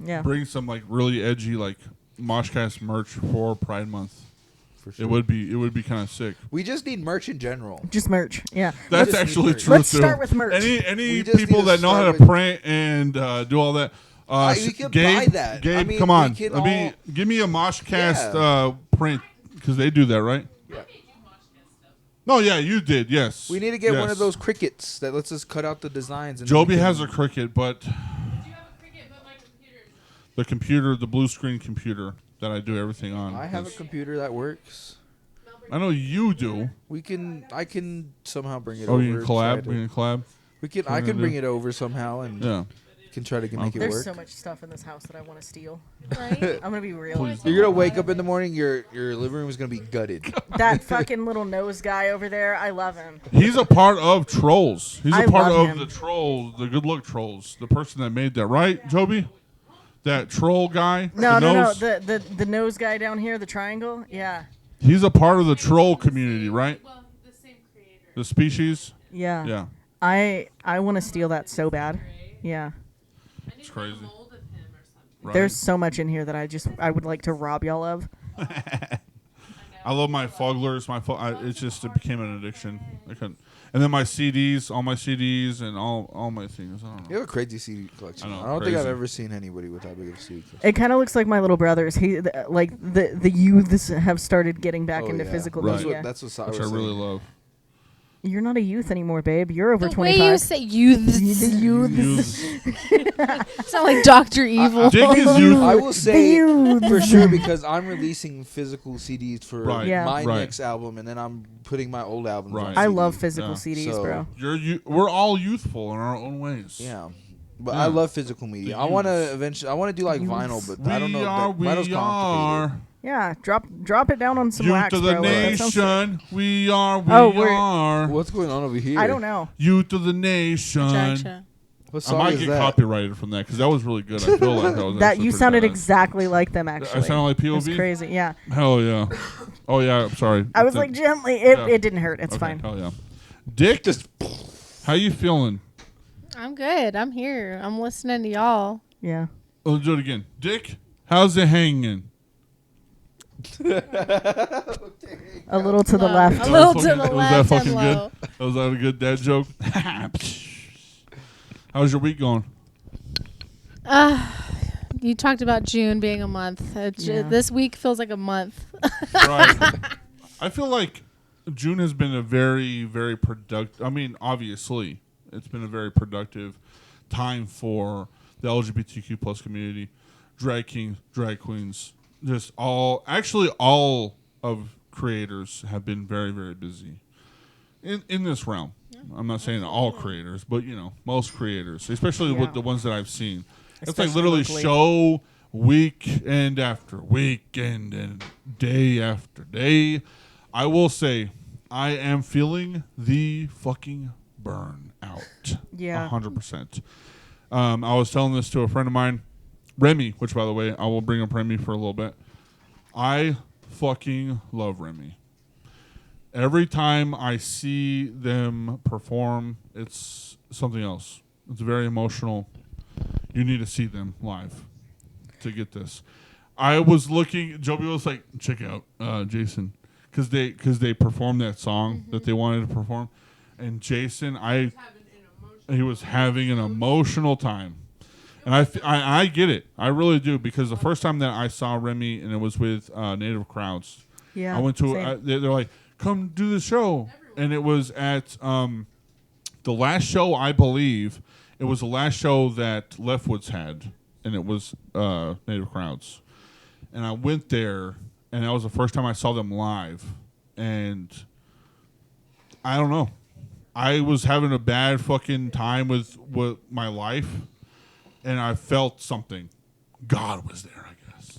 yeah. bring some like really edgy like Moshcast merch for Pride Month. For sure. It would be kind of sick. We just need merch in general. Just merch. Yeah. That's just need actually merch. true. Let's too. start with merch. Any We just people need to that know how start to with- print and do all that. We could Gabe, buy that. Gabe, I mean, come we on. can Give me a Moshcast Yeah. print because they do that, right? Yeah. No, yeah, you did. Yes. We need to get one Yes. of those crickets that lets us cut out the designs. And Joby then we has can- a Cricut, but the computer, the blue screen computer that I do everything on. I have a is- computer that works. I know you do. I can somehow bring it Oh, over. you can try collab. to- We can collab. I gonna can do? bring it over somehow and Yeah. can try to make it There's work. so much stuff in this house that I want to steal. Right? I'm gonna be real. Please You're gonna wake up in the morning. Your living room is gonna be gutted. That fucking little nose guy over there, I love him. He's a part of Trolls. He's I a part love of him. the Trolls, the Good Luck Trolls. The person that made that, right, Joby? That troll guy. No, the no, nose? no. The nose guy down here, the triangle. Yeah, He's a part of the troll community, right? Well, the same creator. The species. yeah. Yeah, I want to steal that so bad. Yeah. it's crazy. Mold of him or something. Right. There's so much in here that I would like to rob y'all of. I love my Fuglers. It became an addiction. I couldn't. And then my CDs, all my CDs, and all my things. I don't know. You have a crazy CD collection. I know, I don't think I've crazy. ever seen anybody with that big of a CD collection. It kind of looks like my little brothers. The youths have started getting back into physical Right. media. That's what Which I really love. You're not a youth anymore, babe. You're over The 25. way you say youths sound like Dr. Evil. Dick is youth. I will say Dude. for sure because I'm releasing physical CDs for Right. Yeah. my Right. next album, and then I'm putting my old albums. Right. on I CD. love physical Yeah. CDs, So- bro. We're all youthful in our own ways. Yeah, but Yeah. I love physical media. The I want to youths. eventually. I want to do like Youths. vinyl, but We I don't know. are. Vinyl's We complicated. are. Yeah, drop it down on some Youth wax, of the bro. That sounds sick. nation. We are. We Oh, we're- are. What's going on over here? I don't know. Youth of the nation. Gotcha. What I song might is get that? copyrighted from that because that was really good. I feel like that was That actually you pretty sounded badass. exactly like them, I actually. sound like POV. It's crazy. Yeah, Hell yeah. Oh yeah. I'm sorry. I was Th- like gently. It, Yeah. it didn't hurt. It's okay, fine. Hell yeah. Dick, how you feeling? I'm good. I'm here. I'm listening to y'all. Yeah. Let's do it again. Dick, how's it hanging? A little to the Low. left. A little Was to that the fucking- left Was that and fucking low. good? Was that a good dad joke? How's your week going? You talked about June being a month. Yeah. This week feels like a month. Right. I feel like June has been a very, very productive. I mean, obviously, it's been a very productive time for the LGBTQ plus community, drag kings, drag queens, just all of creators have been very, very busy in this realm. I'm not saying all creators, but most creators, especially with the ones that I've seen. It's like Especially literally locally. show weekend after weekend and day after day. I will say, I am feeling the fucking burn out. Yeah. 100%. I was telling this to a friend of mine, Remy, which by the way, I will bring up Remy for a little bit. I fucking love Remy. Every time I see them perform, it's something else. It's very emotional. You need to see them live to get this. I was looking. Joby was like, "Check out Jason," because they performed that song that they wanted to perform, and Jason, he was having an emotional time, and I get it. I really do, because the first time that I saw Remy, and it was with Native Crowds. Yeah. I went to. same. They're like, "Come do the show," and it was at the last show, I believe. It was the last show that Leftwoods had, and it was Native Crowds. And I went there, and that was the first time I saw them live. And I don't know. I was having a bad fucking time with my life, and I felt something. God was there, I guess.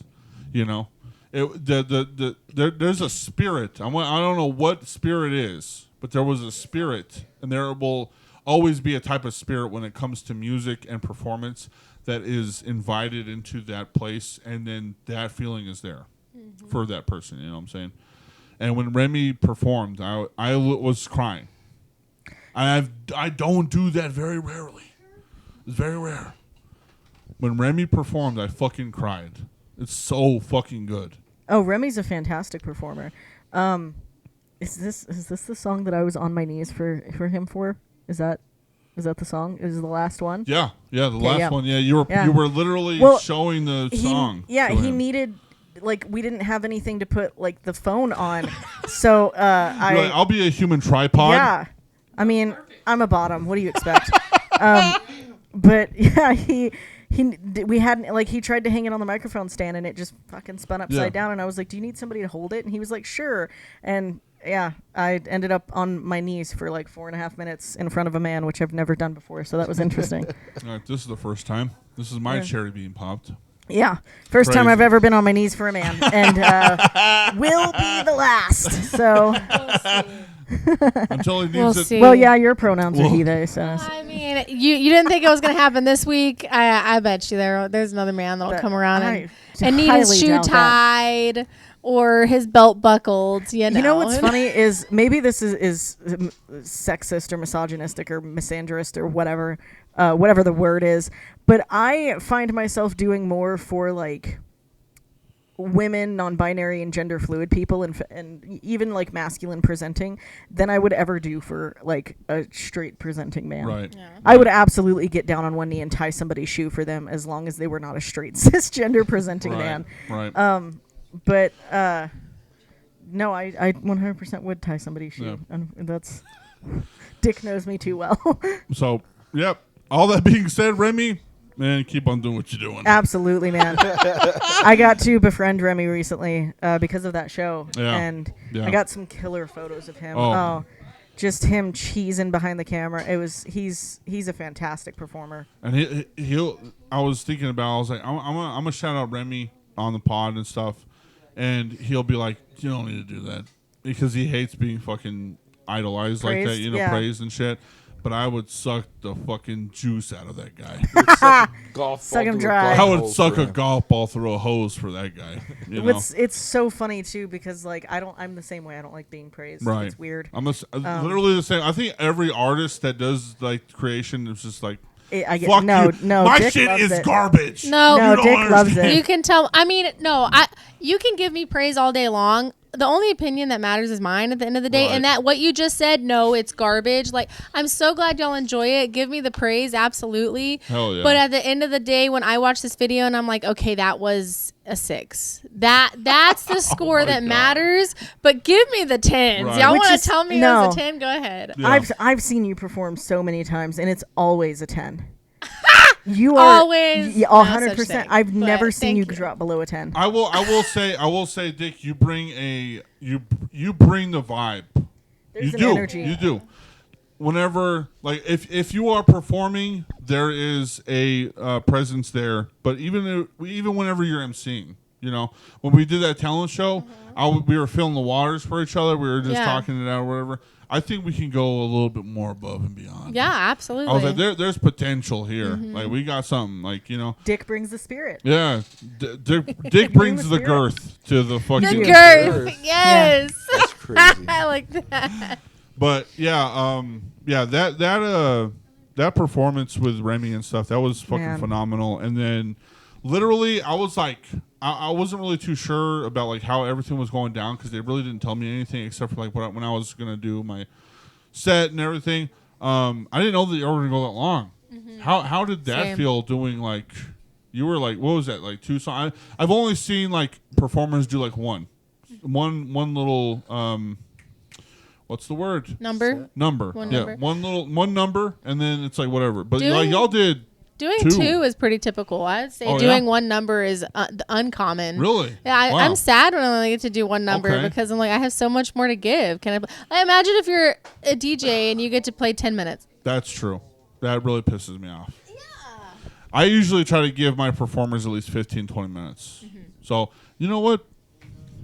There's a spirit. I don't know what spirit is, but there was a spirit, and there will always be a type of spirit when it comes to music and performance that is invited into that place, and then that feeling is there for that person. You know what I'm saying? And when Remy performed, I was crying. I don't do that very rarely. It's very rare. When Remy performed, I fucking cried. It's so fucking good. Oh, Remy's a fantastic performer. Is this the song that I was on my knees for him for? Is that the song? Is it the last one? Yeah, the last yeah. one. Yeah, you Yeah. were literally Well, showing the song. He to him. needed, like, we didn't have anything to put like the phone on, so You're like, I'll be a human tripod. yeah. I mean, I'm a bottom. What do you expect? But yeah, we hadn't, like, he tried to hang it on the microphone stand and it just fucking spun upside Yeah. down, and I was like, "Do you need somebody to hold it?" And he was like, "Sure." And yeah, I ended up on my knees for like 4.5 minutes in front of a man, which I've never done before, so that was interesting. All right, this is the first time. This is my cherry being popped. Yeah, first time Crazy. I've ever been on my knees for a man, and will be the last. So, Until he We'll needs it. see. well, yeah, your pronouns are Well- he, they, so. I mean, you didn't think it was going to happen this week. I bet you there's another man that'll But come around I and need his highly shoe doubt that. tied or his belt buckled. You You know what's funny is maybe this is sexist or misogynistic or misandrist or whatever the word is, but I find myself doing more for like women, non-binary, and gender fluid people, and even like masculine presenting, than I would ever do for like a straight presenting man. Right. Yeah. I would absolutely get down on one knee and tie somebody's shoe for them as long as they were not a straight cisgender presenting man. Right. But no, I 100% would tie somebody's shoe. Yeah. And that's Dick knows me too well. So, yep. All that being said, Remy, man, keep on doing what you're doing. Absolutely, man. I got to befriend Remy recently because of that show, Yeah. and Yeah. I got some killer photos of him. Oh. Just him cheesing behind the camera. He's a fantastic performer. And he'll. I was thinking about. I was like, I'm gonna shout out Remy on the pod and stuff, and he'll be like, you don't need to do that because he hates being fucking idolized like that, Praised, you know, yeah. praised and shit. But I would suck the fucking juice out of that guy. Golf Suck ball him through a dry. golf I would hole suck for a him. golf ball through a hose for that guy. You know? It's so funny too because like I'm the same way. I don't like being praised. Right. It's weird. I'm literally the same. I think every artist that does like creation is just like, I get fuck no. you. No, My Dick shit loves is it. garbage. No, No, You don't Dick loves understand. it. You can tell. I mean, no, you can give me praise all day long. The only opinion that matters is mine at the end of the day. Right. And that what you just said, no, it's garbage. Like, I'm so glad y'all enjoy it. Give me the praise, absolutely. Hell yeah. But at the end of the day, when I watch this video and I'm like, okay, that was a 6. That's the score my that God. matters. But give me the 10s. Right. Y'all Which want is- to tell me it no. was a 10? Go ahead. Yeah. I've seen you perform so many times, and it's always a 10. You are Always yeah, no such 100%. thing, I've but never seen thank you you. drop below a 10. I will say, Dick, you bring you bring the vibe. There's you an do. energy. You do. Whenever, like, if you are performing, there is a presence there. But even whenever you're emceeing, you know, when we did that talent show, we were feeling the waters for each other. We were just Yeah. talking it out or whatever. I think we can go a little bit more above and beyond. Yeah, absolutely. I was like, there's potential here. Like, we got something. Like, you know. Dick brings the spirit. Yeah, Dick brings the spirit. girth to the fucking. the you. girth. Yes. That's crazy. I like that. But yeah, that performance with Remy and stuff, that was fucking Man. phenomenal. And then, literally, I was like, I wasn't really too sure about like how everything was going down because they really didn't tell me anything except for like when I was gonna do my set and everything. I didn't know that you were gonna go that long. How did that Same. feel doing like? You were like, what was that, like 2 songs? I've only seen like performers do like one little what's the word? Number. Number. One Yeah, number. one number, and then it's like whatever. But Doing- like y'all did Doing 2. 2 is pretty typical. I'd say Oh, doing yeah? one number is uncommon. really. Yeah, Wow. I'm sad when I only get to do one number Okay. because I'm like, I have so much more to give. I imagine if you're a DJ and you get to play 10 minutes. That's true. That really pisses me off. Yeah. I usually try to give my performers at least 15, 20 minutes. So you know what?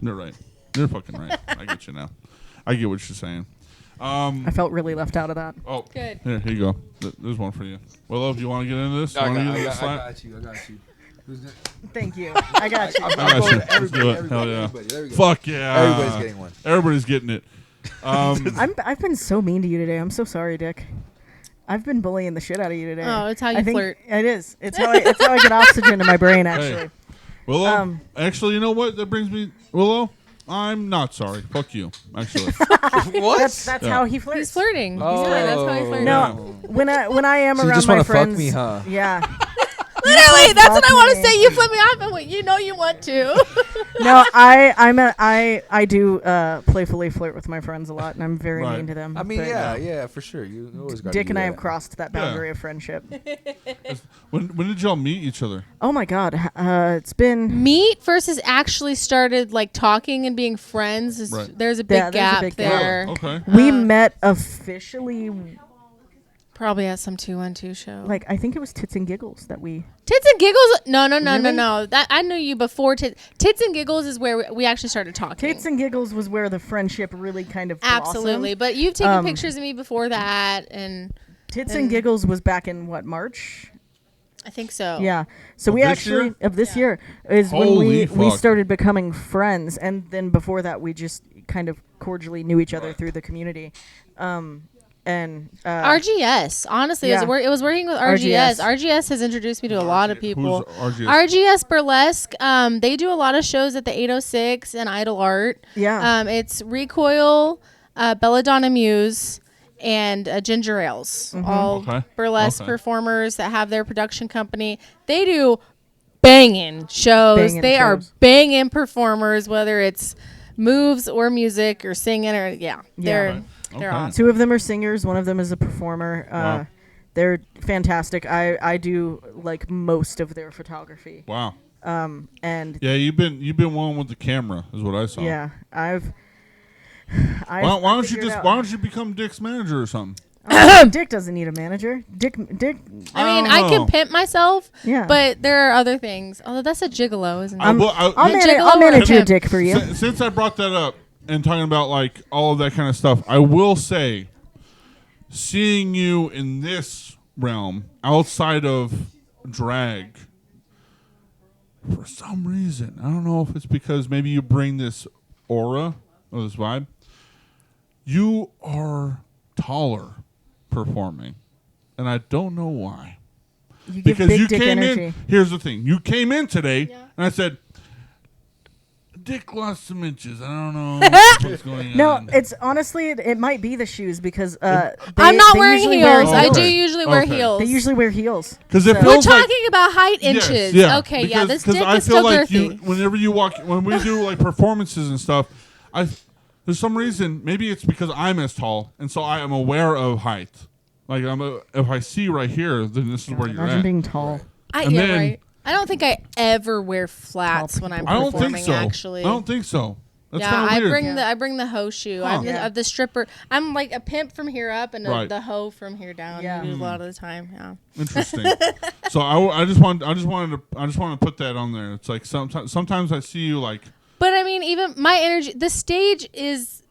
You're right. You're fucking right. I get you now. I get what you're saying. I felt really left out of that. Oh, Good. Here you go. There's one for you. Willow, do you want to get into this? I Wanna got, get I into got, this I slap? got you. I got you. Who's gonna, Thank you. I got you. I got you. Let's do it. Hell yeah. Everybody, there we go. Fuck yeah. Everybody's getting one. Everybody's getting it. I've been so mean to you today. I'm so sorry, Dick. I've been bullying the shit out of you today. Oh, it's how you I think flirt. It is. It's how I get oxygen in my brain. Actually, Willow, actually, you know what? That brings me, Willow, I'm not sorry. Fuck you, actually. What? that's Yeah. how he flirts. He's flirting. Oh. That's how he flirts. No, when I am So you around just my wanna fuck friends, me, huh? Yeah. Literally, that's what I want to Fuck me. say. You flip me off, and you know you want to. No, I do playfully flirt with my friends a lot, and I'm very Right. mean to them. I mean, but yeah, for sure. You always got. Dick and I have crossed that Yeah. boundary of friendship. when did y'all meet each other? Oh my God, it's been Meet versus actually started like talking and being friends. Right. There's a big Yeah, there's a gap big gap. there. Okay. we met officially. Probably at some 212 show. Like I think it was Tits and Giggles that we. Tits and Giggles. No. Really? That I knew you before. Tits and Giggles is where we actually started talking. Tits and Giggles was where the friendship really kind of Absolutely, blossomed. but you've taken Um, pictures of me before that, and Tits and Giggles was back in what, March? I think so. Yeah. So Of we this actually year? of this year is when Holy we fuck. started becoming friends, and then before that we just kind of cordially knew each other through the community. and RGS. Honestly, Yeah. it was working with RGS. RGS has introduced me to a lot of people. Who's RGS? RGS Burlesque. They do a lot of shows at the 806 and Idle Art. Yeah. It's Recoil, Belladonna Muse, and Ginger Ales. All Okay. burlesque Okay. performers that have their production company. They do banging shows. Banging They are shows. banging performers, whether it's moves or music or singing or they're Okay. awesome. 2 of them are singers. 1 of them is a performer. Wow. They're fantastic. I do like most of their photography. Wow. And Yeah, you've been one with the camera, is what I saw. yeah, I've Why don't you figured just out- why don't you become Dick's manager or something? Dick doesn't need a manager. Dick. I mean, don't I can know. pimp myself, Yeah. but there are other things. Although that's a gigolo, isn't it? I'll I'll manage your pimp? dick for you. Since I brought that up and talking about like all of that kind of stuff, I will say, seeing you in this realm outside of drag, for some reason, I don't know if it's because maybe you bring this aura or this vibe, you are taller performing, and I don't know why. You give Because big you dick came energy. in. Here's the thing: you came in today, and I said, "Dick lost some inches. I don't know what's going No, on." it's honestly it might be the shoes because I'm not they wearing usually heels. wear I do Okay. usually wear Okay. heels. They usually wear heels. Because it So- We're feels like talking about height yes, inches. yeah, Okay, because, yeah. This dick I is feel still like girthy. whenever you walk, when we do like performances and stuff, there's some reason. Maybe it's because I'm as tall, and so I am aware of height. Like if I see right here, then this is where you're Imagine at. being tall. And Yeah, then- right. I don't think I ever wear flats when I'm I don't performing. think so. Actually, I don't think so. That's yeah, kind I of weird. bring the hoe shoe. Huh. I'm the stripper. I'm like a pimp from here up and Right. the hoe from here down. Yeah. A lot of the time. Yeah. Interesting. So I just wanted to put that on there. It's like sometimes I see you like But I mean, even my energy, the stage is,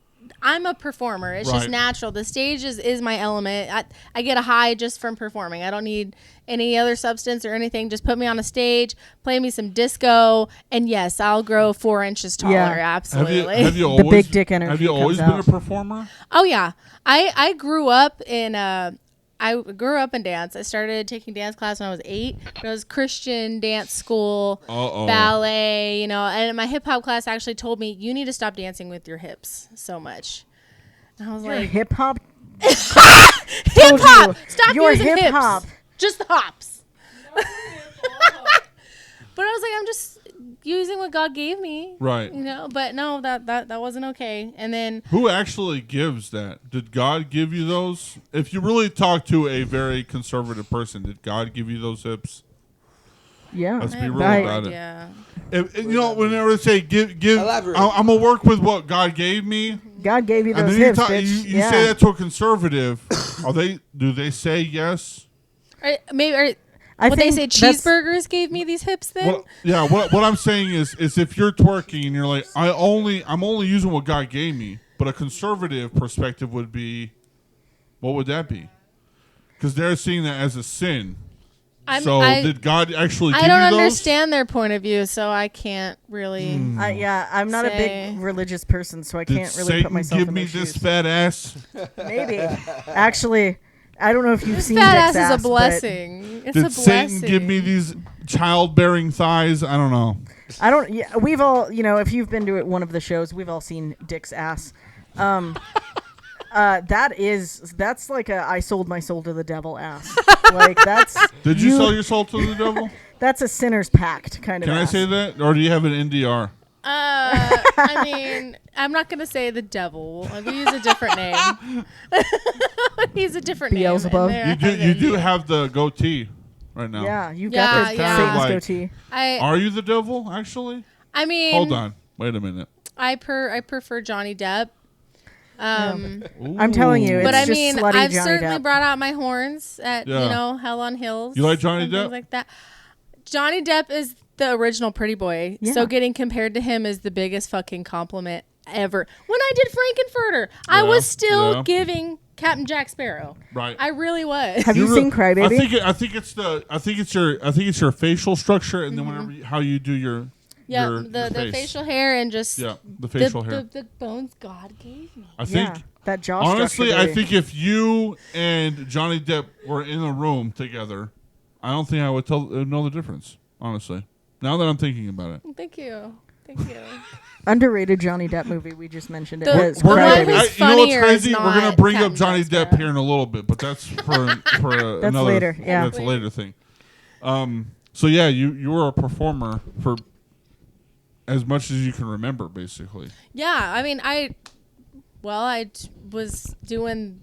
I'm a performer. It's just Right. natural. The stage is my element. I get a high just from performing. I don't need any other substance or anything. Just put me on a stage, play me some disco, and yes, I'll grow 4 inches taller. Yeah. Absolutely. have you The always big dick energy have you always comes been out. a performer? Oh yeah, I grew up in dance. I started taking dance class when I was 8. It was Christian dance school, ballet, and my hip hop class actually told me you need to stop dancing with your hips so much. And I was You're like, hip hop. hip hop. you. Stop You're using hips. hip-hop. Just the hops. But I was like, I'm just using what God gave me. Right. But no, that wasn't okay. And then Who actually gives that? Did God give you those? If you really talk to a very conservative person, did God give you those hips? Yeah. Let's I be have real no about it. idea. Whenever they say give, Elaborate. I'm gonna work with what God gave me. God gave you And those then hips, bitch. you yeah. say that to a conservative. Do they say yes? I Would they think say that's- cheeseburgers gave me these hips then? What I'm saying is if you're twerking and you're like, I'm only using what God gave me, but a conservative perspective would be, what would that be? Because they're seeing that as a sin. Did God actually give I don't you those? understand their point of view, so I can't really. I'm not a Say- big religious person, so I Did can't really Satan put myself give in me their this shoes. fat ass? Maybe. Actually, I don't know if you've seen Fat Dick's ass is a but blessing. It's Did a blessing. Satan give me these childbearing thighs? I don't know. I don't. Yeah, we've all, if you've been to one of the shows, we've all seen Dick's ass. That's like a I sold my soul to the devil ass. Like that's. Did you sell your soul to the devil? That's a sinner's pact kind of. Can I ass. say that, or do you have an NDR? I mean, I'm not gonna say the devil. We use a different name. He's a different Beelzebub. name. You do have the goatee right now. Yeah, you Yeah, got the yeah. Satan's Like- goatee. Are you the devil actually? I mean, Hold on. Wait a minute. I prefer Johnny Depp. I'm telling you, Ooh. it's But I just mean, slutty I've Johnny certainly Depp. brought out my horns at Yeah. Hell on Hills. You like Johnny and Depp? Things like that. Johnny Depp is the original pretty boy, Yeah. so getting compared to him is the biggest fucking compliment ever. When I did Frankenfurter, I Yeah, was still yeah. giving Captain Jack Sparrow. Right. I really was. Have you seen Crybaby? I think it's your facial structure, and then whenever how you do your Yeah, your the face. facial hair and just Yeah, the facial hair. The bones God gave me. I think Yeah. That jaw Honestly, structure, I baby. think if you and Johnny Depp were in a room together, I don't think I would know the difference. Honestly, now that I'm thinking about it. Thank you. Underrated Johnny Depp movie we just mentioned. It The- was the one Crybaby. who's you know what's funnier is crazy? We're gonna not bring up Captain Johnny Jack Depp Sparrow. here in a little bit, but that's for another later, yeah. That's a later thing. So yeah, you were a performer for as much as you can remember, basically. Yeah, I mean, I was doing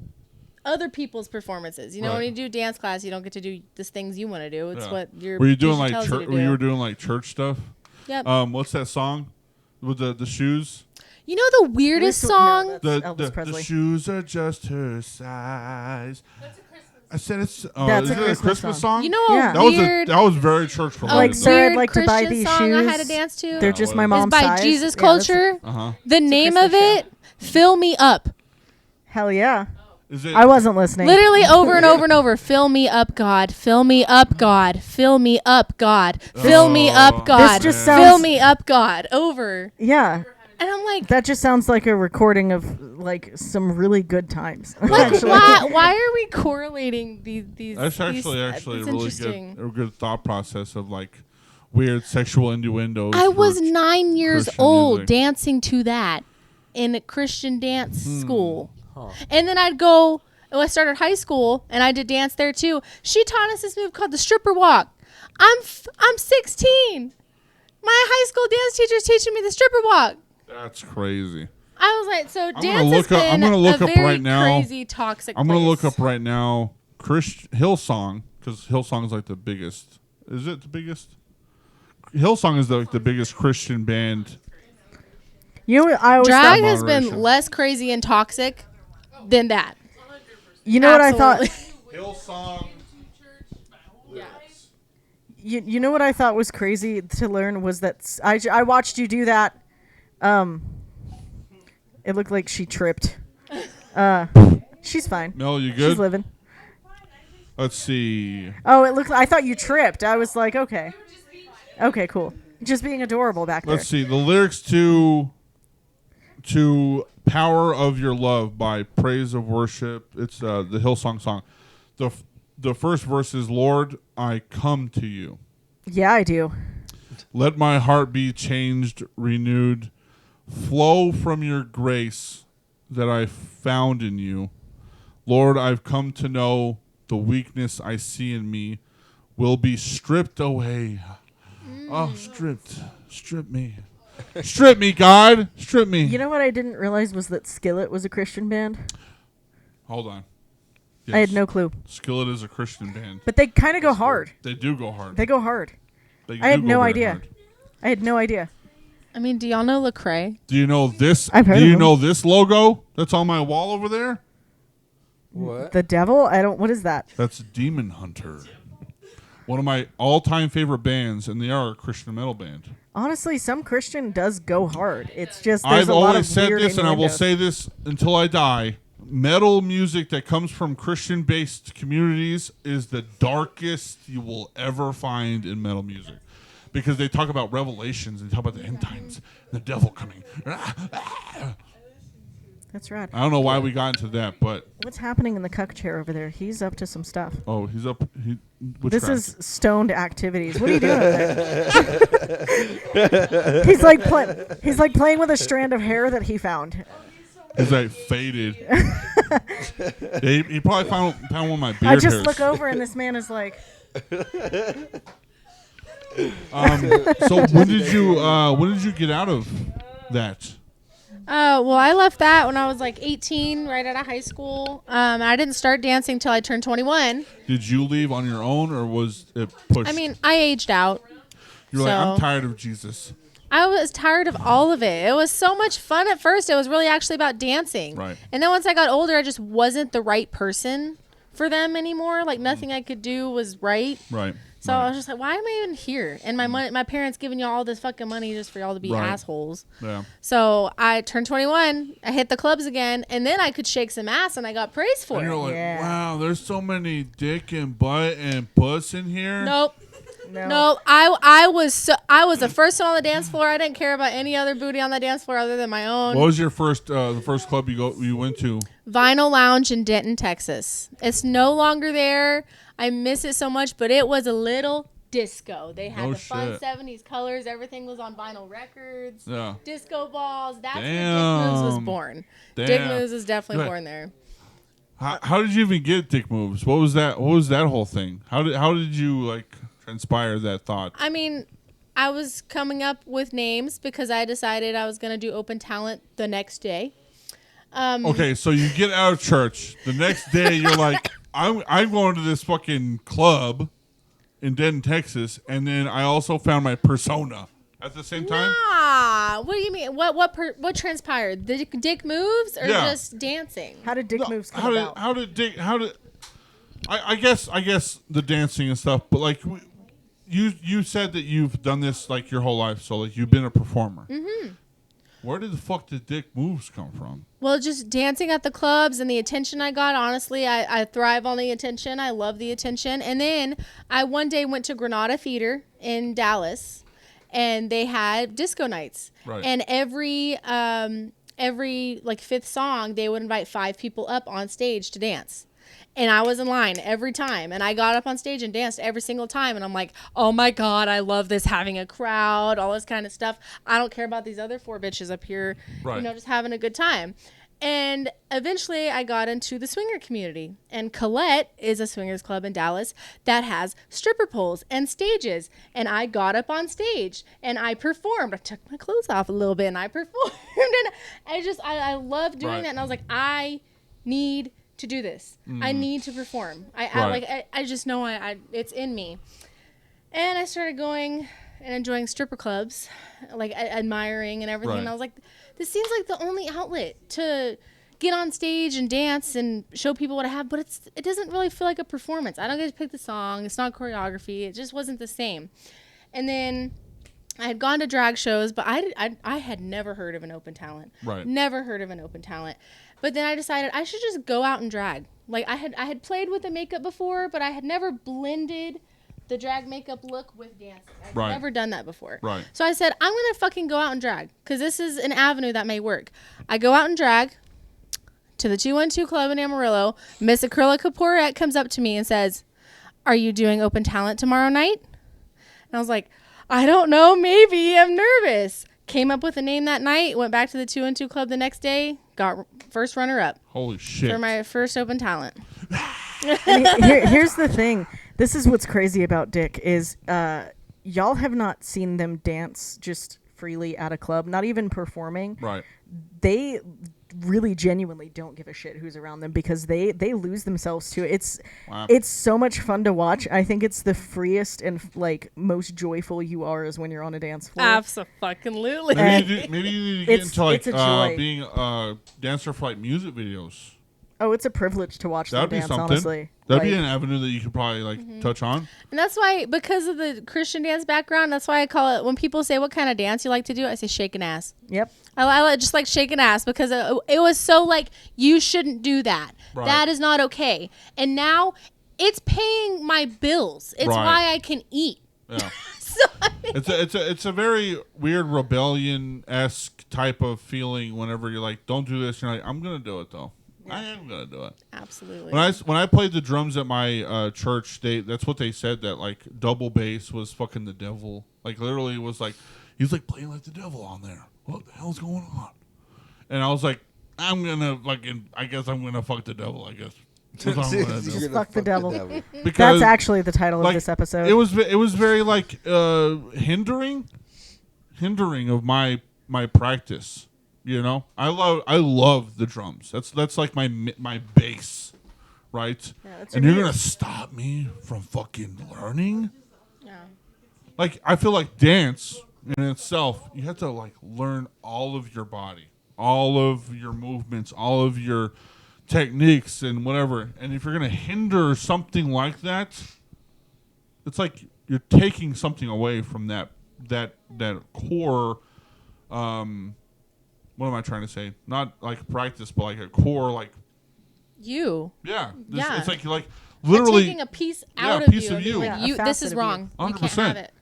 other people's performances. You know, Right. when you do dance class, you don't get to do the things you want to do. It's Yeah. what your Were you doing teacher like tells you church? to do. You were doing like church stuff. Yep. What's that song with the shoes? You know the weirdest No, song? that's The Elvis the Presley. shoes are just her size. I said it's. That's is a it a Christmas Christmas song. song? You know Yeah. a that was weird, that was very church a related. Like, sir, I'd weird like to buy Christian these song I had to shoes. dance to. They're just my whatever. mom's It's by size. Jesus Yeah, that's- Culture. Uh-huh. The name of Christmas it, Fill Me Up. Hell yeah. Is it? I wasn't listening. Literally over and over and over. Fill me up, God. Fill me up, God. Fill me up, God. Fill me up, God. This just man. Fill sounds. me up, God. Over. Yeah. And I'm like, That just sounds like a recording of like some really good times. like why are we correlating these That's actually it's a really interesting. good thought process of like weird sexual innuendos. I for was 9 years Christian old music. dancing to that in a Christian dance school. And then I'd go, I started high school and I did dance there too. She taught us this move called the stripper walk. I'm 16. My high school dance teacher's teaching me the stripper walk. That's crazy. I was like, so gonna dance look has up- I'm been gonna look a up very right now. crazy toxic I'm gonna place. look up right now Hillsong, because Hillsong is like the biggest. Is it the biggest? Hillsong is like the biggest Christian band. You know what I always Drag thought, has been Moderation. less crazy and toxic than that. you know what I thought Absolutely. Hillsong. you know what I thought was crazy to learn was that I watched you do that. It looked like she tripped. She's fine. Mel, you She's good? living. Let's see. Oh, it looked. I thought you tripped. I was like, okay, cool. Just being adorable back there. Let's see the lyrics to "Power of Your Love" by Praise of Worship. It's the Hillsong song. The first verse is, "Lord, I come to you. Yeah, I do. Let my heart be changed, renewed, flow from your grace that I found in you. Lord, I've come to know the weakness I see in me will be stripped away." Oh, strip me. Strip me, God. Strip me. You know what I didn't realize was that Skillet was a Christian band. Hold on. I had Yes. no clue. Skillet is a Christian band. But they kind of go hard. They do go hard. They go hard. They I had do no go very idea. hard. I had no idea. I mean, do y'all know Lecrae? Do you know this? I've heard do of you them. know this logo that's on my wall over there? What? The devil? I don't. What is that? That's Demon Hunter. One of my all-time favorite bands, and they are a Christian metal band. Honestly, some Christian does go hard. It's just there's I've a lot always of said weird this, and I will innuendos. say this until I die. Metal music that comes from Christian-based communities is the darkest you will ever find in metal music. Because they talk about revelations and talk about the end times and the devil coming. That's right. I don't know why we got into that, but What's happening in the cuck chair over there? He's up to some stuff. oh, he's up. This is stoned activities. What are you doing up there? He's like playing with a strand of hair that he found. He's like faded. He probably found one of my beard I just hairs. look over and this man is like, So when did you get out of that? Well, I left that when I was like 18, right out of high school. I didn't start dancing till I turned 21. Did you leave on your own, or was it pushed? I mean, I aged out. you're like, I'm so- tired of Jesus. I was tired of all of it. It was so much fun at first. It was really actually about dancing. Right. And then once I got older, I just wasn't the right person for them anymore. Like nothing I could do was right. Right. So right. I was just like, why am I even here? And my parents giving y'all all this fucking money just for y'all to be Right. assholes. Yeah. So I turned 21. I hit the clubs again, and then I could shake some ass, and I got praise for And it. you're like, Yeah. wow, there's so many dick and butt and puss in here. Nope. No, I was the first one on the dance floor. I didn't care about any other booty on the dance floor other than my own. What was your first the first club you went to? Vinyl Lounge in Denton, Texas. It's no longer there. I miss it so much, but it was a little disco. They had the fun 70s colors. Everything was on vinyl records. Yeah. Disco balls. That's where Dick Damn. Moves was born. Damn. Dick Moves was definitely Right. born there. How did you even get Dick Moves? What was that? What was that whole thing? How did you like transpire that thought? I mean, I was coming up with names because I decided I was going to do open talent the next day. Okay, so you get out of church. The next day, you're like, I'm going to this fucking club in Denton, Texas, and then I also found my persona at the same time. Ah, what do you mean? What transpired? The Dick Moves or Yeah. just dancing? How did Dick No, Moves come about? I guess the dancing and stuff, but like you said that you've done this like your whole life, so like you've been a performer. Mm-hmm. Where did the fuck did Dick Moves come from? Well, just dancing at the clubs and the attention I got. Honestly, I thrive on the attention. I love the attention. And then I one day went to Granada Theater in Dallas, and they had disco nights. Right. And every like fifth song, they would invite 5 people up on stage to dance. And I was in line every time. And I got up on stage and danced every single time. And I'm like, oh my God, I love this, having a crowd, all this kind of stuff. I don't care about these other 4 bitches up here, Right. just having a good time. And eventually I got into the swinger community. And Colette is a swingers club in Dallas that has stripper poles and stages. And I got up on stage and I performed. I took my clothes off a little bit and I performed. And I love doing Right. that. And I was like, I need to do this. I need to perform. I just know it's in me. And I started going and enjoying stripper clubs, like admiring and everything. Right. And I was like, this seems like the only outlet to get on stage and dance and show people what I have, but it doesn't really feel like a performance. I don't get to pick the song. It's not choreography. It just wasn't the same. And then I had gone to drag shows, but I had never heard of an open talent. Right. Never heard of an open talent. But then I decided I should just go out and drag. Like I had played with the makeup before, but I had never blended the drag makeup look with dancing. I've Right. never done that before. Right. So I said, I'm going to fucking go out and drag because this is an avenue that may work. I go out and drag to the 212 Club in Amarillo. Miss Acrylic Caporette comes up to me and says, are you doing open talent tomorrow night? And I was like, I don't know. Maybe. I'm nervous. Came up with a name that night. Went back to the 212 Club the next day. Got first runner-up Holy shit! for my first open talent. And here's the thing. This is what's crazy about Dick is y'all have not seen them dance just freely at a club, not even performing. Right. They really genuinely don't give a shit who's around them because they lose themselves to it. Wow. It's so much fun to watch. I think it's the freest and like most joyful you are is when you're on a dance floor. Absolutely. Maybe you need to get into like it's a joy. being a dancer for like music videos. Oh, it's a privilege to watch That'd them be dance, something. honestly. That'd be Like, an avenue that you could probably like touch on. And that's why, because of the Christian dance background, that's why I call it, when people say, what kind of dance you like to do? I say shaking ass. Yep. I just like shaking ass because it was so like, you shouldn't do that. Right. That is not okay. And now it's paying my bills. It's Right. why I can eat. Yeah. So, I mean, It's a very weird rebellion-esque type of feeling whenever you're like, don't do this. You're like, I'm gonna do it though. I am gonna do it. absolutely. When I played the drums at my church, that's what they said, that like double bass was fucking the devil. Like literally, it was like he's like playing like the devil on there. What the hell's going on? And I was like, I guess I'm gonna fuck the devil. I guess. That's what I'm gonna do. Just fuck the devil. Because That's actually the title like, of this episode. It was very like hindering of my practice. You know, I love the drums. That's like my bass, right? Yeah, that's and your you're gonna muse. stop me from fucking learning? Yeah. Like I feel like dance in itself, you have to like learn all of your body, all of your movements, all of your techniques and whatever. And if you're gonna hinder something like that, it's like you're taking something away from that core. What am I trying to say? Not like practice, but like a core like You. Yeah. Yeah. It's like They're literally taking a piece yeah, out a of piece you. of and being you. like, Yeah, a this facet is of you. wrong. You can't 100%. have it.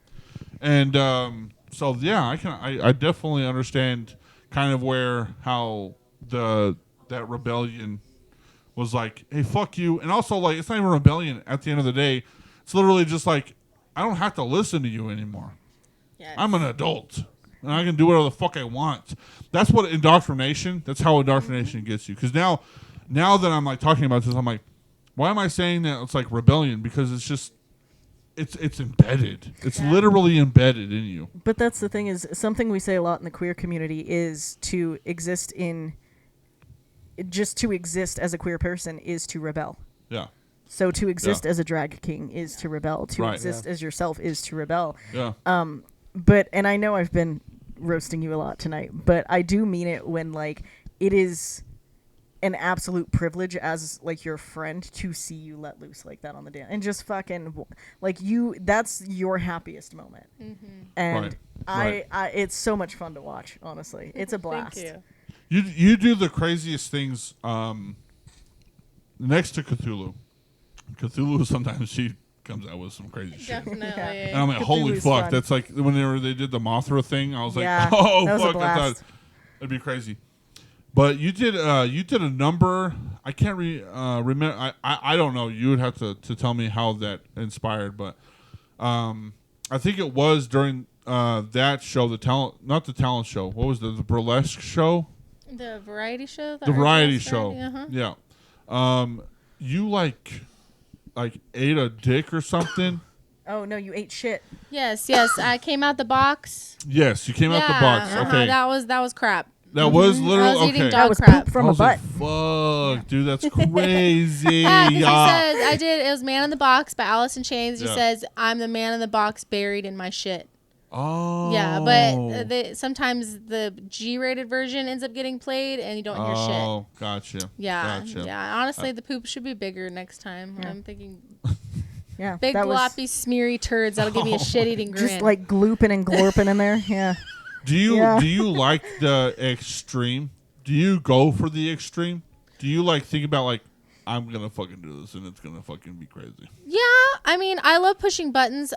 And so yeah, I definitely understand kind of how that rebellion was like, hey, fuck you. And also like it's not even rebellion at the end of the day. It's literally just like I don't have to listen to you anymore. Yes. I'm an adult. And I can do whatever the fuck I want. That's what indoctrination, that's how indoctrination gets you. Because now that I'm like talking about this, I'm like, why am I saying that it's like rebellion? Because it's just, it's embedded. It's literally embedded in you. But that's the thing is something we say a lot in the queer community is to exist as a queer person is to rebel. Yeah. So to exist as a drag king is to rebel. To Right. exist as yourself is to rebel. Yeah. But and I know I've been roasting you a lot tonight, but I do mean it when like it is an absolute privilege as like your friend to see you let loose like that on the dance and just fucking like that's your happiest moment. And Right. I it's so much fun to watch, honestly. It's a blast. Thank you. You do the craziest things next to Cthulhu. Cthulhu sometimes she comes out with some crazy shit. Definitely. And I'm like, holy Cthulhu's fuck! fun. That's like when they did the Mothra thing. I was like, Yeah, oh that was a fuck! I blast. thought it'd be crazy. But you did a number. I can't remember. I don't know. You would have to tell me how that inspired. But I think it was during that show, not the talent show. What was the burlesque show? The variety show? The variety Urban show. Variety, Yeah. You like ate a dick or something? Oh no, you ate shit. Yes. I came out the box. Yes, you came out the box. Okay. That was crap. That was literally I was eating okay. dog That was crap. poop from I a was butt. like, fuck, dude, that's crazy. Yeah, because Yeah. he says it was Man in the Box by Alice in Chains. He Yeah. says, I'm the man in the box buried in my shit. Oh. Yeah, but sometimes the G-rated version ends up getting played and you don't hear shit. Oh, gotcha. Yeah, Gotcha. yeah. Honestly, the poop should be bigger next time. I'm thinking Yeah. big, that was gloppy, smeary turds that'll give me a shit-eating grin. just like glooping and glorping in there. Yeah. Do you Yeah. like the extreme? Do you go for the extreme? Do you like think about like I'm gonna fucking do this and it's gonna fucking be crazy? Yeah, I mean, I love pushing buttons.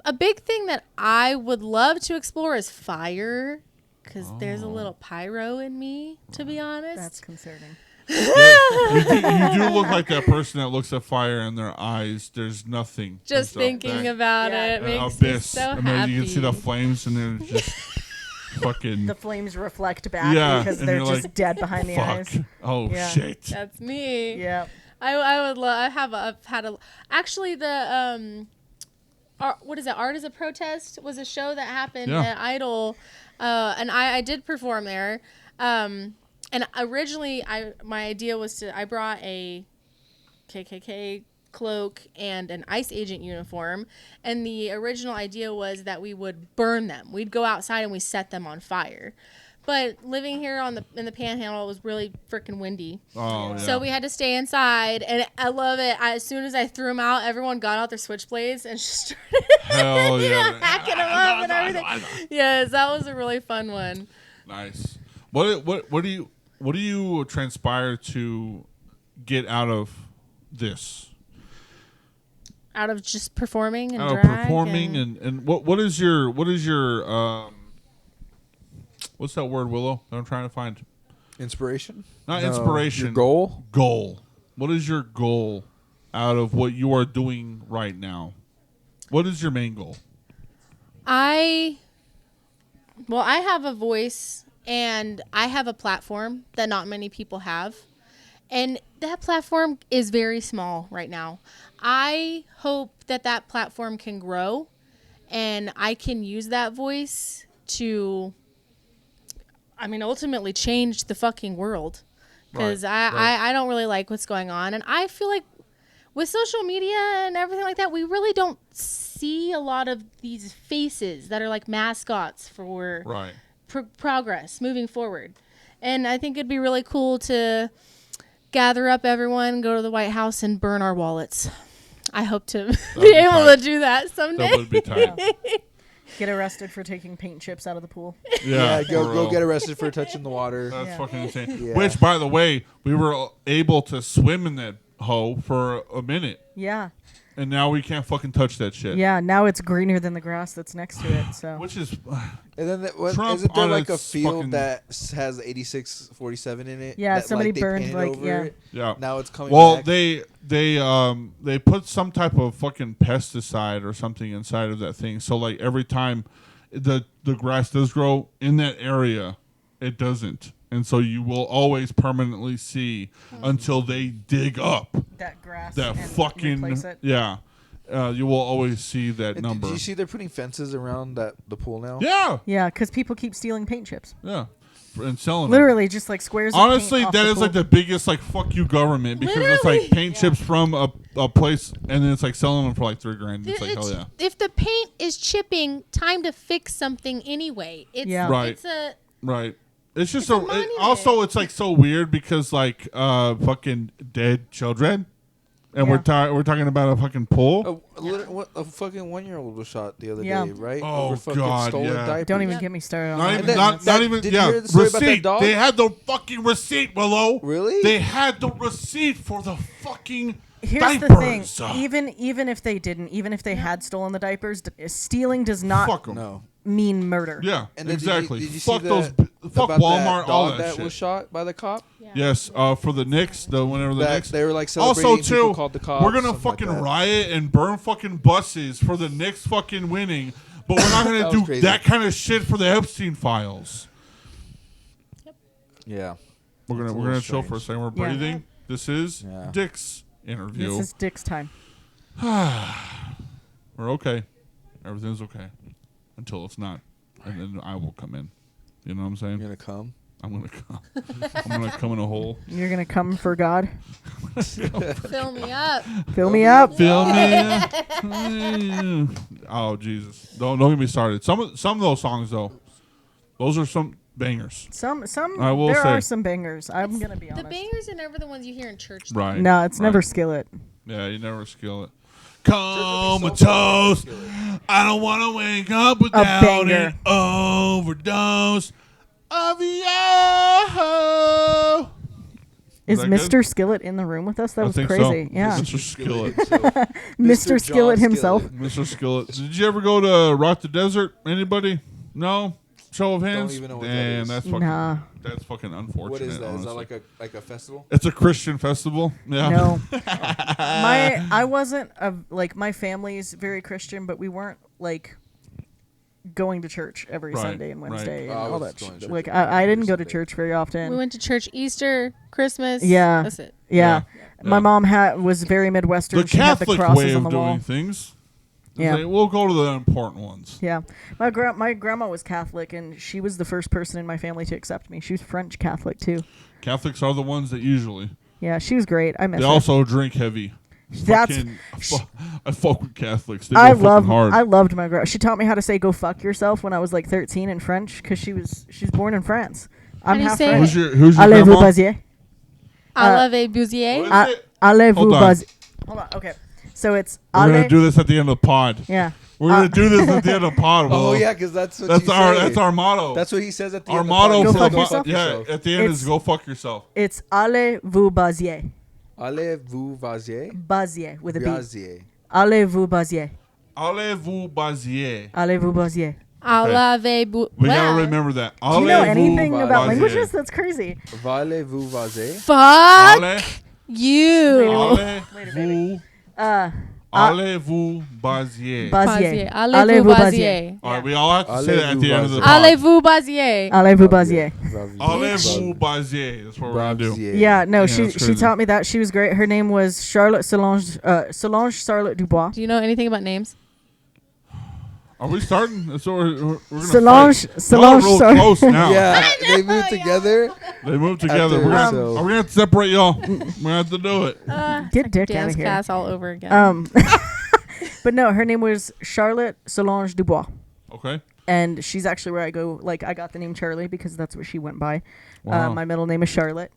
A big thing that I would love to explore is fire, because there's a little pyro in me, to be honest. That's concerning. You do look like that person that looks at fire in their eyes. There's nothing. Just There's thinking that- about Yeah. it an makes me abyss, so and then happy. you can see the flames, and they're just fucking The flames reflect back Yeah, because and they're you're just like, dead behind the fuck. eyes. Oh Yeah. shit! That's me. Yeah. I would love. I've had a. Actually, the what is it? Art is a Protest was a show that happened Yeah. at Idol, and I did perform there. And originally, my idea was I brought a KKK cloak and an ICE agent uniform, and the original idea was that we would burn them. We'd go outside and we set them on fire. But living here in the Panhandle, it was really freaking windy. Oh yeah. So we had to stay inside, and I love it. As soon as I threw them out, everyone got out their switchblades and just started Hell yeah. hacking them up and everything. Yes, that was a really fun one. Nice. What do you transpire to get out of this? Out of just performing and Out of drag performing and what is your what's that word, Willow, that I'm trying to find? Inspiration? Not No, inspiration. Your goal? Goal. What is your goal out of what you are doing right now? What is your main goal? I have a voice and I have a platform that not many people have. And that platform is very small right now. I hope that platform can grow and I can use that voice to, ultimately change the fucking world. Because I don't really like what's going on. And I feel like with social media and everything like that, we really don't see a lot of these faces that are like mascots for progress moving forward. And I think it'd be really cool to gather up everyone, go to the White House, and burn our wallets. I hope to be able to do that someday. That would be tight. Get arrested for taking paint chips out of the pool. Yeah, for go real. get arrested for touching the water. That's Yeah. fucking insane. Yeah. Which, by the way, we were able to swim in that hole for a minute, Yeah. and now we can't fucking touch that shit. Yeah, now it's greener than the grass that's next to it. So Which is And then Trump isn't there on like a its field fucking- that has 8647 in it? Yeah, that, somebody they burned, painted like, over yeah. it? yeah. Now it's coming Well, back. they put some type of fucking pesticide or something inside of that thing. So like every time the grass does grow in that area, it doesn't. And so you will always permanently see until they dig up that grass that and fucking replace it. yeah. You will always see that And number. Did you see they're putting fences around the pool now? Yeah, Yeah, because people keep stealing paint chips. yeah, and selling them. Literally, just like squares. Honestly, of paint that off is like the biggest like fuck you government because it's like paint chips from a place and then it's like selling them for like $3,000. It's like hell yeah. If the paint is chipping, time to fix something anyway. It's, Yeah. Right. It's a Right. It's just It's a it, monument. also it's like so weird because like fucking dead children, and Yeah. we're talking about a fucking pool. A fucking 1-year-old was shot the other Yeah. day, right? Oh, Over fucking God, stolen yeah. diapers. Don't even Yep. get me started on Not that. even, then not that- even, did you yeah. hear the story about that Receipt. dog? They had the fucking receipt, Willow. Really? They had the receipt for the fucking Here's diapers. the thing: even if they didn't, even if they had stolen the diapers, stealing does not Fuck them. No. mean murder. Yeah, And then exactly. Did you Fuck see those. Fuck about Walmart. that All dog that shit. was shot by the cop? Yes, for the Knicks, whenever the That Knicks. they were like celebrating. Also, people too, called the cops, we're gonna something like fucking that. riot and burn fucking buses for the Knicks fucking winning, but we're not That gonna was do crazy. that kind of shit for the Epstein files. Yeah. We're It's a gonna little chill for a strange. second. We're Yeah. breathing. This is Yeah. Dick's interview. This is Dick's time. We're okay. Everything's okay until it's not, and then I will come in. You know what I'm saying? You're gonna come. I'm gonna come. I'm gonna come in a hole. You're gonna come for God. fill me up. Fill me up. Feel me? Oh Jesus! Don't get me started. Some of those songs though, those are some bangers. Some. I will There say. are some bangers. I'm gonna be The honest. bangers are never the ones you hear in church. though. Right. No, it's right. never Skillet. Yeah, you never skill it. Comatose. I don't want to wake up without banger. an overdose of you. Is that Mr. Skillet in the room with us? That I was think crazy. so. Yeah. Mr. Skillet. Mr. Skillet John himself. Mr. Skillet. Did you ever go to Rock the Desert? Anybody? No? Show of hands? even know what that Damn, is. that's fucking Nah. that's fucking unfortunate. What is that? Is honestly. that like a festival? It's a Christian festival. Yeah. No. I wasn't like my family's very Christian, but we weren't like going to church every Right, Sunday and right. Wednesday and I all was that going to shit. church Like every I didn't go to Sunday. church very often. We went to church Easter, Christmas. Yeah. That's it. yeah. Yeah. My mom was very Midwestern. The she had the Catholic crosses way on of the wall. doing things. Yeah. We'll go to the important ones. Yeah, my grandma was Catholic, and she was the first person in my family to accept me. She was French Catholic too. Catholics are the ones that usually. Yeah, she was great. I miss They her. also drink heavy. That's Fucking- I fuck with Catholics. They I go fucking hard. loved my grandma. She taught me how to say "go fuck yourself" when I was like 13 in French because she's born in France. I'm do you half say French. Who's your Allez vous grandma? basier. I love a Busier. What is it? Allez vous Hold on. basier. Hold on. Okay. So it's We're gonna allez. do this at the end of the pod. Yeah. We're gonna do this at the end of the pod. Oh Will. yeah, because that's what that's you our say. that's our motto. That's what he says at the our end. motto Go for fuck the yourself? yeah. At the end is It's- go fuck yourself. It's allez vous basier. Allez vous vasier. Basier with a B. Basier. Allez vous basier. Allez vous basier. Allez vous basier. I love a We gotta remember that. Do you know Allez-vous anything basier. about languages? That's crazy. Valez vous vasier. Fuck Allez- you. Allez-vous Allez-vous basier. Basier. Allez-vous Bazier. All right, we all have to say that at the end of the pod. Allez-vous Bazier. Allez vous basier. Allez-vous basier. That's what we're gonna do. Yeah, no, Yeah, she that's crazy. taught me that. She was great. Her name was Charlotte Solange Charlotte Dubois. Do you know anything about names? Are we starting? That's what we're gonna Solange fight. Solange Y'all are real Charlotte. close now. Yeah, they moved together. They moved together. After, We're gonna, so- are we gonna have to separate y'all? We're gonna have to do it. Get Dick out Dance of here. class all over again. But no, her name was Charlotte Solange Dubois. Okay. And she's actually where I go. Like, I got the name Charlie because that's what she went by. Wow. My middle name is Charlotte.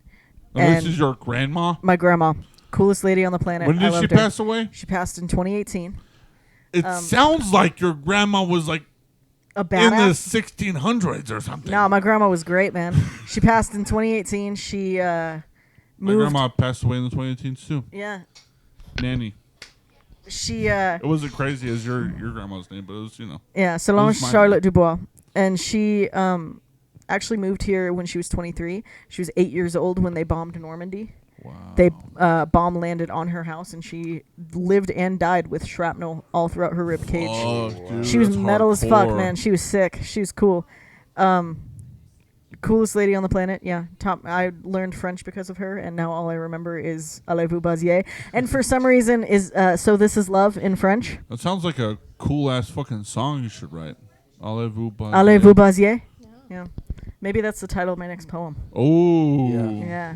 Now, this and is your grandma. My grandma, coolest lady on the planet. When I did she loved her. pass away? She passed in 2018. It sounds like your grandma was like A in the badass. 1600s or something. No, my grandma was great, man. She passed in 2018. She my moved. grandma passed away in the 2018s too. Yeah. Nanny. She It wasn't crazy as your grandma's name, but it was, yeah, Solange mine. Charlotte Dubois, and she actually moved here when she was 23. She was 8 years old when they bombed Normandy. Wow. They bomb landed on her house, and she lived and died with shrapnel all throughout her rib cage. Oh, dude, She was that's metal as fuck, hardcore. man. She was sick. She was cool. Coolest lady on the planet. Yeah. Top. I learned French because of her, and now all I remember is "Allez-vous Bazier." And for some reason, is "So This Is Love" in French. That sounds like a cool ass fucking song you should write. Allez-vous Bazier. "Allez-vous Bazier." Yeah. Maybe that's the title of my next poem. Oh. Yeah.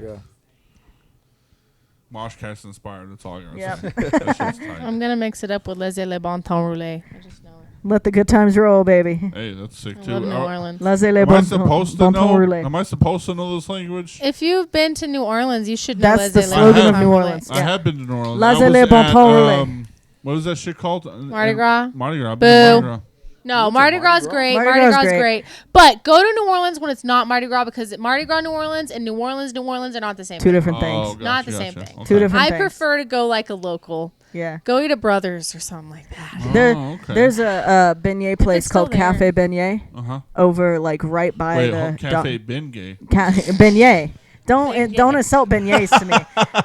Moshcast inspired. That's all I gotta Yep. say. That shit's tight. I'm gonna mix it up with Laissez les bon temps rouler. I just know it. Let the good times roll, baby. Hey, that's sick I too. love New Orleans. Laissez les Am I bon supposed to bon know? temps roulés. Am I supposed to know this language? If you've been to New Orleans, you should know That's the Laissez les slogan bon of temps New rouler. Orleans. I have been to New Orleans. Laissez I was les bon at, temps roulés. what is that shit called? Mardi Gras? Mardi Gras. I've been to Boo. Mardi Gras. No, Mardi Gras is great. Mardi Mardi Gras Gras is is great. great. But go to New Orleans when it's not Mardi Gras because Mardi Gras New Orleans and New Orleans are not the same Two thing. different Oh, things. gotcha, Not the same gotcha. thing. Okay. Two different I things. prefer to go like a local. Yeah. Go eat a Brothers or something like that. There, Oh, okay. There's a beignet place still called there. Cafe Beignet Uh-huh. over like right by Wait, the Cafe Ben Gay. beignet. Don't insult beignets to me.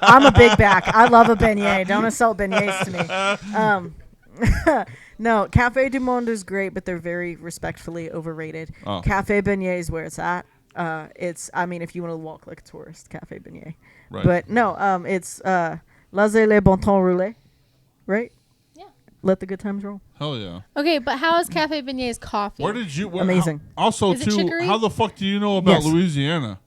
I'm a big back. I love a beignet. Don't insult beignets to me. No, Cafe du Monde is great, but they're very respectfully overrated. Oh. Cafe Beignet is where it's at. If you want to walk like a tourist, Cafe Beignet. Right. But no, it's Laissez les bon temps rouler, right? Yeah. Let the good times roll. Hell yeah. Okay, but how is Cafe Beignet's coffee? Where did you? Amazing. Also, Is it too, chicory? how the fuck do you know about Yes. Louisiana?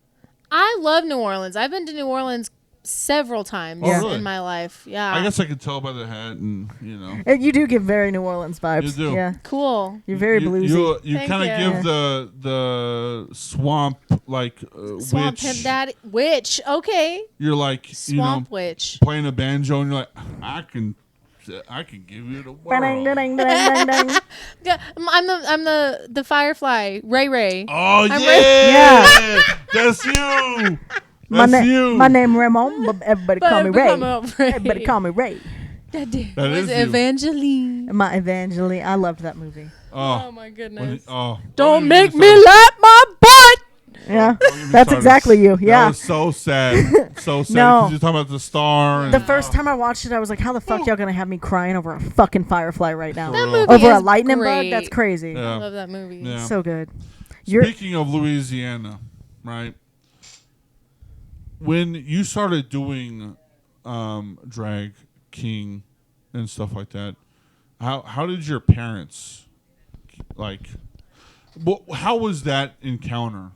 I love New Orleans. I've been to New Orleans several times Oh, really? in my life. Yeah. I guess I could tell by the hat, and You do give very New Orleans vibes. You do. Yeah, Cool. you're very bluesy. You Thank kind of you. give the swamp like Swamp witch. Pimp Daddy. Witch. Okay. You're like Swamp Witch. playing a banjo, and you're like, I can give you the world. Ba-ding-da-ding-da-ding-da-ding. Yeah, I'm the Firefly. Ray. Oh I'm yeah, that's you. My That's you. My name Ramon, but everybody call me Ray. Ray. Everybody call me Ray. That is was you. Evangeline. My Evangeline. I loved that movie. Oh my When goodness. don't make even me start- lap my butt. Yeah, don't get me that's started. exactly you. Yeah. That was so sad. So sad. No. 'Cause you're talking about the star. And, The first time I watched it, I was like, "How the fuck y'all gonna have me crying over a fucking firefly right now? That real. movie Over a is lightning great. bug? That's crazy. Yeah. I love that movie. Yeah. So good." You're Speaking of Louisiana, right? When you started doing drag king and stuff like that, how did your parents like? How was that encounter?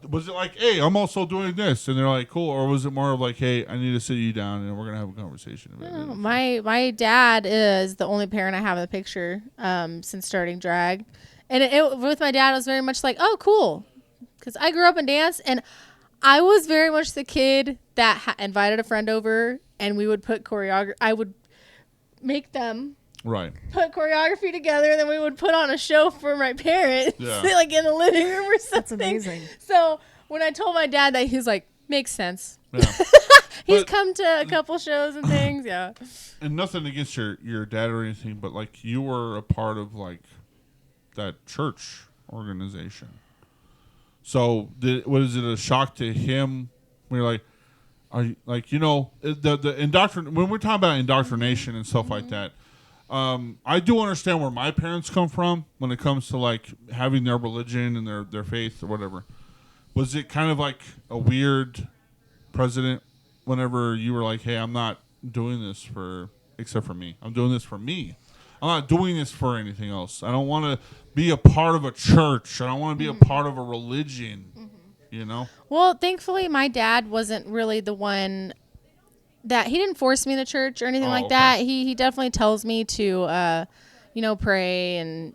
Was it like, hey, I'm also doing this, and they're like, cool, or was it more of like, hey, I need to sit you down and we're gonna have a conversation about Oh, it? my dad is the only parent I have in the picture since starting drag, and it with my dad it was very much like, oh, cool, because I grew up in dance, and I was very much the kid that invited a friend over, and we would put choreography. I would make them Right. put choreography together, and then we would put on a show for my parents, Yeah. like in the living room or something. That's amazing. So when I told my dad that, he's like, makes sense. Yeah. He's But- come to a couple shows and things. Yeah. And nothing against your dad or anything, but like you were a part of like that church organization. So was it a shock to him when you're like, are you, like, the when we're talking about indoctrination and stuff like that, I do understand where my parents come from when it comes to like having their religion and their faith or whatever. Was it kind of like a weird precedent whenever you were like, hey, I'm not doing this except for me. I'm doing this for me. I'm not doing this for anything else. I don't want to be a part of a church. I don't want to be a part of a religion, Well, thankfully, my dad wasn't really the one that he didn't force me in the church or anything like okay. that. He definitely tells me to, pray, and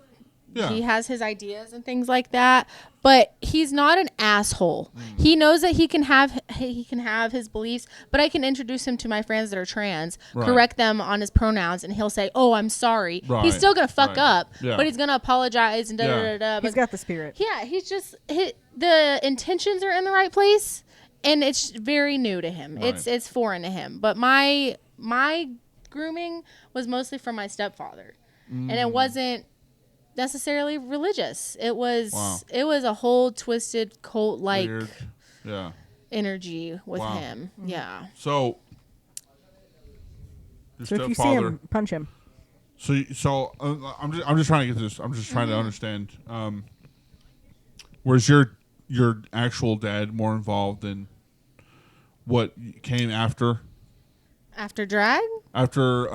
Yeah. he has his ideas and things like that. But he's not an asshole. He knows that he can have he can have his beliefs, but I can introduce him to my friends that are trans, Right. correct them on his pronouns, and he'll say, "Oh, I'm sorry." Right. He's still gonna fuck Right. up, Yeah. but he's gonna apologize and da da da da. He's got the spirit. Yeah, the intentions are in the right place, and it's very new to him. Right. It's foreign to him. But my grooming was mostly from my stepfather, and it wasn't necessarily religious. It was Wow. it was a whole twisted cult like Weird. Yeah. energy with Wow. him. Yeah. So. Your So if you see stepfather. him, punch him. So I'm just trying to get this. I'm just trying to understand. Was your actual dad more involved in what came after? After drag, After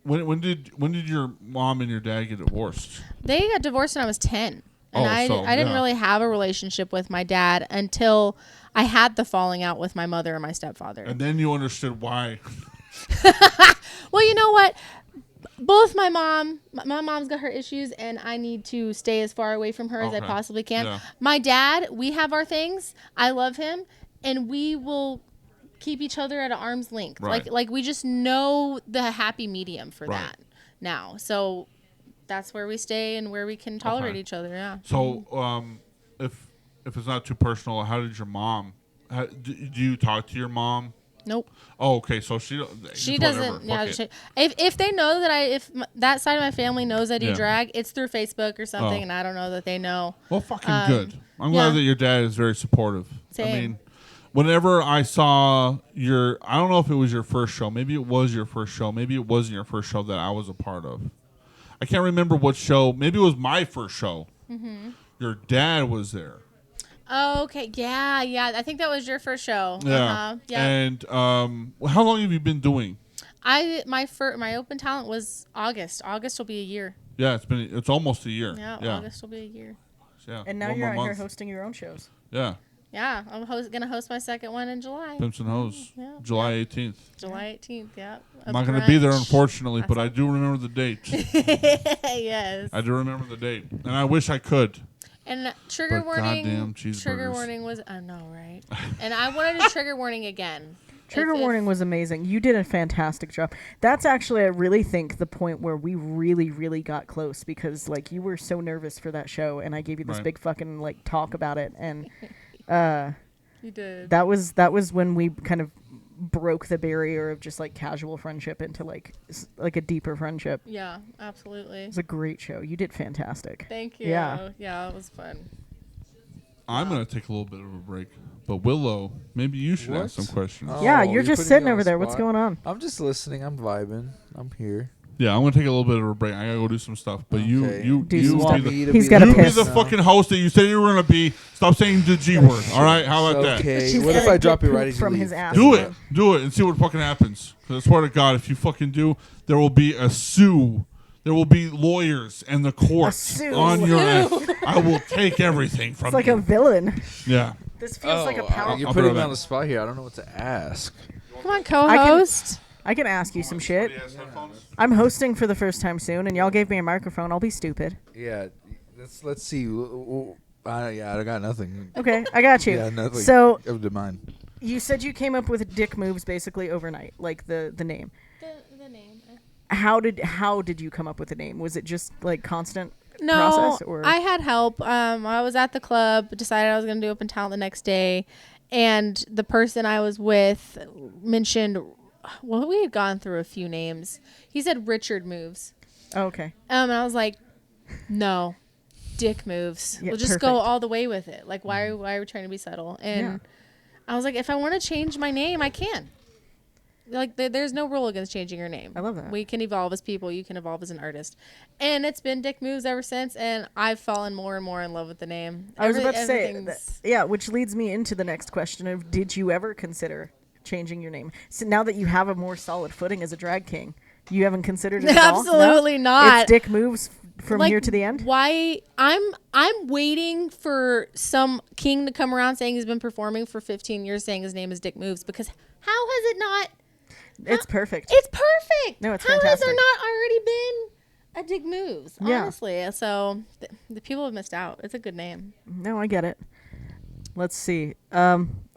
when did your mom and your dad get divorced? they got divorced when I was 10. And Oh, I so, didn't yeah. really have a relationship with my dad until I had the falling out with my mother and my stepfather. And then you understood why. Well, you know what? Both my mom's got her issues, and I need to stay as far away from her as I Okay. possibly can. Yeah. My dad, we have our things. I love him, and we will keep each other at an arm's length. Right. Like we just know the happy medium for Right. that now. So that's where we stay and where we can tolerate Okay. each other. Yeah. So if it's not too personal, how did your mom? Do you talk to your mom? Nope. Oh, okay. So she Doesn't. Yeah. If they know that that side of my family knows I do Yeah. drag, it's through Facebook or something, Oh. and I don't know that they know. Well, fucking good. I'm yeah. glad that your dad is very supportive. I Same. mean, whenever I saw I don't know if it was your first show. Maybe it was your first show. Maybe it wasn't your first show that I was a part of. I can't remember what show. Maybe it was my first show. Mm-hmm. Your dad was there. Oh, okay. Yeah. I think that was your first show. Yeah. Uh-huh. Yeah. And how long have you been doing? My open talent was August. August will be a year. Yeah, it's almost a year. Yeah. August will be a year. Yeah. And now one you're more out here month. hosting your own shows. Yeah. Yeah. I'm gonna host my second one in July. Pimps and Hoes. Yeah. July 18th. July 18th. Yeah. I'm not going to be there, brunch. unfortunately, but I do remember the date. Yes. I do remember the date. And I wish I could. And trigger But warning. goddamn cheeseburgers. Trigger warning was. I know, right? And I wanted a trigger warning again. Trigger If- warning was amazing. You did a fantastic job. That's actually, I really think, the point where we really, really got close because, like, you were so nervous for that show, and I gave you this Right. big fucking like talk about it, and You did. that was when we kind of broke the barrier of just like casual friendship into like a deeper friendship. Yeah. Absolutely. It was a great show. You did fantastic. Thank you. Yeah. Yeah. It was fun. I'm going to take a little bit of a break. But Willow, maybe you should What? ask some questions. Oh, Yeah, you're just putting sitting me on over the there. What's spot. going on? I'm just listening. I'm vibing. I'm here. Yeah, I'm going to take a little bit of a break. I got to go do some stuff. But Okay. you Do you some be stuff. the, He's gotta you be piss. the fucking host that you said you were going to be. Stop saying the G word. All right? How about that? Okay. She's What if gonna I drop get you right poop as you from leave? his ass. Do it. Do it and see what fucking happens. Because I swear to God, if you fucking do, there will be a sue. There will be lawyers and the courts sue. on your ass. I will take everything from It's like you. a villain. Yeah. This feels like a power. You're I'll putting throw me that. on the spot here. I don't know what to ask. Come on, co-host. I can ask you some shit. I'm hosting for the first time soon, and y'all gave me a microphone. I'll be stupid. Yeah. Let's see. Yeah, I got nothing. Okay, I got you. Yeah, nothing. So of the mind. you said you came up with dick moves basically overnight, like the name. The name. How did you come up with the name? Was it just like constant No, process, or I had help. I was at the club, decided I was going to do open talent the next day, and the person I was with mentioned, well, we had gone through a few names. He said Richard Moves. Oh, okay. And I was like, no, Dick Moves. Yeah, We'll just go perfect. all the way with it. Like, why are we trying to be subtle? And I was like, if I want to change my name, I can. Like, there's no rule against changing your name. I love that. We can evolve as people. You can evolve as an artist. And it's been Dick Moves ever since, and I've fallen more and more in love with the name. I was about to say, Everything's- yeah, which leads me into the next question of, did you ever consider changing your name? So now that you have a more solid footing as a drag king, you haven't considered it at all? No? Absolutely not. It's Dick Moves from Like, here to the end? Why? I'm waiting for some king to come around saying he's been performing for 15 years, saying his name is Dick Moves. Because how has it not? It's perfect. It's perfect. No, it's how fantastic. has there not already been a Dick Moves? Yeah. Honestly, so the people have missed out. It's a good name. No, I get it. Let's see.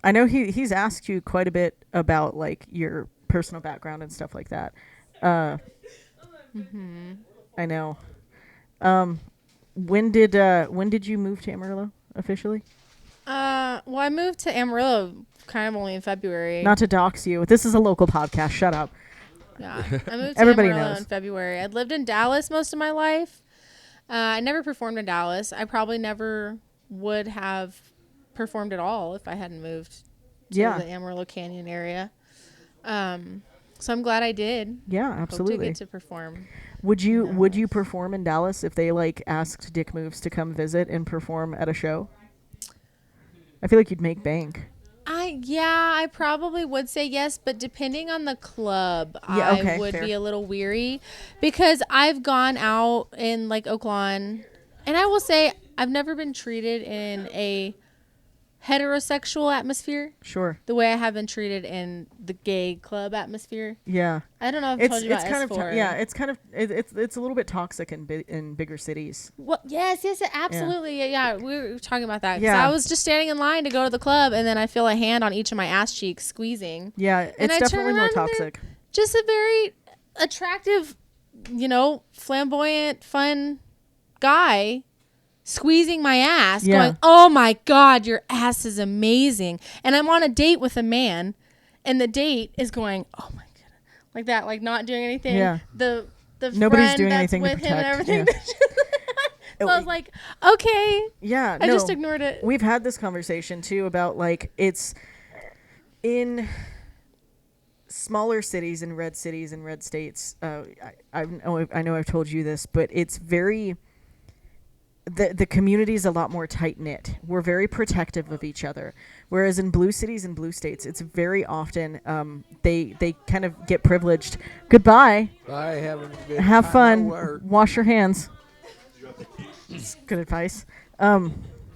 I know he's asked you quite a bit about like your personal background and stuff like that. I know. When did you move to Amarillo officially? Well, I moved to Amarillo kind of only in February. Not to dox you. This is a local podcast. Shut up. Yeah, I moved to Everybody Amarillo knows. in February. I'd lived in Dallas most of my life. I never performed in Dallas. I probably never would have performed at all if I hadn't moved to the Amarillo Canyon area. So I'm glad I did. Yeah, Hope to absolutely. get to perform. Would you perform in Dallas if they like asked Dick Moves to come visit and perform at a show? I feel like you'd make bank. I probably would say yes, but depending on the club, okay, I would fair. be a little weary because I've gone out in like Oakland, and I will say I've never been treated in a heterosexual atmosphere Sure. the way I have been treated in the gay club atmosphere. Yeah. I don't know if I told you about kind S4. of it's kind of it's a little bit toxic in bigger cities. Well, yes, absolutely. Yeah, we were talking about that. 'Cause Yeah. I was just standing in line to go to the club, and then I feel a hand on each of my ass cheeks squeezing. Yeah, And it's I definitely turn more around and toxic. Just a very attractive, flamboyant, fun guy squeezing my ass, Yeah. going, "Oh my God, your ass is amazing." And I'm on a date with a man, and the date is going, "Oh my God," like that, like not doing anything. Yeah. The Nobody's friend doing that's anything to with him and protect, everything. yeah. So I was like, okay. Yeah, I just ignored it. We've had this conversation too about like it's in smaller cities and red states. I know I've told you this, but it's very the community is a lot more tight knit. We're very protective of each other, whereas in blue cities and blue states, it's very often they kind of get privileged. Goodbye. Bye. Have fun. Wash your hands. It's good advice. I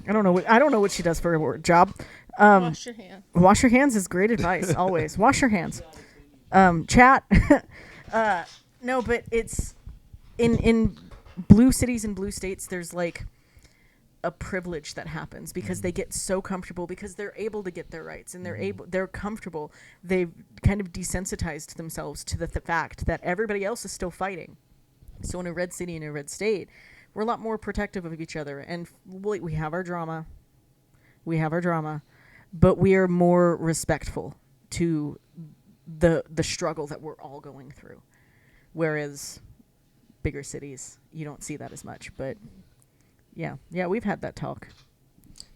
don't know what she does for a job. Wash your hands. Wash your hands is great advice. Always wash your hands. Chat. No, but it's in blue cities and blue states. There's like a privilege that happens because they get so comfortable because they're able to get their rights and they're comfortable. They've kind of desensitized themselves to the fact that everybody else is still fighting. So in a red city and a red state, we're a lot more protective of each other, and we have our drama. But we are more respectful to the struggle that we're all going through. Whereas bigger cities, you don't see that as much. But yeah, we've had that talk.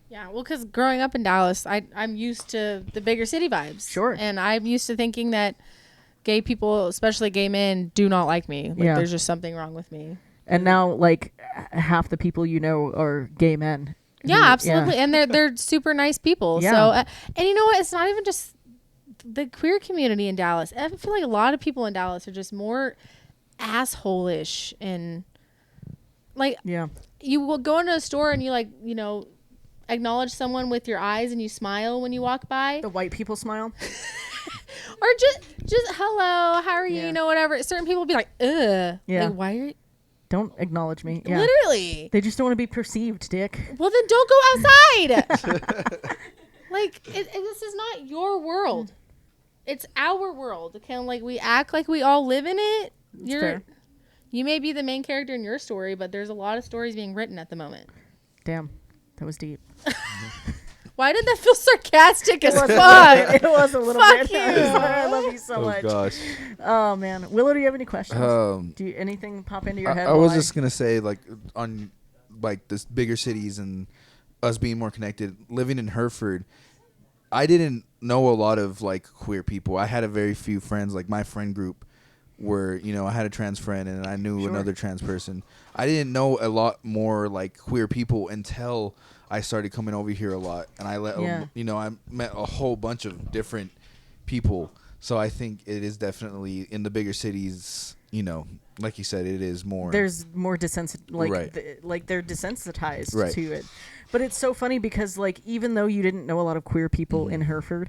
Yeah, well, because growing up in Dallas, I'm used to the bigger city vibes. Sure. And I'm used to thinking that gay people, especially gay men, do not like me. Like, Yeah. there's just something wrong with me. And now, like, half the people you know are gay men. Yeah, who- absolutely. And they're super nice people. Yeah. So, and you know what? It's not even just the queer community in Dallas. I feel like a lot of people in Dallas are just more asshole-ish and like Yeah. you will go into a store and you acknowledge someone with your eyes and you smile when you walk by. The white people smile. Or just hello, how are you? Yeah. Whatever. Certain people will be like, ugh. Yeah. Like, why are you? Don't acknowledge me. Yeah. Literally. They just don't want to be perceived, Dick. Well, then don't go outside. Like, this is not your world. It's our world. Kind of like we act like we all live in it. fair. You may be the main character in your story, but there's a lot of stories being written at the moment. Damn. That was deep. Why did that feel sarcastic as It fuck? was a little Fuck bit. you. I love you so much. gosh. Oh man, Willow, do you have any questions? Do you, anything pop into your head? I was while just gonna say, like, on like this bigger cities and us being more connected. Living in Hereford, I didn't know a lot of like queer people. I had a very few friends. Like my friend group were, I had a trans friend and I knew another trans person. I didn't know a lot more like queer people until I started coming over here a lot, and I I met a whole bunch of different people. So I think it is definitely in the bigger cities. Like you said, it is more. There's more they're desensitized to it. But it's so funny because like even though you didn't know a lot of queer people in Hereford,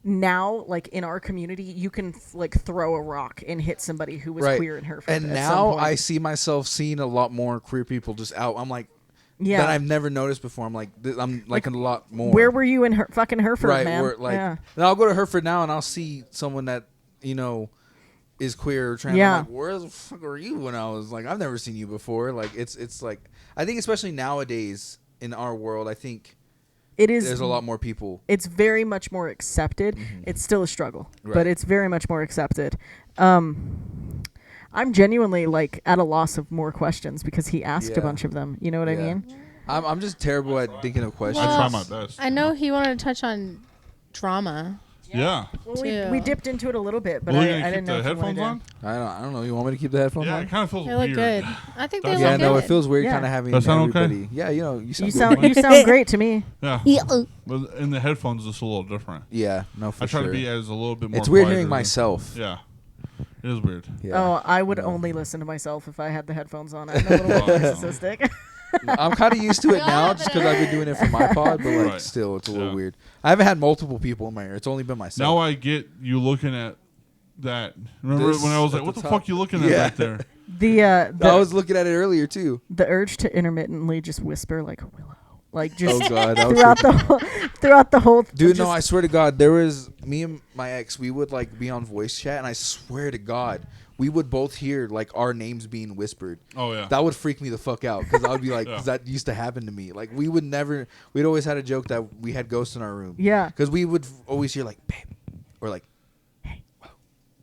now like in our community you can like throw a rock and hit somebody who was queer in Hereford. And at now some point. I see myself seeing a lot more queer people just out. I'm like, Yeah. that I've never noticed before. I'm like, I'm like a lot more. Where were you in fucking Hereford, right, man? where, like, yeah. then I'll go to Hereford now and I'll see someone that is queer or trans. Yeah. I'm like, where the fuck were you when I was like, I've never seen you before. Like, it's like, I think especially nowadays in our world, I think It is. there's a lot more people. It's very much more accepted. It's still a struggle, Right. but it's very much more accepted. I'm genuinely like at a loss of more questions because he asked a Yeah. bunch of them. You know what I Yeah. mean? I'm just terrible at thinking of questions. I try my best. I know he wanted to touch on drama. Yeah. Well, Too. we dipped into it a little bit, but Well, I we're gonna didn't keep know the if you headphones wanted on. to. I don't know. You want me to keep the headphones Yeah, on? it kind of feels They weird. look good. I think they Those look Yeah, good. no, it feels weird Yeah. kind of having Does that sound okay? everybody. Yeah, you You sound sound good. you sound great to me. Yeah. But in the headphones, it's a little different. Yeah, no, for I try sure. to be as a little bit more. It's weird quieter hearing than- myself. Yeah. It is weird. Yeah. Oh, I would No. only listen to myself if I had the headphones on. I'm a little bit narcissistic. I'm kind of used to it now just because I've been doing it for my pod, but like Right. still, it's a little Yeah. weird. I haven't had multiple people in my ear. It's only been myself. Now I get you looking at that. Remember This when I was at like, "What the the top? fuck you looking at Yeah. right there?" The I was looking at it earlier too. the urge to intermittently just whisper like Willow, like Oh just god, that was throughout the whole. dude. just- No, I swear to God, there was me and my ex. We would like be on voice chat, and I swear to God, we would both hear like our names being whispered. Oh yeah. That would freak me the fuck out because I would be like, Yeah. 'cause that used to happen to me. Like we would never. We'd always had a joke that we had ghosts in our room. Yeah. Because we would always hear like, babe, or like, hey, whoa.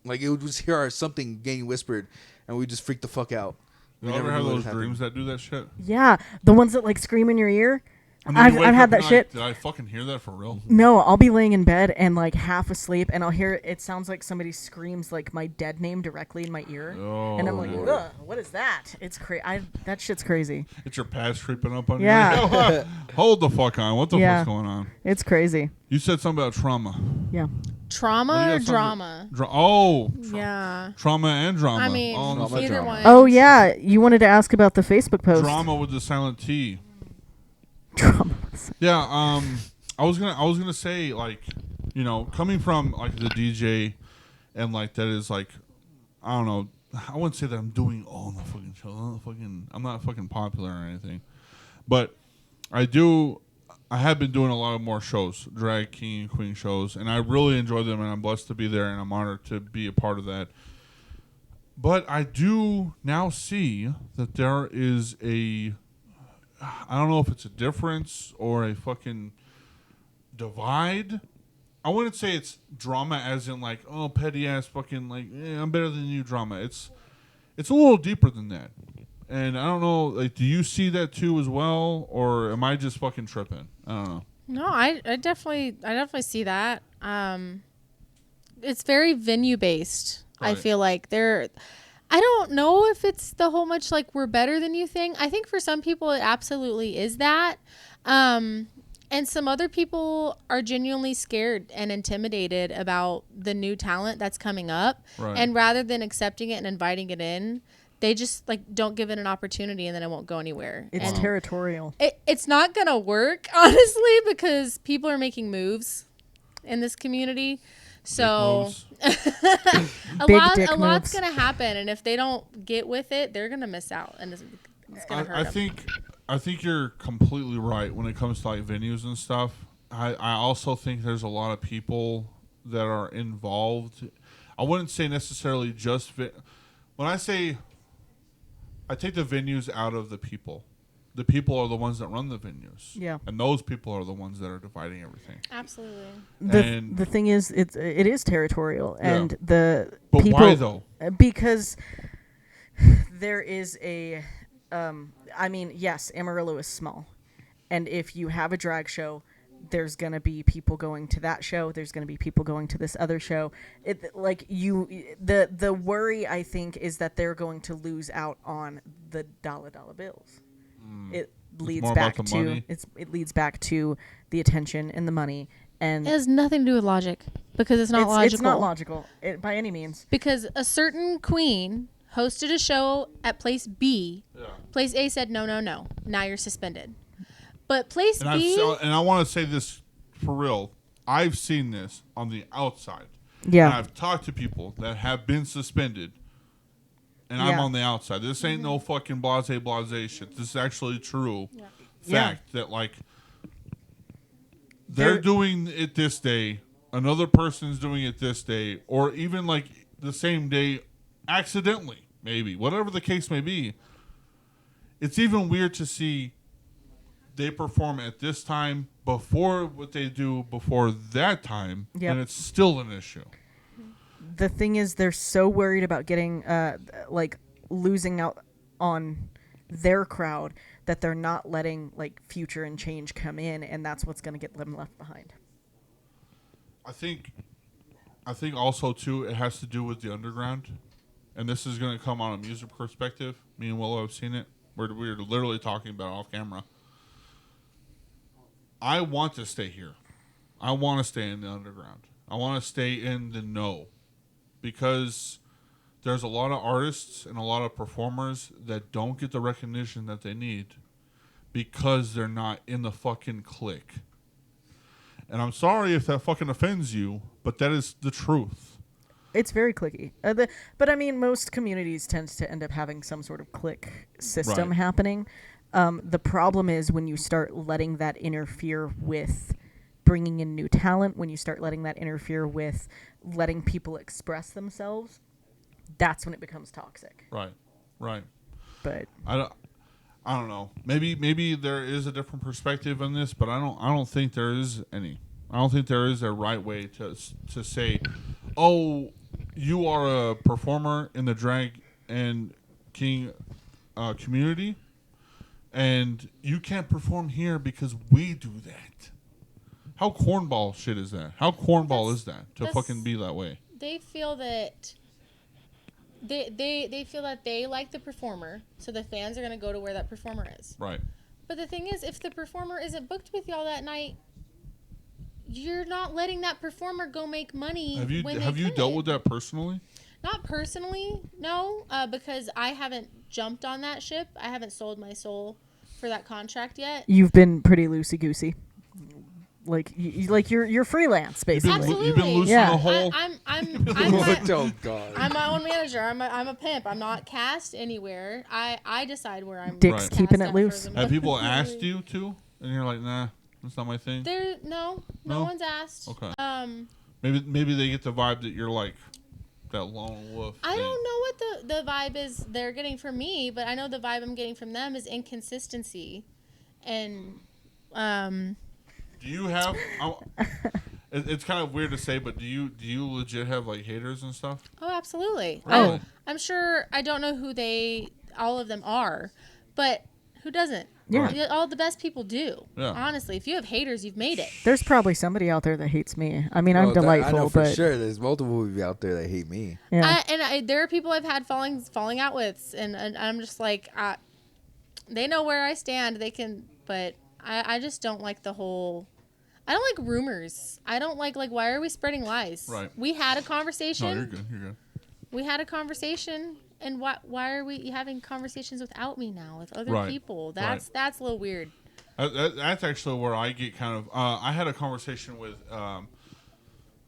Like it would just hear something getting whispered, and we just freak the fuck out. You ever have knew what those happened. dreams that do that shit? Yeah, the ones that like scream in your ear. And then you wake I've had up that and shit. Did I fucking hear that for real? No, I'll be laying in bed and like half asleep, and I'll hear it sounds like somebody screams like my dead name directly in my ear, and I'm like, Oh, ugh, what is that? It's crazy. That shit's crazy. It's your past creeping up on Yeah. you. Hold the fuck on. What the Yeah. fuck's going on? It's crazy. You said something about trauma. Yeah. Trauma Well, you or got something- drama? Yeah. Trauma and drama. I mean, all in the Trauma, same- either drama. one. Oh yeah, you wanted to ask about the Facebook post. Drama with the silent T. Drama. Yeah, I was gonna say, like, you know, coming from like the DJ and like that is like, I don't know, I wouldn't say that I'm doing all the fucking shows. I'm not fucking popular or anything, but I have been doing a lot of more shows, drag king and queen shows, and I really enjoy them, and I'm blessed to be there, and I'm honored to be a part of that. But I do now see that there is I don't know if it's a difference or a fucking divide. I wouldn't say it's drama as in like, oh, petty ass fucking like, I'm better than you drama. It's a little deeper than that. And I don't know, like, do you see that too as well, or am I just fucking tripping? I don't know. No, I definitely see that. It's very venue based. I Right. feel like I don't know if it's the whole much like we're better than you thing. I think for some people it absolutely is that. And some other people are genuinely scared and intimidated about the new talent that's coming up. Right. And rather than accepting it and inviting it in, they just like don't give it an opportunity, and then it won't go anywhere. It's And territorial. it's not gonna work, honestly, because people are making moves in this community. So moves. a Big lot, dick a lot's moves. gonna happen, and if they don't get with it, they're gonna miss out, and it's gonna hurt I them. think you're completely right when it comes to like venues and stuff. I also think there's a lot of people that are involved. I wouldn't say necessarily just when I say I take the venues out of the people. The people are the ones that run the venues. Yeah. And those people are the ones that are dividing everything. Absolutely. And- The thing is, it is territorial, Yeah. and the But people. why though? Because there is a, I mean, yes, Amarillo is small, and if you have a drag show, there's gonna be people going to that show. There's gonna be people going to this other show. The worry I think is that they're going to lose out on the dollar bills. It leads more back about the to money. it leads back to the attention and the money, and It has nothing to do with logic, because it's not logical. It's not logical by any means. Because a certain queen hosted a show at place B. Yeah. Place A said no. Now you're suspended. But place And B. I want to say this for real. I've seen this on the outside. Yeah. And I've talked to people that have been suspended, and I'm Yeah. on the outside. This ain't no fucking blase shit. This is actually true. fact that like they're doing it this day, another person's doing it this day, or even like the same day accidentally, maybe, whatever the case may be. It's even weird to see they perform at this time before what they do before that time, Yep. and it's still an issue. The thing is, they're so worried about getting, like, losing out on their crowd that they're not letting, like, future and change come in, and that's what's going to get them left behind. I think also too it has to do with the underground, and this is going to come on a music perspective. Me and Willow have seen it. We're literally talking about it off camera. I want to stay here. I want to stay in the underground. I want to stay in the know, because there's a lot of artists and a lot of performers that don't get the recognition that they need because they're not in the fucking clique. And I'm sorry if that fucking offends you, but that is the truth. It's very cliquey. But I mean, most communities tend to end up having some sort of clique system Right. happening. The problem is when you start letting that interfere with bringing in new talent, when you start letting that interfere with letting people express themselves, that's when it becomes toxic. Right. But I don't know. Maybe there is a different perspective on this, but I don't think there is any. I don't think there is a right way to say, oh, you are a performer in the drag and king community, and you can't perform here because we do that. How cornball shit is that? How cornball is that to fucking be that way? They feel that they feel that they like the performer, so the fans are going to go to where that performer is. Right. But the thing is, if the performer isn't booked with y'all that night, you're not letting that performer go make money. Have you when dealt couldn't. with that personally? Not personally, no, because I haven't jumped on that ship. I haven't sold my soul for that contract yet. you've been pretty loosey-goosey. Like, you're freelance, basically. You've been loose in Yeah. the hole. Oh God. I'm my own manager. I'm a pimp. I'm not cast anywhere. I decide where I'm. Dick's Right. keeping cast it at loose. for the Have people month. asked you to, and you're like, nah, that's not my thing? No No? one's asked. Okay. Um, Maybe they get the vibe that you're like that lone wolf. I thing. don't know what the vibe is they're getting from me, but I know the vibe I'm getting from them is inconsistency, and Do you have? It's kind of weird to say, but do you legit have like haters and stuff? oh, absolutely. Really? I'm sure I don't know who all of them are, but who doesn't? Yeah. All the best people do. Yeah. Honestly, if you have haters, you've made it. There's probably somebody out there that hates me. I mean, Oh, I'm delightful, I know for but sure. There's multiple of you out there that hate me. yeah. There are people I've had falling out with, and I'm just like, they know where I stand. They can, but I just don't like the whole. I don't like rumors. I don't like why are we spreading lies? Right. We had a conversation. No, you're good. You're good. We had a conversation, and why are we having conversations without me now with other Right. people? That's a little weird. That's actually where I get kind of. I had a conversation with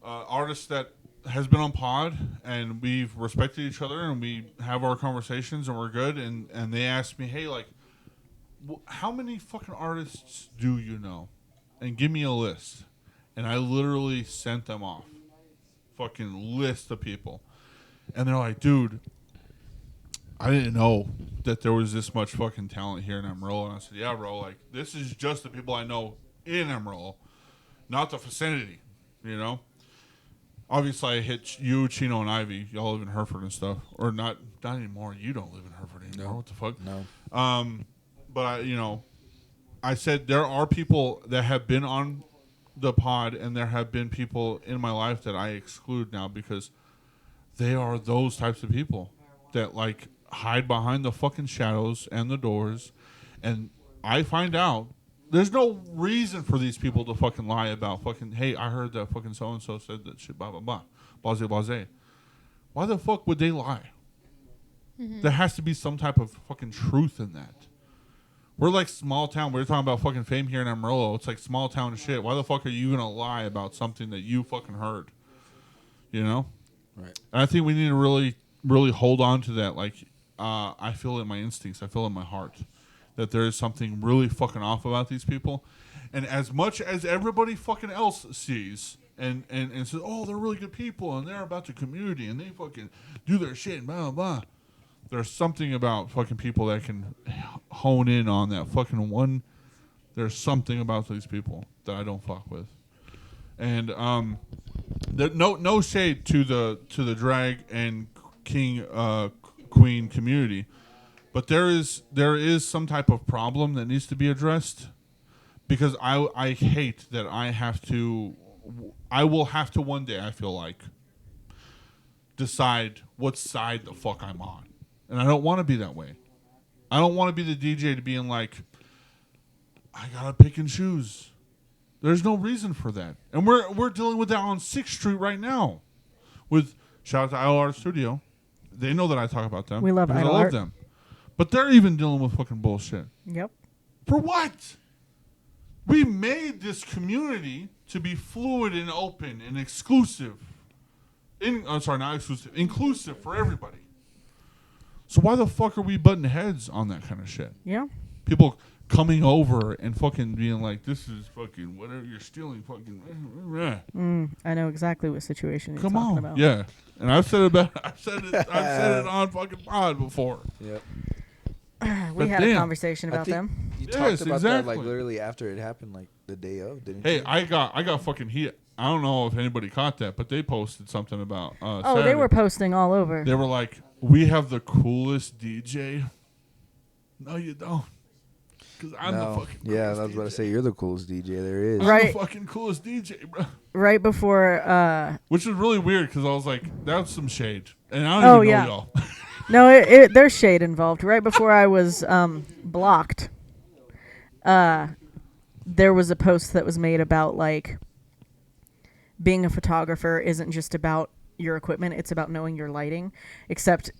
artists that has been on pod, and we've respected each other, and we have our conversations, and we're good. And they asked me, hey, like, how many fucking artists do you know? And give me a list. And I literally sent them off. Fucking list of people. And they're like, dude, I didn't know that there was this much fucking talent here in Amarillo. And I said, yeah, bro, like, this is just the people I know in Amarillo, not the vicinity, you know? Obviously, I hit you, Chino, and Ivy. Y'all live in Hereford and stuff. Or not anymore. You don't live in Hereford anymore. No. What the fuck? No. But I said there are people that have been on the pod, and there have been people in my life that I exclude now because they are those types of people that like hide behind the fucking shadows and the doors. And I find out there's no reason for these people to fucking lie about fucking, hey, I heard that fucking so-and-so said that shit, blah, blah, blah, blase, blase. Why the fuck would they lie? Mm-hmm. There has to be some type of fucking truth in that. We're like small town. We're talking about fucking fame here in Amarillo. It's like small town shit. Why the fuck are you going to lie about something that you fucking heard? You know? Right. And I think we need to really, really hold on to that. Like, I feel it in my instincts. I feel it in my heart that there is something really fucking off about these people. And as much as everybody fucking else sees and says, oh, they're really good people and they're about the community and they fucking do their shit and blah, blah, blah. There's something about fucking people that can hone in on that fucking one. There's something about these people that I don't fuck with. And no shade to the drag and king queen community, but there is some type of problem that needs to be addressed, because I hate that I will have to one day, I feel like, decide what side the fuck I'm on, and I don't want to be that way. I don't want to be the DJ to being like, I gotta pick and choose. There's no reason for that. And we're dealing with that on 6th Street right now. With shout out to Idle Art Studio. They know that I talk about them. We love because Idle I love Art. them. But they're even dealing with fucking bullshit. Yep. For what? We made this community to be fluid and open and exclusive. Not exclusive. Inclusive for everybody. So why the fuck are we butting heads on that kind of shit? Yeah. People coming over and fucking being like, this is fucking whatever, you're stealing fucking. I know exactly what situation you're Come talking on, about. yeah. And I've said it on fucking pod before. Yep. We But had a damn, conversation I about think them. you Yes, talked about that like exactly. literally after it happened, like the day of, didn't Hey, you? I got fucking heat. I don't know if anybody caught that, but they posted something about. Oh, Saturday. they were posting all over. They were like, we have the coolest DJ. No, you don't. Because I'm the fucking coolest yeah, I was about to DJ. say you're the coolest DJ there is. I'm Right. the fucking coolest DJ, bro. Right before. Which is really weird because I was like, that's some shade. And I Oh, don't even yeah. know y'all. No, there's shade involved. Right before I was blocked, there was a post that was made about like being a photographer isn't just about your equipment; it's about knowing your lighting. Except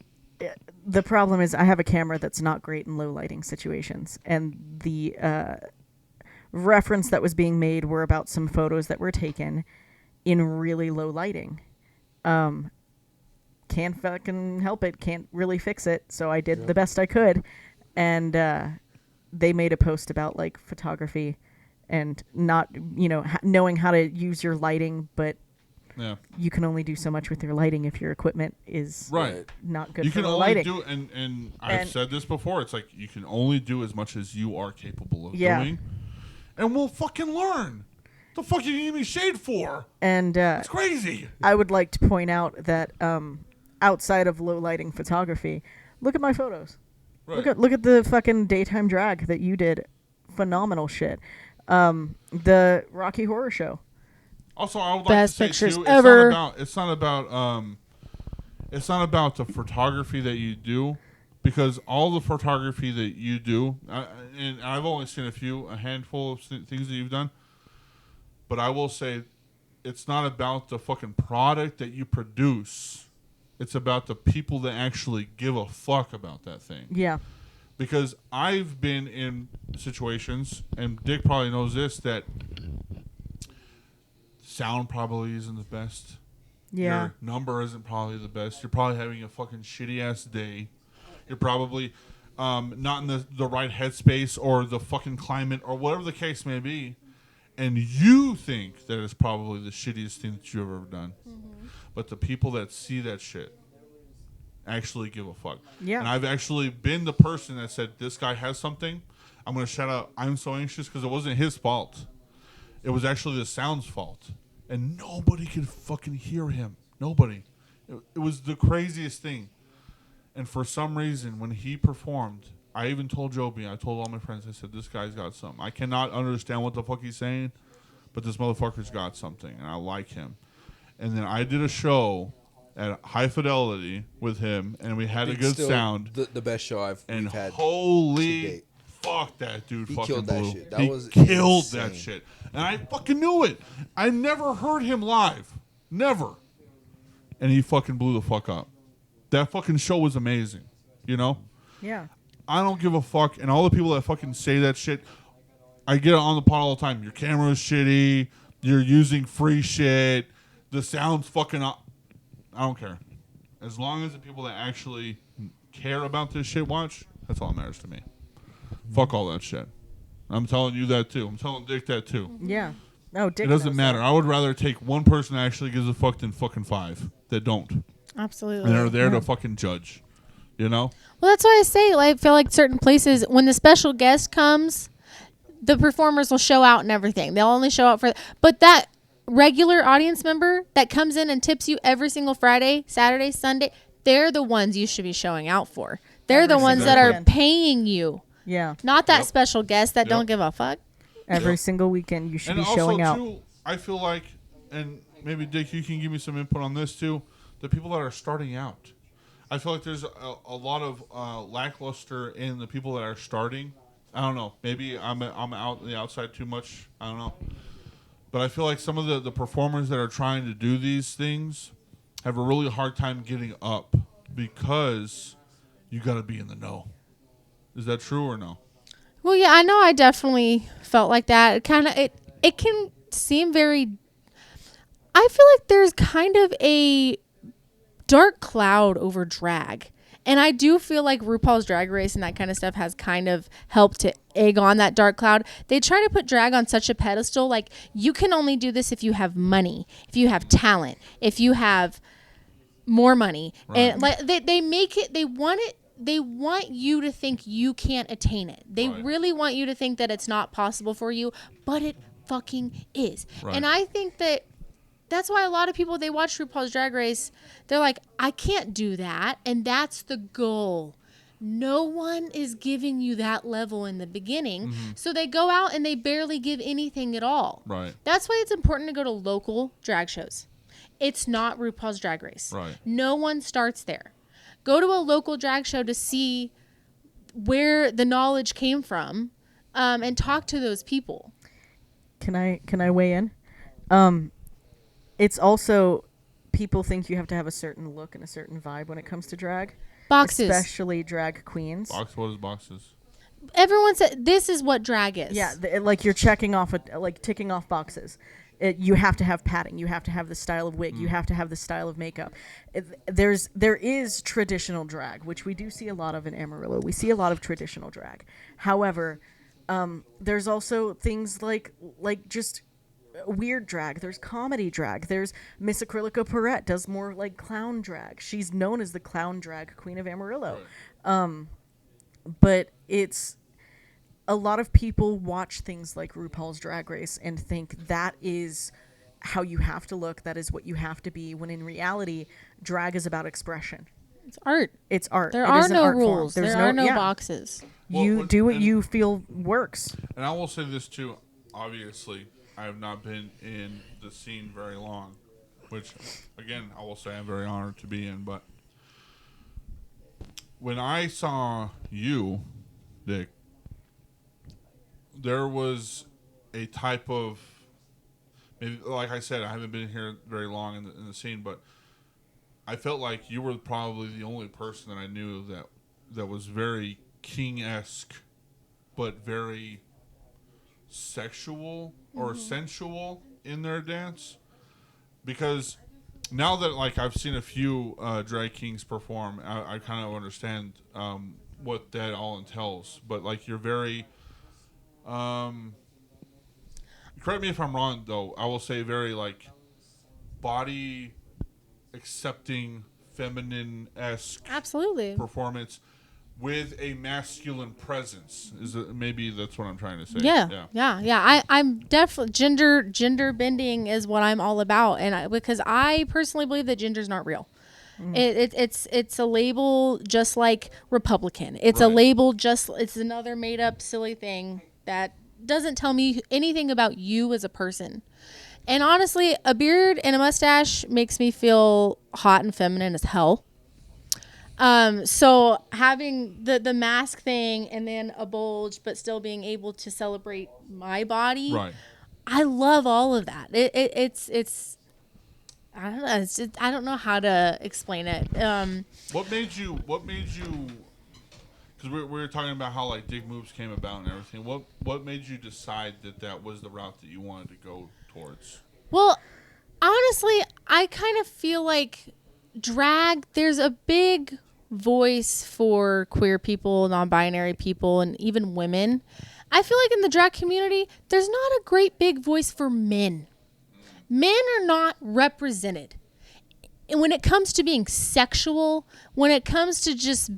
the problem is I have a camera that's not great in low lighting situations, and the reference that was being made were about some photos that were taken in really low lighting. Can't fucking help it. Can't really fix it. So I did the best I could. And they made a post about like photography and not, knowing how to use your lighting, but Yeah. you can only do so much with your lighting if your equipment is Right. not good You for can the only lighting. do, and I've And- said this before, it's like you can only do as much as you are capable of Yeah. doing. And we'll fucking learn. The fuck you give me shade for? And It's crazy. I would like to point out that outside of low lighting photography, look at my photos. Right. Look at the fucking daytime drag that you did. Phenomenal shit. The Rocky Horror Show. Also, I would like Best to say pictures too, ever. It's not about the photography that you do, because all the photography that you do, and I've only seen a handful of things that you've done, but I will say, it's not about the fucking product that you produce. It's about the people that actually give a fuck about that thing. Yeah. Because I've been in situations, and Dick probably knows this, that sound probably isn't the best. Yeah. Your number isn't probably the best. You're probably having a fucking shitty ass day. You're probably not in the right headspace or the fucking climate or whatever the case may be. And you think that it's probably the shittiest thing that you've ever done. Mm-hmm. But the people that see that shit actually give a fuck. Yeah. And I've actually been the person that said, this guy has something. I'm going to shout out, I'm so anxious, because it wasn't his fault. It was actually the sound's fault. And nobody could fucking hear him. Nobody. It was the craziest thing. And for some reason, when he performed, I even told Joby, I told all my friends, I said, this guy's got something. I cannot understand what the fuck he's saying, but this motherfucker's got something, and I like him. And then I did a show at High Fidelity with him, and we had a good Still sound. The best show And we've had. to holy date. fuck, that dude He fucking killed that blew. shit. That he was killed insane. that shit. And I fucking knew it. I never heard him live. Never. And he fucking blew the fuck up. That fucking show was amazing. You know? Yeah. I don't give a fuck. And all the people that fucking say that shit, I get it on the pod all the time. Your camera's shitty. You're using free shit. The sound's fucking up. I don't care. As long as the people that actually care about this shit watch, that's all that matters to me. Fuck all that shit. I'm telling you that too. I'm telling Dick that too. Yeah. No, Dick It doesn't knows matter. that. I would rather take one person that actually gives a fuck than fucking 5 that don't. Absolutely. And they're there to fucking judge. You know? Well, that's why I say, like, I feel like certain places, when the special guest comes, the performers will show out and everything. They'll only show out for, but that regular audience member that comes in and tips you every single Friday, Saturday, Sunday, they're the ones you should be showing out for. They're the ones that are weekend. paying you, Yeah. not that Yep. special guest that Yep. don't give a fuck. Every Yep. single weekend you should And be also, showing out. too, I feel like, and maybe Dick, you can give me some input on this too, the people that are starting out. I feel like there's a lot of lackluster in the people that are starting. I don't know. Maybe I'm out on the outside too much. I don't know. But I feel like some of the performers that are trying to do these things have a really hard time getting up because you got to be in the know. Is that true or no? Well, yeah, I know. I definitely felt like that. It can seem very. I feel like there's kind of a dark cloud over drag, and I do feel like RuPaul's Drag Race and that kind of stuff has kind of helped to egg on that dark cloud. They try to put drag on such a pedestal, like you can only do this if you have money, if you have talent, if you have more money, and like they make it. They want it. They want you to think you can't attain it. They really want you to think that it's not possible for you, but it fucking is. Right. And I think that's why a lot of people, they watch RuPaul's Drag Race, they're like, I can't do that. And that's the goal. No one is giving you that level in the beginning. So they go out and they barely give anything at all. Right. That's why it's important to go to local drag shows. It's not RuPaul's Drag Race. Right. No one starts there. Go to a local drag show to see where the knowledge came from, and talk to those people. Can I weigh in? It's also people think you have to have a certain look and a certain vibe when it comes to drag. Boxes. Especially drag queens. What is boxes? Everyone said this is what drag is. Yeah, like you're checking off, ticking off boxes. You have to have padding. You have to have the style of wig. You have to have the style of makeup. There is traditional drag, which we do see a lot of in Amarillo. We see a lot of traditional drag. However, there's also things like just weird drag. There's comedy drag. There's Miss Acrylica Perrette does more like clown drag. She's known as the clown drag queen of Amarillo. Right. But it's a lot of people watch things like RuPaul's Drag Race and think that is how you have to look, that is what you have to be, when in reality, drag is about expression. It's art. It's art. There It are is an no art form. rules. There's There are no yeah. boxes. You Well, do what and- you feel works. And I will say this too. Obviously, I have not been in the scene very long, which, again, I will say I'm very honored to be in. But when I saw you, Dick, there was a type of, maybe, like I said, I haven't been here very long in the scene, but I felt like you were probably the only person that I knew that was very King-esque, but very sexual or sensual in their dance. Because now that like I've seen a few drag kings perform, I kind of understand what that all entails. But like you're very, correct me if I'm wrong though, I will say very like body accepting, feminine-esque Absolutely. performance with a masculine presence. Is it, maybe that's what I'm trying to say. Yeah. I'm definitely gender bending is what I'm all about, and because I personally believe that gender's not real. It's a label just like Republican. It's a Right. label it's another made up silly thing that doesn't tell me anything about you as a person. And honestly, a beard and a mustache makes me feel hot and feminine as hell. So having the mask thing and then a bulge, but still being able to celebrate my body, Right. I love all of that. It's I don't know. It's just, I don't know how to explain it. What made you? Because we were talking about how like Dig Moves came about and everything. What made you decide that was the route that you wanted to go towards? Well, honestly, I kind of feel like drag. There's a big voice for queer people, non-binary people, and even women. I feel like in the drag community, there's not a great big voice for men. Men are not represented. And when it comes to being sexual, when it comes to just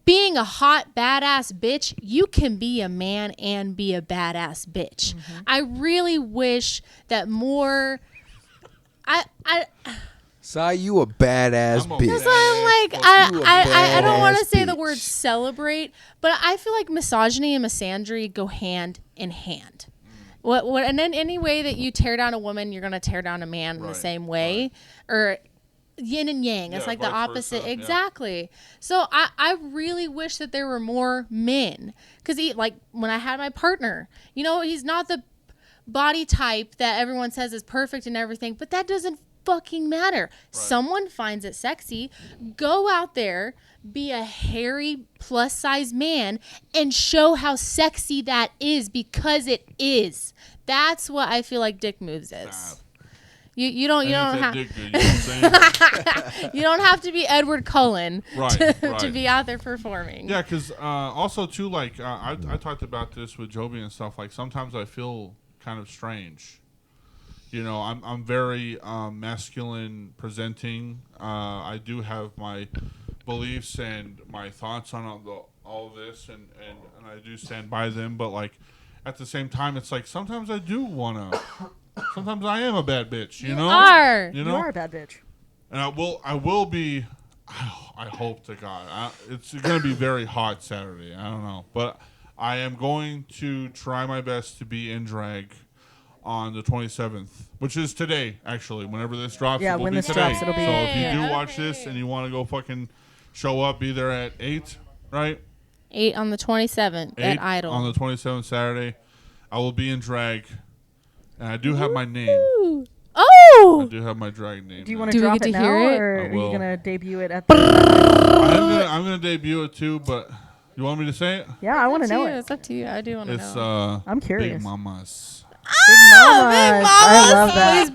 being a hot, badass bitch, you can be a man and be a badass bitch. I really wish that more... Sai, you a badass I'm a bitch. That's why I'm like, I don't want to say the word celebrate, but I feel like misogyny and misandry go hand in hand. What, and then any way that you tear down a woman, you're going to tear down a man in the same way. Or yin and yang. It's like the vice opposite. versa, yeah. Exactly. So I really wish that there were more men. Because like when I had my partner, you know, he's not the body type that everyone says is perfect and everything, but that doesn't fucking matter. Someone finds it sexy. Go out there, be a hairy plus size man and show how sexy that is, because it is. That's what I feel like Dick Moves is. You don't have Dick, you know what I'm saying? you don't have to be Edward Cullen to Right. be out there performing. Yeah, because also too, like I talked about this with Joby and stuff. Like sometimes I feel kind of strange. You know, I'm very masculine presenting. I do have my beliefs and my thoughts on all of this, and I do stand by them. But like at the same time, it's like sometimes I do wanna. Sometimes I am a bad bitch. You know, You know, You are a bad bitch. and I will be. I hope to God. It's going to be very hot Saturday. I don't know, but I am going to try my best to be in drag on the 27th, which is today, actually. Whenever this drops, Yeah, it will when be this today. drops, it'll be- So if you do Okay. watch this and you want to go fucking show up, be there at 8, right? 8 on the 27th 8 at Idol. on the 27th Saturday. I will be in drag, and I do have my name. I Oh! do have my drag name. Do you now. want to Do we drop get it to now, hear it? or I are you will. gonna debut it at the? I'm gonna debut it too, but you want me to say it? Yeah, I want to know it. It's up to you. I do want to It's know. I'm Big curious. Mamas. Big Mamas. I love that.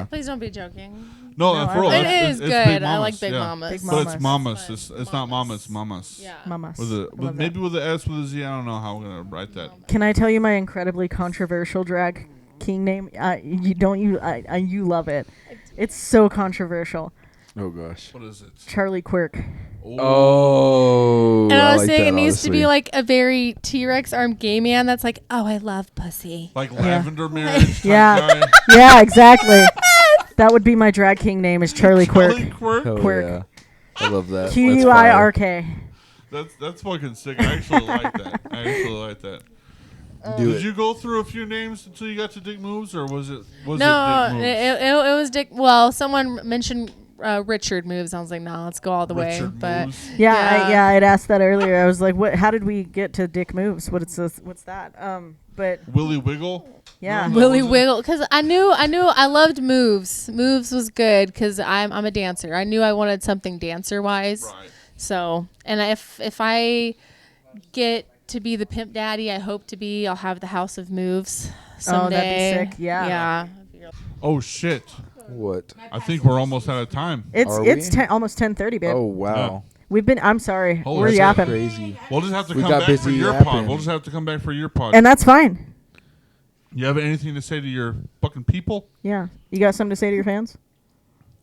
Oh, Please don't be joking. No, No, for real. I love It It's is Big good. I Mamas, like Big yeah. Mamas. Big But it's Mamas. Mamas. It's not Mamas. It's Mamas. Yeah. Mamas. With a I love maybe that. with the S with a Z. I don't know how I'm gonna write that. Can I tell you my incredibly controversial drag king name? You love it. It's so controversial. Oh gosh. What is it? Charlie Quirk. Oh. And I was like saying that, it needs to honestly. be like a very T-Rex arm gay man that's like, oh, I love pussy. Like Lavender Marriage type Yeah. guy. Yeah, exactly. That would be my drag king name, is Charlie Quirk. Charlie Quirk. Hell Quirk. yeah. I love that. That's Quirk. That's fucking sick. I actually like that. I actually like that. fire. Do Did it. you go through a few names until you got to Dick Moves, or was it No, Dick Moves? it was Dick. Well, someone mentioned Richard Moves. I was like, no, let's go all the way. Richard But Moves. Yeah, I'd asked that earlier. I was like, "What? How did we get to Dick Moves? What's that?" But Willie Wiggle. yeah, No, Willie was it? Wiggle, because I knew I loved Moves. Moves was good because I'm a dancer. I knew I wanted something dancer wise. Right. So, and if I get to be the pimp daddy, I hope to be. I'll have the House of Moves someday. Oh, that'd be sick. Yeah. Yeah. Oh shit! What? I think we're almost out of time. it's Are it's we? almost 10:30, babe. Oh wow. We've been. I'm sorry. Holy We're shit. yapping, Crazy. We'll just have to We come got back for busy your yapping. pod. We'll just have to come back for your pod. and that's fine. You have anything to say to your fucking people? Yeah, you got something to say to your fans?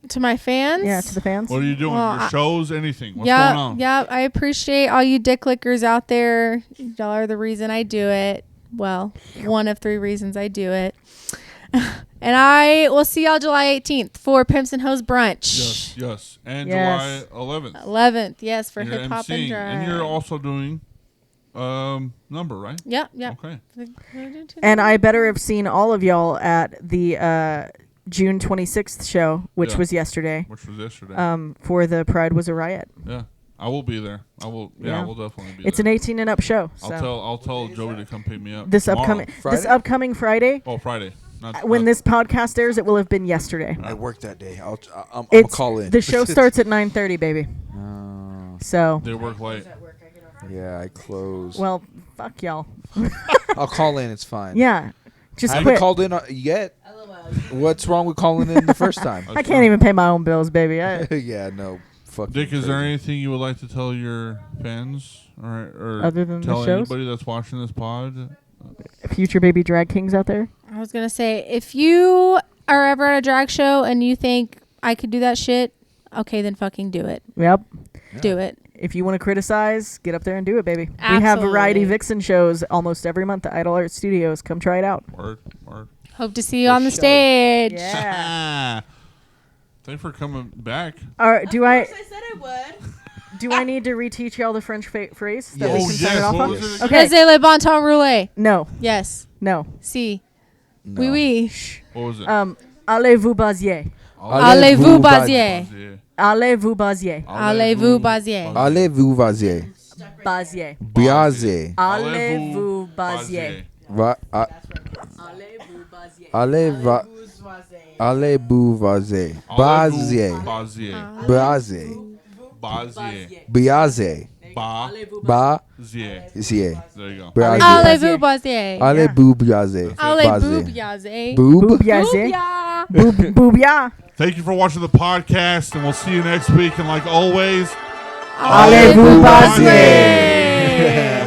To my fans. Yeah, to the fans. What are you doing? Well, your I- shows? Anything? What's going on? Yeah, I appreciate all you dick lickers out there. Y'all are the reason I do it. Well, one of 3 reasons I do it. And I will see y'all July 18th for Pimps and Hoes Brunch. Yes. And Yes. July 11th. 11th, yes, for And you're hip hop and emceeing. drag. And you're also doing number, right? Yeah. Okay. And I better have seen all of y'all at the June 26th show, which Yeah. was yesterday. Which was yesterday. For the Pride Was a Riot. Yeah. I will be there. I will. Yeah, Yeah. I will definitely be It's there. an 18 and up show. So I'll tell Joey to come pick me up. this tomorrow. upcoming Friday, Oh, Friday. when this podcast airs, it will have been yesterday. I work that day. I'm gonna It's call in. the show starts at 9:30, baby. Oh, So, They work late. yeah, I close. well, fuck y'all. I'll call in. It's fine. Yeah, just I haven't quit. called in yet. What's wrong with calling in the first time? I can't even pay my own bills, baby. Yeah, no. fucking Dick, is there crazy. anything you would like to tell your fans, or Other than the tell shows? anybody that's watching this pod? Future baby drag kings out there. I was gonna say, if you are ever at a drag show and you think I could do that shit, okay, then fucking do it. Yep. Do it. If you want to criticize, get up there and do it, baby. We have variety Absolutely. vixen shows almost every month at Idol Art Studios. Come try it out. Word. Hope to see you on the stage. Yeah. Thanks for coming back. Do I I said I would. do I need to reteach y'all the French phrase that Yes. we Oh, can sign it yes. off What on? was it? Okay. Laissez le bon temps rouler. No. Yes. No. Si. No. Oui, oui. What was it? Allez-vous basier. Allez-vous basier. Yeah. Allez-vous basier. Allez-vous basier. Allez-vous vazier. Basier. Biazier. Allez-vous basier. Va. Allez-vous basier. Allez va. Allez-vous vazier. Bazier. Bazier. Bazier. Bazier. Biazier. Bazier. Bazier. There you go. Bazier. Allez-vous basier. Allez-vous biazier. Allez-vous basier. Boob. Basier. Booyah. Boobia. Thank you for watching the podcast, and we'll see you next week. And like always, Allez-vous basier. basier.